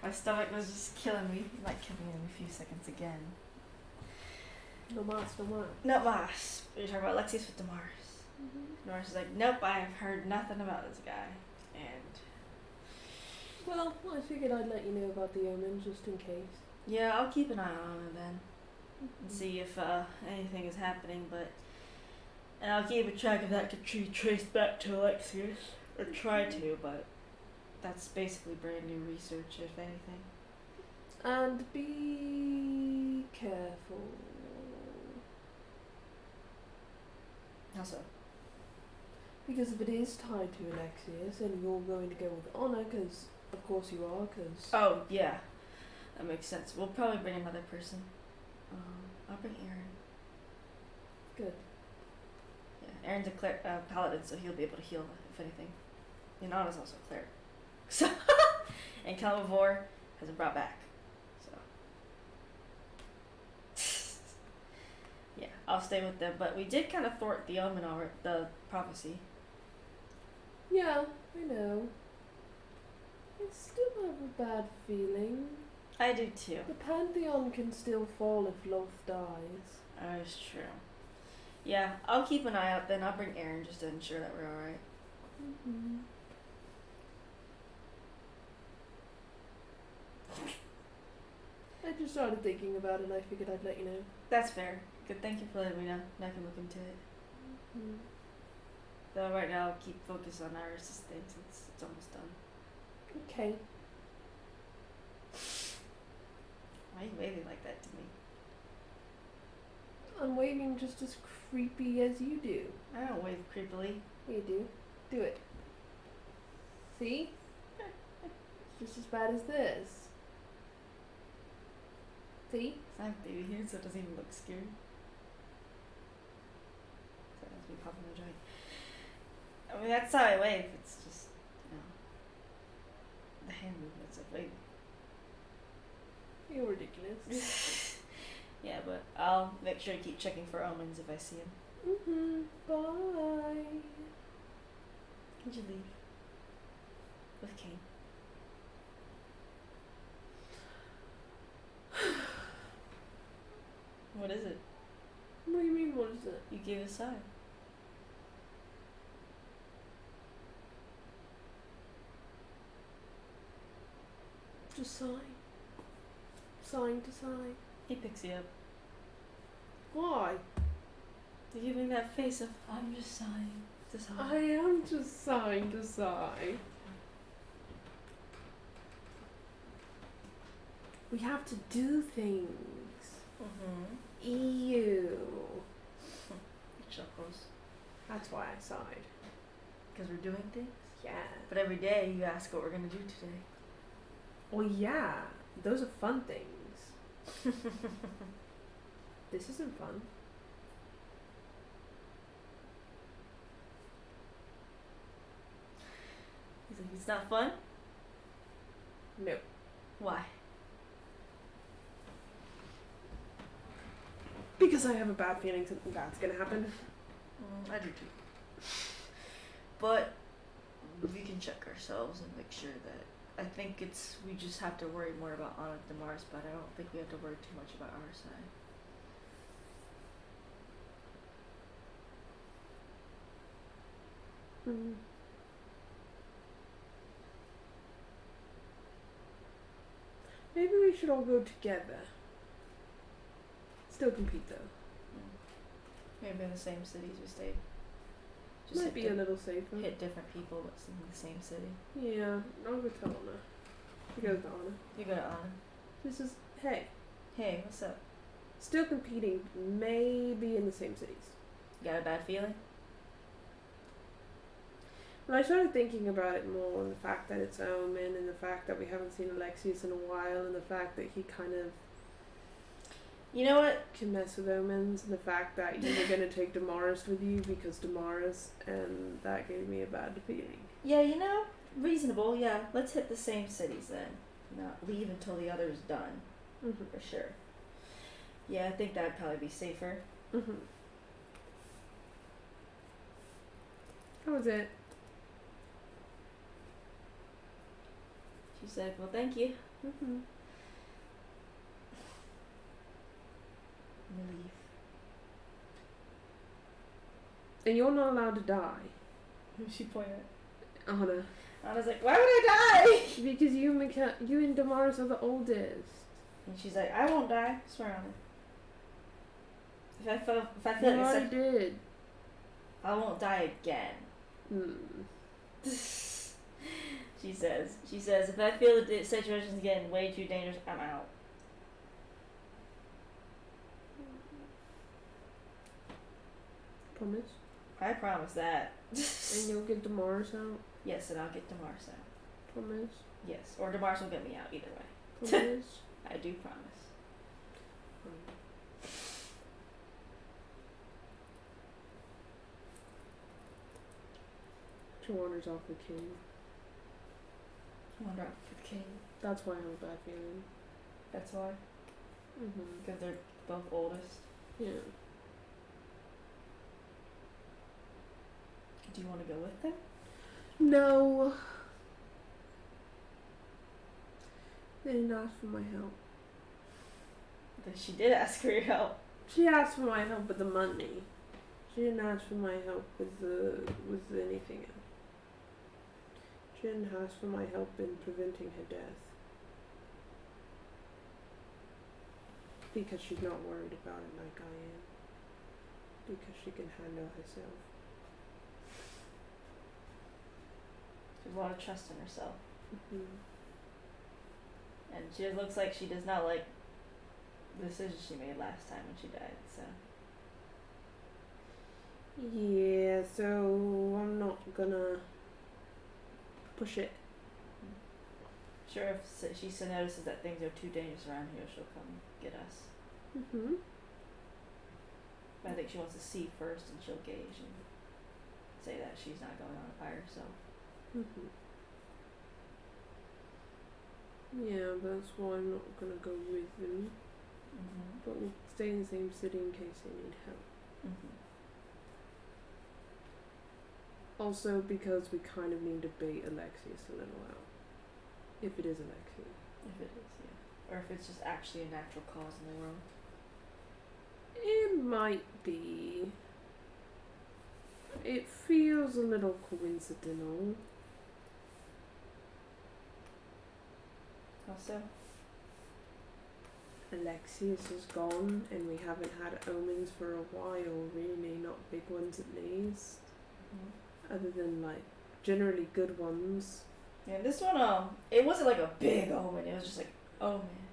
D: My stomach was just killing me. It might kill me in a few seconds again.
B: No mas, no mas.
D: No mas. You're talking about Lexius with Damaris. Damaris is like, nope, I have heard nothing about this guy. And
B: Well, I figured I'd let you know about the omen just in case.
D: yeah, I'll keep an eye on him then. And see if anything is happening, and I'll keep a track of that to trace back to Alexius. Or try to, but that's basically brand new research, if anything.
B: And be careful.
D: How so?
B: Because if it is tied to Alexius and you're going to go with honor, because of course you are, because...
D: Oh, yeah. That makes sense. We'll probably bring another person. I'll bring Aaron.
B: Good.
D: Yeah, Aaron's a paladin, so he'll be able to heal, if anything. And Anna's also a cleric. So, and Kalimavor has been brought back. So, yeah, I'll stay with them. But we did kind of thwart the omen, the prophecy.
B: Yeah, I know. I still have a bad feeling.
D: I do too.
B: The Pantheon can still fall if Loth dies.
D: That's true. Yeah, I'll keep an eye out then. I'll bring Aaron just to ensure that we're alright.
B: Mm-hmm. I just started thinking about it and I figured I'd let you know.
D: That's fair. Good, thank you for letting me know. Now I can look into it.
B: Mm-hmm.
D: Though right now I'll keep focus on Iris' thing since it's almost done.
B: Okay.
D: Why are you waving like that to me?
B: I'm waving just as creepy as you do.
D: I don't wave creepily.
B: You do. Do it. See? It's just as bad as this. See?
D: I have baby here, so it doesn't even look scary. So that's me popping my joint. I mean, that's how I wave. It's just, the hand movements of waving.
B: You're ridiculous.
D: Yeah, but I'll make sure to keep checking for omens if I see them.
B: Mm-hmm. Bye.
D: When'd you leave? With Kane. What is it?
B: What do you mean, what is it?
D: You gave a sign.
B: Just sigh. Sighing to sigh.
D: He picks you up.
B: Why?
D: You're giving that face of, I'm just sighing to sigh.
B: I am just sighing to sigh. We have to do things.
D: Mm-hmm.
B: Ew.
D: Chuckles.
B: That's why I sighed.
D: Because we're doing things?
B: Yeah.
D: But every day you ask what we're going to do today.
B: Well, yeah. Those are fun things. This isn't fun.
D: He's like, it's not fun?
B: No.
D: Why?
B: Because I have a bad feeling something bad's gonna happen.
D: I do too. But we can check ourselves and make sure that I think we just have to worry more about Anna Damaris, but I don't think we have to worry too much about our side.
B: Mm. Maybe we should all go together. Still compete though.
D: Maybe in the same cities we stayed.
B: Might be a little safer.
D: Hit different people, but in the same city.
B: Yeah, I'll go to Anna. You go to Anna.
D: You go to Anna.
B: This is, hey,
D: Hey, what's up?
B: still competing, maybe in the same cities.
D: You got a bad feeling?
B: When I started thinking about it more, and the fact that it's Omen, and the fact that we haven't seen Alexius in a while, and the fact that he kind of
D: You know what?
B: can mess with omens, and the fact that you were going to take Damaris with you because Damaris, and that gave me a bad feeling.
D: Yeah, reasonable, yeah. Let's hit the same cities then. Not leave until the other's done,
B: Mm-hmm.
D: for sure. Yeah, I think that'd probably be safer.
B: Mm-hmm. How was it?
D: She said, well, thank you.
B: Mm-hmm.
D: I'm gonna leave.
B: And you're not allowed to die.
D: Who's she pointing at?
B: Anna.
D: Anna's like, why would I die?
B: Because you and Damaris are the oldest.
D: And she's like, I won't die. I swear on it. If I feel
B: You
D: like
B: already did.
D: I won't die again.
B: Hmm.
D: She says, if I feel the situation's getting way too dangerous, I'm out.
B: Promise?
D: I promise that.
B: And you'll get Damaris out?
D: Yes, and I'll get Damaris out.
B: Promise?
D: Yes, or Damaris will get me out, either way.
B: Promise?
D: I do promise.
B: Joanna's off with King.
D: I wonder if the king.
B: That's why I have a bad feeling.
D: That's why.
B: Mm-hmm.
D: Because they're both oldest.
B: Yeah.
D: Do you want to go with them?
B: No. They didn't ask for my help.
D: But she did ask for your help.
B: She asked for my help with the money. She didn't ask for my help with anything else. She didn't ask for my help in preventing her death. Because she's not worried about it like I am. Because she can handle herself.
D: She has a lot of trust in herself.
B: Mm-hmm.
D: And she looks like she does not like the decision she made last time when she died, so.
B: Yeah, so I'm not gonna push it.
D: Sure, if she so notices that things are too dangerous around here, she'll come get us.
B: Mm-hmm.
D: But I think she wants to see first, and she'll gauge and say that she's not going on it by herself.
B: Mm-hmm. Yeah, that's why I'm not gonna go with them.
D: Mm-hmm.
B: But we'll stay in the same city in case they need help.
D: Mm-hmm.
B: Also because we kind of need to bait Alexius a little out. If it is Alexius.
D: If it is, yeah. Or if it's just actually a natural cause in the world.
B: It might be. It feels a little coincidental.
D: Also,
B: Alexius is gone and we haven't had omens for a while, really, not big ones at least. Other than like generally good ones.
D: yeah, this one, it wasn't like a big omen, it was just like, oh man,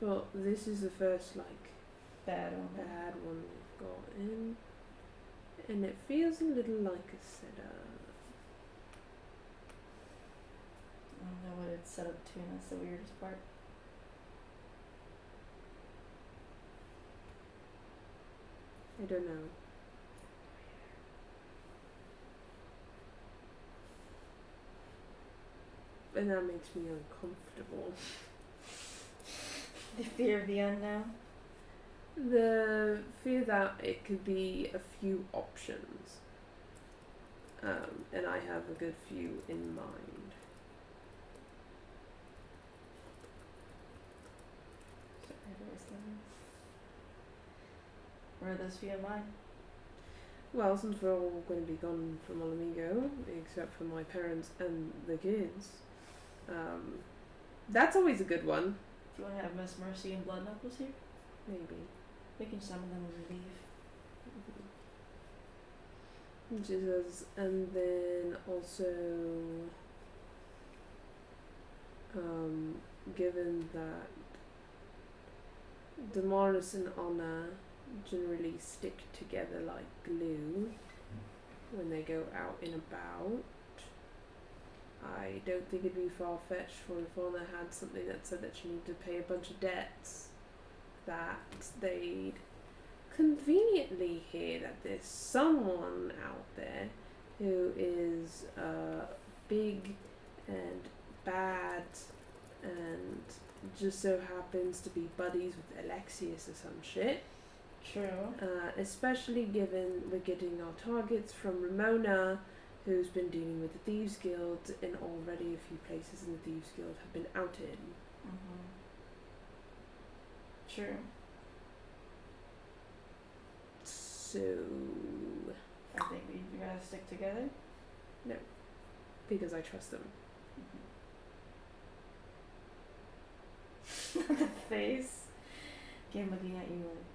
B: But this is the first like
D: bad omen.
B: bad one we've gotten. And it feels a little like a setup.
D: I don't know what it's set up to, and that's the weirdest part.
B: I don't know. And that makes me uncomfortable.
D: The fear of the unknown.
B: The fear that it could be a few options. And I have a good few in mind.
D: Where are those few in mine?
B: Well, since we're all going to be gone from Alamigo, except for my parents and the kids, that's always a good one.
D: Do you want to have Miss Mercy and Blood Knuckles here?
B: Maybe.
D: We can summon them when we leave.
B: Jesus, and then also, given that Damaris and Anna generally stick together like glue when they go out and about, I don't think it'd be far-fetched for if Anna had something that said that she needed to pay a bunch of debts, that they'd conveniently hear that there's someone out there who is big and bad and just so happens to be buddies with Alexius or some shit.
D: True.
B: Especially given we're getting our targets from Ramona, who's been dealing with the Thieves Guild, and already a few places in the Thieves Guild have been outed.
D: Mm-hmm. True.
B: So,
D: I think we'd rather stick together.
B: because I trust them.
D: The face. Again, looking at you like.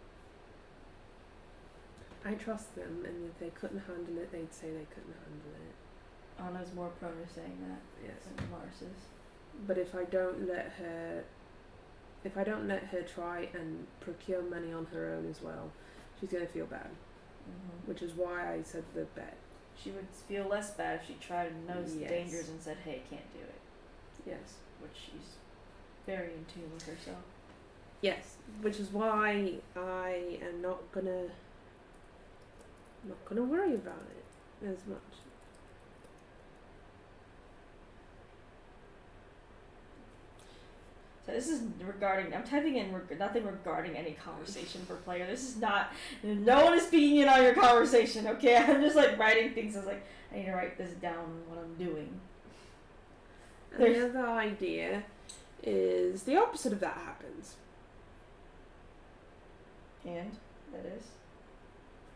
B: I trust them, and if they couldn't handle it, they'd say they couldn't handle it.
D: Anna's more prone to saying that
B: Yes.
D: than Mars is.
B: But if I don't let her try and procure money on her own as well, she's gonna feel bad.
D: Mm-hmm.
B: Which is why I said the bet.
D: She would feel less bad if she tried and knows the
B: Yes.
D: dangers and said, "Hey, can't do it,"
B: Yes.
D: which she's very in tune with herself.
B: Yes. Which is why I am not gonna worry about it as much.
D: So this is regarding. I'm typing in nothing regarding any conversation per player. This is not. No one is speaking in on your conversation. Okay, I'm just like writing things. I was like, I need to write this down. What I'm doing.
B: And the other idea is the opposite of that happens.
D: And that is.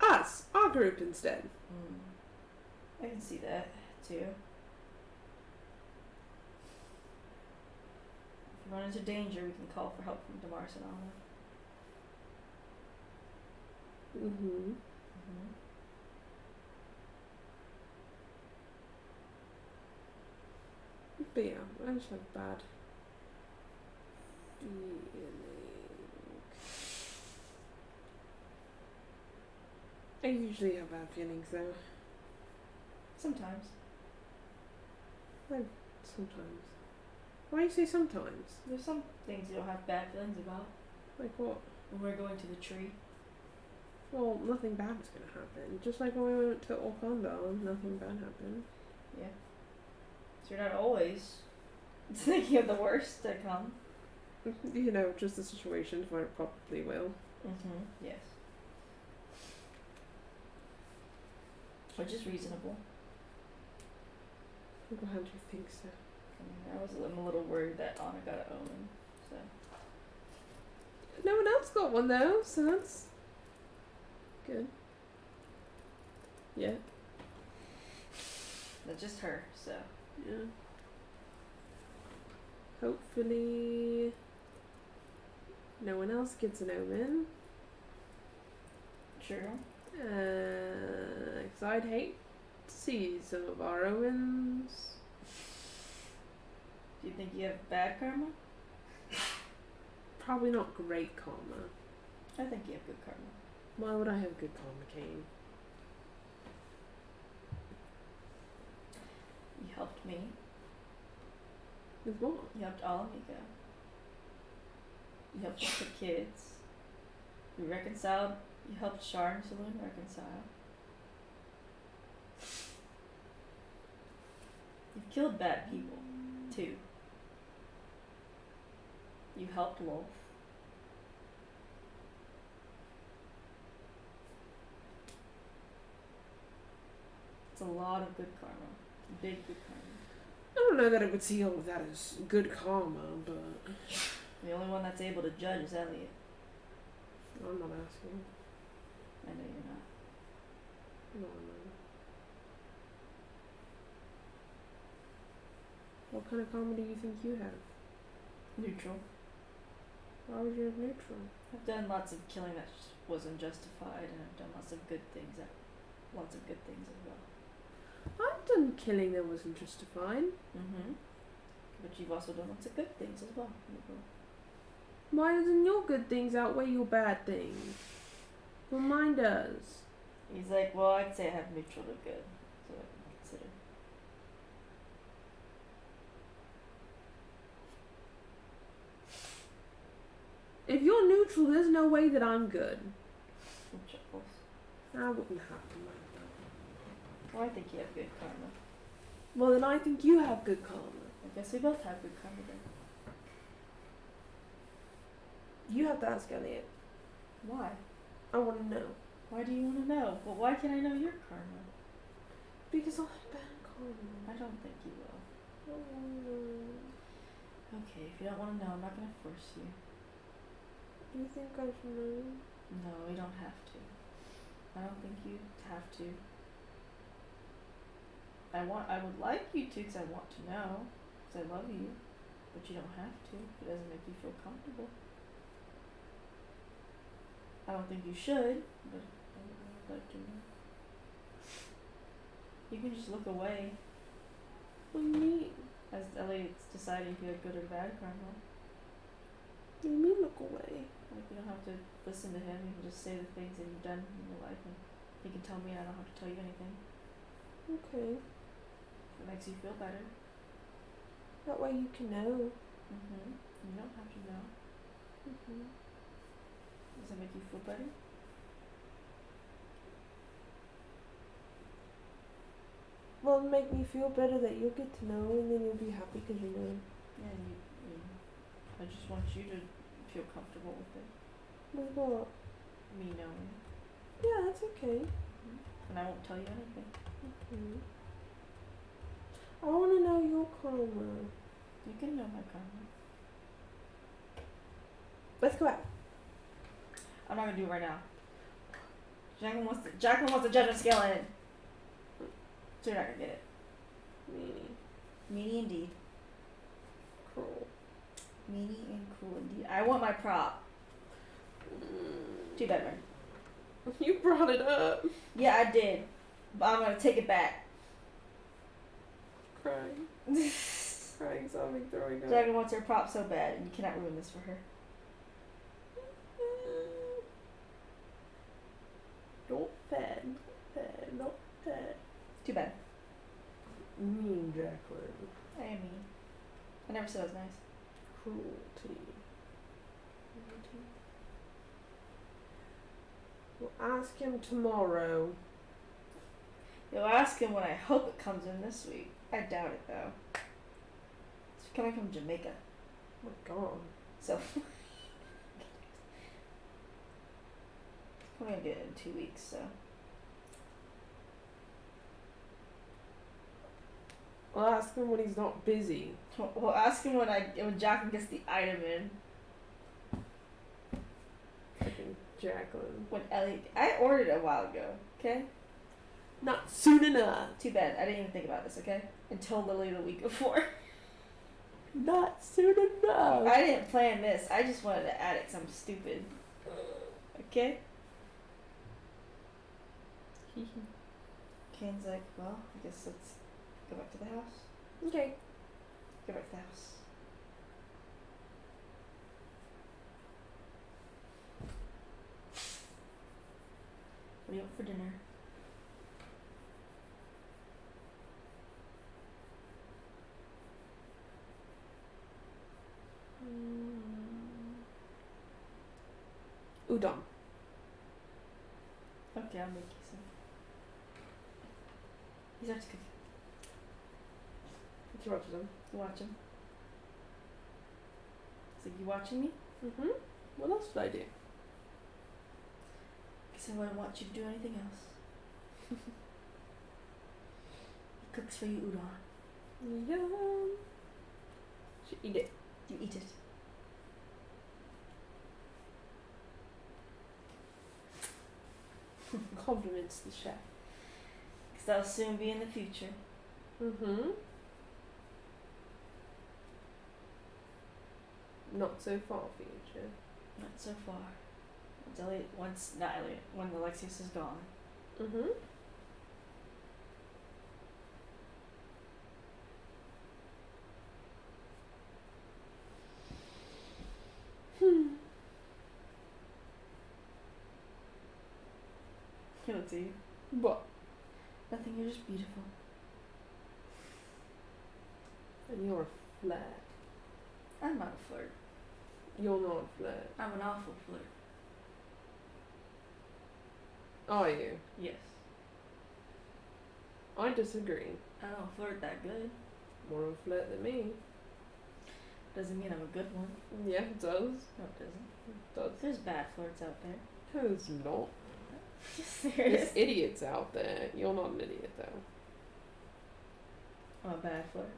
B: Us, our group instead.
D: I can see that too. If we run into danger, we can call for help from Damaris and Anna.
B: Mm-hmm. But yeah, I just have bad feeling. I usually have bad feelings though.
D: Sometimes.
B: Sometimes. Why do you say sometimes?
D: There's some things you don't have bad feelings about.
B: Like what?
D: When we're going to the tree.
B: Well, nothing bad's gonna happen. Just like when we went to Orlando, nothing bad happened.
D: Yeah. So you're not always thinking of the worst to come.
B: You know, just the situations where it probably will.
D: Yes. Which is reasonable.
B: I'm glad you think so.
D: I'm a little worried that Anna got an omen, so.
B: No one else got one though, so that's good. Yeah.
D: That's just her, so.
B: Yeah. Hopefully no one else gets an omen.
D: True.
B: 'Cause I'd hate to see some of our omens.
D: Do you think you have bad karma?
B: Probably not great karma.
D: I think you have good karma.
B: Why would I have good karma, Kane?
D: You helped me.
B: With what?
D: You helped Alamika. You helped the kids. You reconciled. You helped Shar and Saloon reconcile. You've killed bad people, too. You helped Wolf. It's a lot of good karma. Big good karma.
B: I don't know that I would see all of that as good karma, but
D: The only one that's able to judge is Elliot.
B: I'm not asking.
D: I know you're not.
B: No, I'm not. What kind of karma do you think you have?
D: Neutral.
B: Why would you have neutral?
D: I've done lots of killing that wasn't justified, and I've done lots of good things as well.
B: I've done killing that wasn't justified.
D: But you've also done lots of good things as well.
B: Why doesn't your good things outweigh your bad things? Well, mine does.
D: He's like, well, I'd say I have neutral to good, so I can consider.
B: If you're neutral, there's no way that I'm good.
D: Chuckles.
B: I wouldn't have to mind that.
D: Well, I think you have good karma.
B: Well, then I think you have good karma.
D: I guess we both have good karma then.
B: You have to ask Elliot.
D: Why?
B: I want to know.
D: Why do you want to know? Well, why can't I know your karma?
B: Because I'll have bad karma.
D: I don't think you will.
B: Oh.
D: Okay, if you don't want to know, I'm not going to force you.
B: You think I should know?
D: No, you don't have to. I don't think you have to. I would like you to because I want to know. Because I love you. But you don't have to. If it doesn't make you feel comfortable. I don't think you should, but I would like to know. You can just look away
B: What do you mean?
D: as Elliot's deciding if you have good or bad karma.
B: What do you mean look away?
D: Like, you don't have to listen to him. You can just say the things that you've done in your life, and he can tell me, and I don't have to tell you anything.
B: Okay.
D: If it makes you feel better.
B: That way you can know.
D: You don't have to know. Does that make you feel better?
B: Well, it'll make me feel better that you'll get to know, and then you'll be happy because you know.
D: Yeah, you I just want you to feel comfortable with it.
B: With what?
D: Me knowing.
B: Yeah, that's okay.
D: And I won't tell you anything.
B: I want to know your karma.
D: You can know my karma.
B: Let's go out.
D: I'm not gonna do it right now. Jacqueline wants to judge a skeleton. So you're not gonna get it.
B: Meanie.
D: Meanie indeed.
B: Cruel.
D: Meanie and cruel indeed. I want my prop. Too bad, man.
B: You brought it up.
D: Yeah, I did. But I'm gonna take it back.
B: Crying. Crying, sobbing, throwing up.
D: Jacqueline wants her prop so bad, and you cannot ruin this for her.
B: Not fair. Not fair.
D: Too bad.
B: Mean Jacqueline.
D: I am mean. I never said I was nice.
B: Cruelty. We'll ask him tomorrow.
D: You'll ask him when I hope it comes in this week. I doubt it though. It's coming from Jamaica.
B: Oh my god.
D: So I'm gonna get it in 2 weeks, so
B: I'll ask him when he's not busy.
D: we'll ask him when Jacqueline gets the item in.
B: Fucking Jacqueline.
D: When Ellie I ordered it a while ago, okay?
B: Not soon enough.
D: Too bad. I didn't even think about this, okay? Until literally the week before.
B: Not soon enough.
D: I didn't plan this. I just wanted to add it because I'm stupid. Okay? Kane's like, well, I guess let's go back to the house.
B: Okay.
D: Go back to the house. What do you want for dinner?
B: Udon.
D: Okay, I'll make you some. He's out to cook.
B: What you watching them?
D: You watch him. So you watching me?
B: Mm-hmm. What else did I do?
D: Because I wouldn't want you to do anything else. He cooks for you udon.
B: Yum. Should eat it.
D: You eat it.
B: Compliments the chef.
D: Because that'll soon be in the future.
B: Mm-hmm. Not so far, future.
D: Not so far. When Alexius is gone.
B: Mm-hmm.
D: He looks at you.
B: What?
D: Nothing, you're just beautiful.
B: And you're a flirt.
D: I'm not a flirt.
B: You're not a flirt.
D: I'm an awful flirt.
B: Are you?
D: Yes.
B: I disagree.
D: I don't flirt that good.
B: More of a flirt than me.
D: Doesn't mean I'm a good one.
B: Yeah, it does.
D: No, it doesn't.
B: It does.
D: There's bad flirts out there.
B: There's not.
D: Serious.
B: There's idiots out there. You're not an idiot, though.
D: I'm a bad flirt.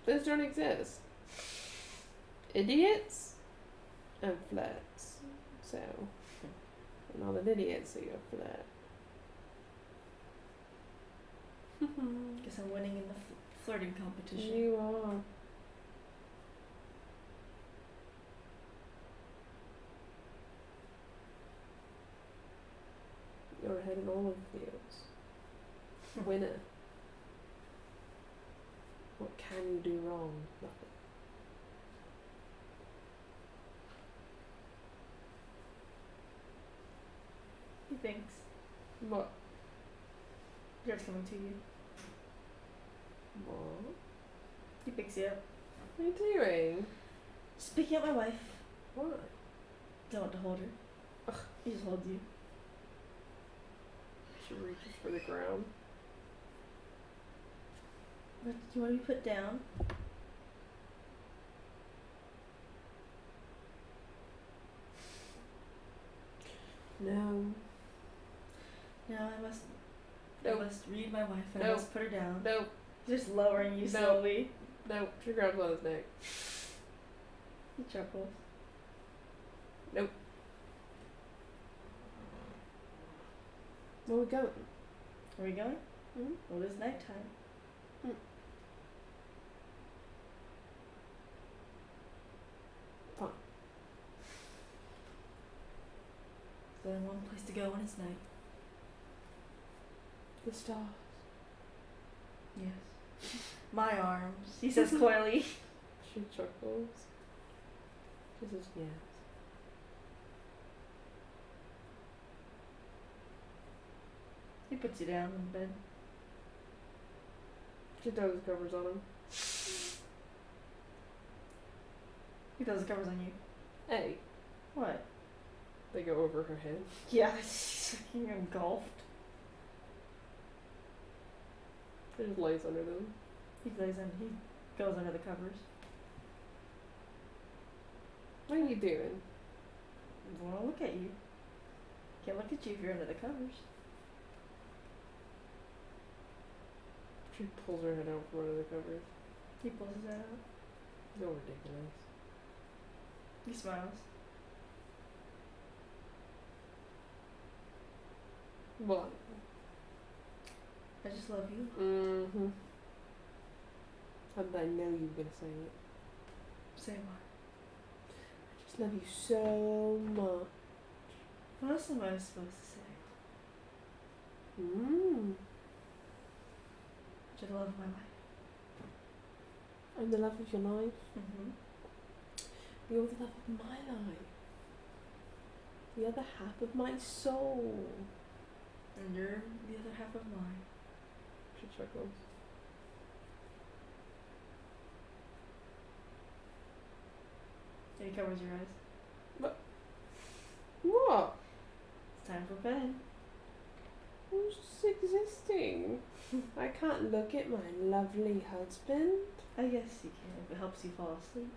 B: Those don't exist. Idiots and flirts. So, I'm not an idiot, so you're a flirt.
D: Guess I'm winning in the flirting competition.
B: You are. You're ahead in all of the fields. Winner. What can you do wrong? Nothing.
D: He thinks.
B: What?
D: Jared's coming to you.
B: What?
D: He picks you up.
B: What are you doing?
D: Just picking up my wife.
B: Why?
D: Don't want to hold her.
B: Ugh.
D: He just holds you.
B: She reaches for the ground.
D: What do you want to be put down?
B: No.
D: No, I must.
B: Nope.
D: I must read my wife and I
B: Nope.
D: must put her down.
B: Nope.
D: He's just lowering you
B: Nope.
D: slowly.
B: Nope. She grabs on his neck.
D: He chuckles.
B: Nope. Where are we going?
D: Are we going?
B: Mm-hmm.
D: Well, it's nighttime.
B: Fine.
D: So then one place to go when it's night.
B: The stars.
D: Yes. My arms. He says coyly.
B: She chuckles. She says yes.
D: He puts you down in bed.
B: She throws the covers on him.
D: He throws the covers on you.
B: Hey.
D: What?
B: They go over her head.
D: Yeah, she's fucking engulfed.
B: She just lays under them.
D: He goes under the covers.
B: What are you doing?
D: I wanna look at you. Can't look at you if you're under the covers.
B: She pulls her head out from under the covers.
D: He pulls his head out.
B: You're ridiculous.
D: He smiles.
B: What?
D: I just love you.
B: Mm-hmm. And I know you were gonna say it.
D: Say what?
B: I just love you so much.
D: What else am I supposed to say? You're the love of my life.
B: I'm the love of your life.
D: Mm-hmm.
B: You're the love of my life. The other half of my soul.
D: And you're the other half of mine.
B: She chuckles.
D: And he covers your eyes.
B: What?
D: It's time for bed.
B: I'm just existing. I can't look at my lovely husband.
D: I guess you can if it helps you fall asleep.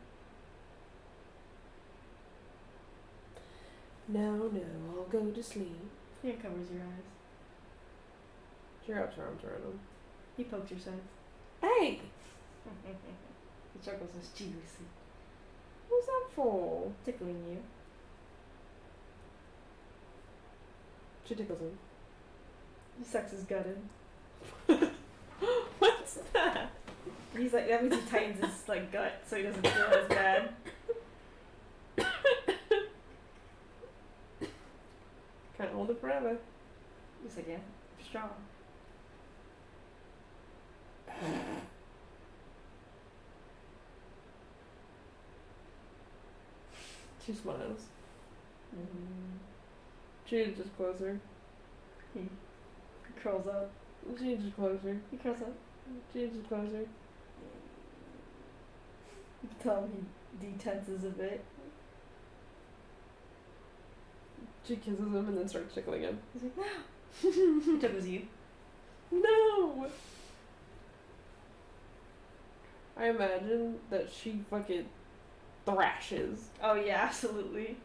B: No, I'll go to sleep.
D: He covers your eyes.
B: She wraps her arms around him.
D: He pokes your sides.
B: Hey!
D: He chuckles mischievously,
B: What's that for?
D: tickling you.
B: She tickles him.
D: He sucks his gut in.
B: What's that?
D: He's like, that means he tightens his like gut so he doesn't feel as bad.
B: Can't hold it forever.
D: He's like, yeah, strong.
B: She smiles.
D: Mm-hmm.
B: She just closer.
D: He curls up.
B: She just closer.
D: He curls up.
B: She just closer.
D: You can tell him he detenses a bit.
B: She kisses him and then starts tickling him.
D: He's like, no. He tickles you.
B: No! I imagine that she fucking thrashes.
D: Oh yeah, absolutely.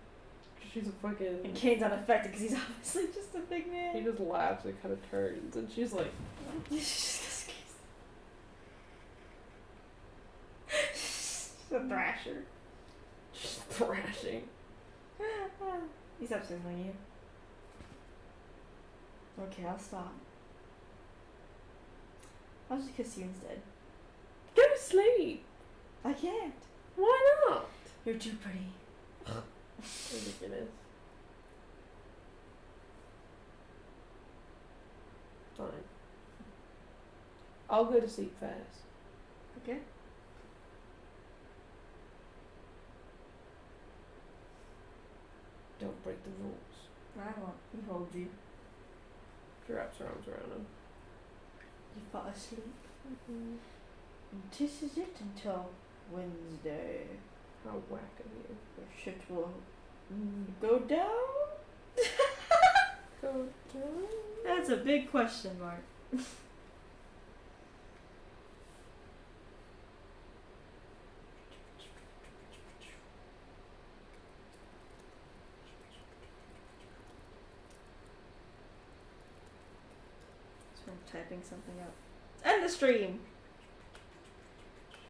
B: She's a fucking.
D: And Kane's unaffected because he's obviously just a big
B: He
D: man.
B: just laughs and kind of turns, and she's like,
D: She's a thrasher.
B: she's thrashing.
D: He's upsetting you. Okay, I'll stop. I'll just kiss you instead.
B: Go to sleep.
D: I can't.
B: Why not?
D: You're too pretty.
B: Ridiculous. Fine. I'll go to sleep fast.
D: Okay.
B: Don't break the rules.
D: I won't. He holds you.
B: She wraps her arms around him.
D: You fall asleep. And this is it until Wednesday.
B: How whack of you.
D: Your shit will go down?
B: Go down.
D: That's a big question mark. So I'm typing something up. End the stream!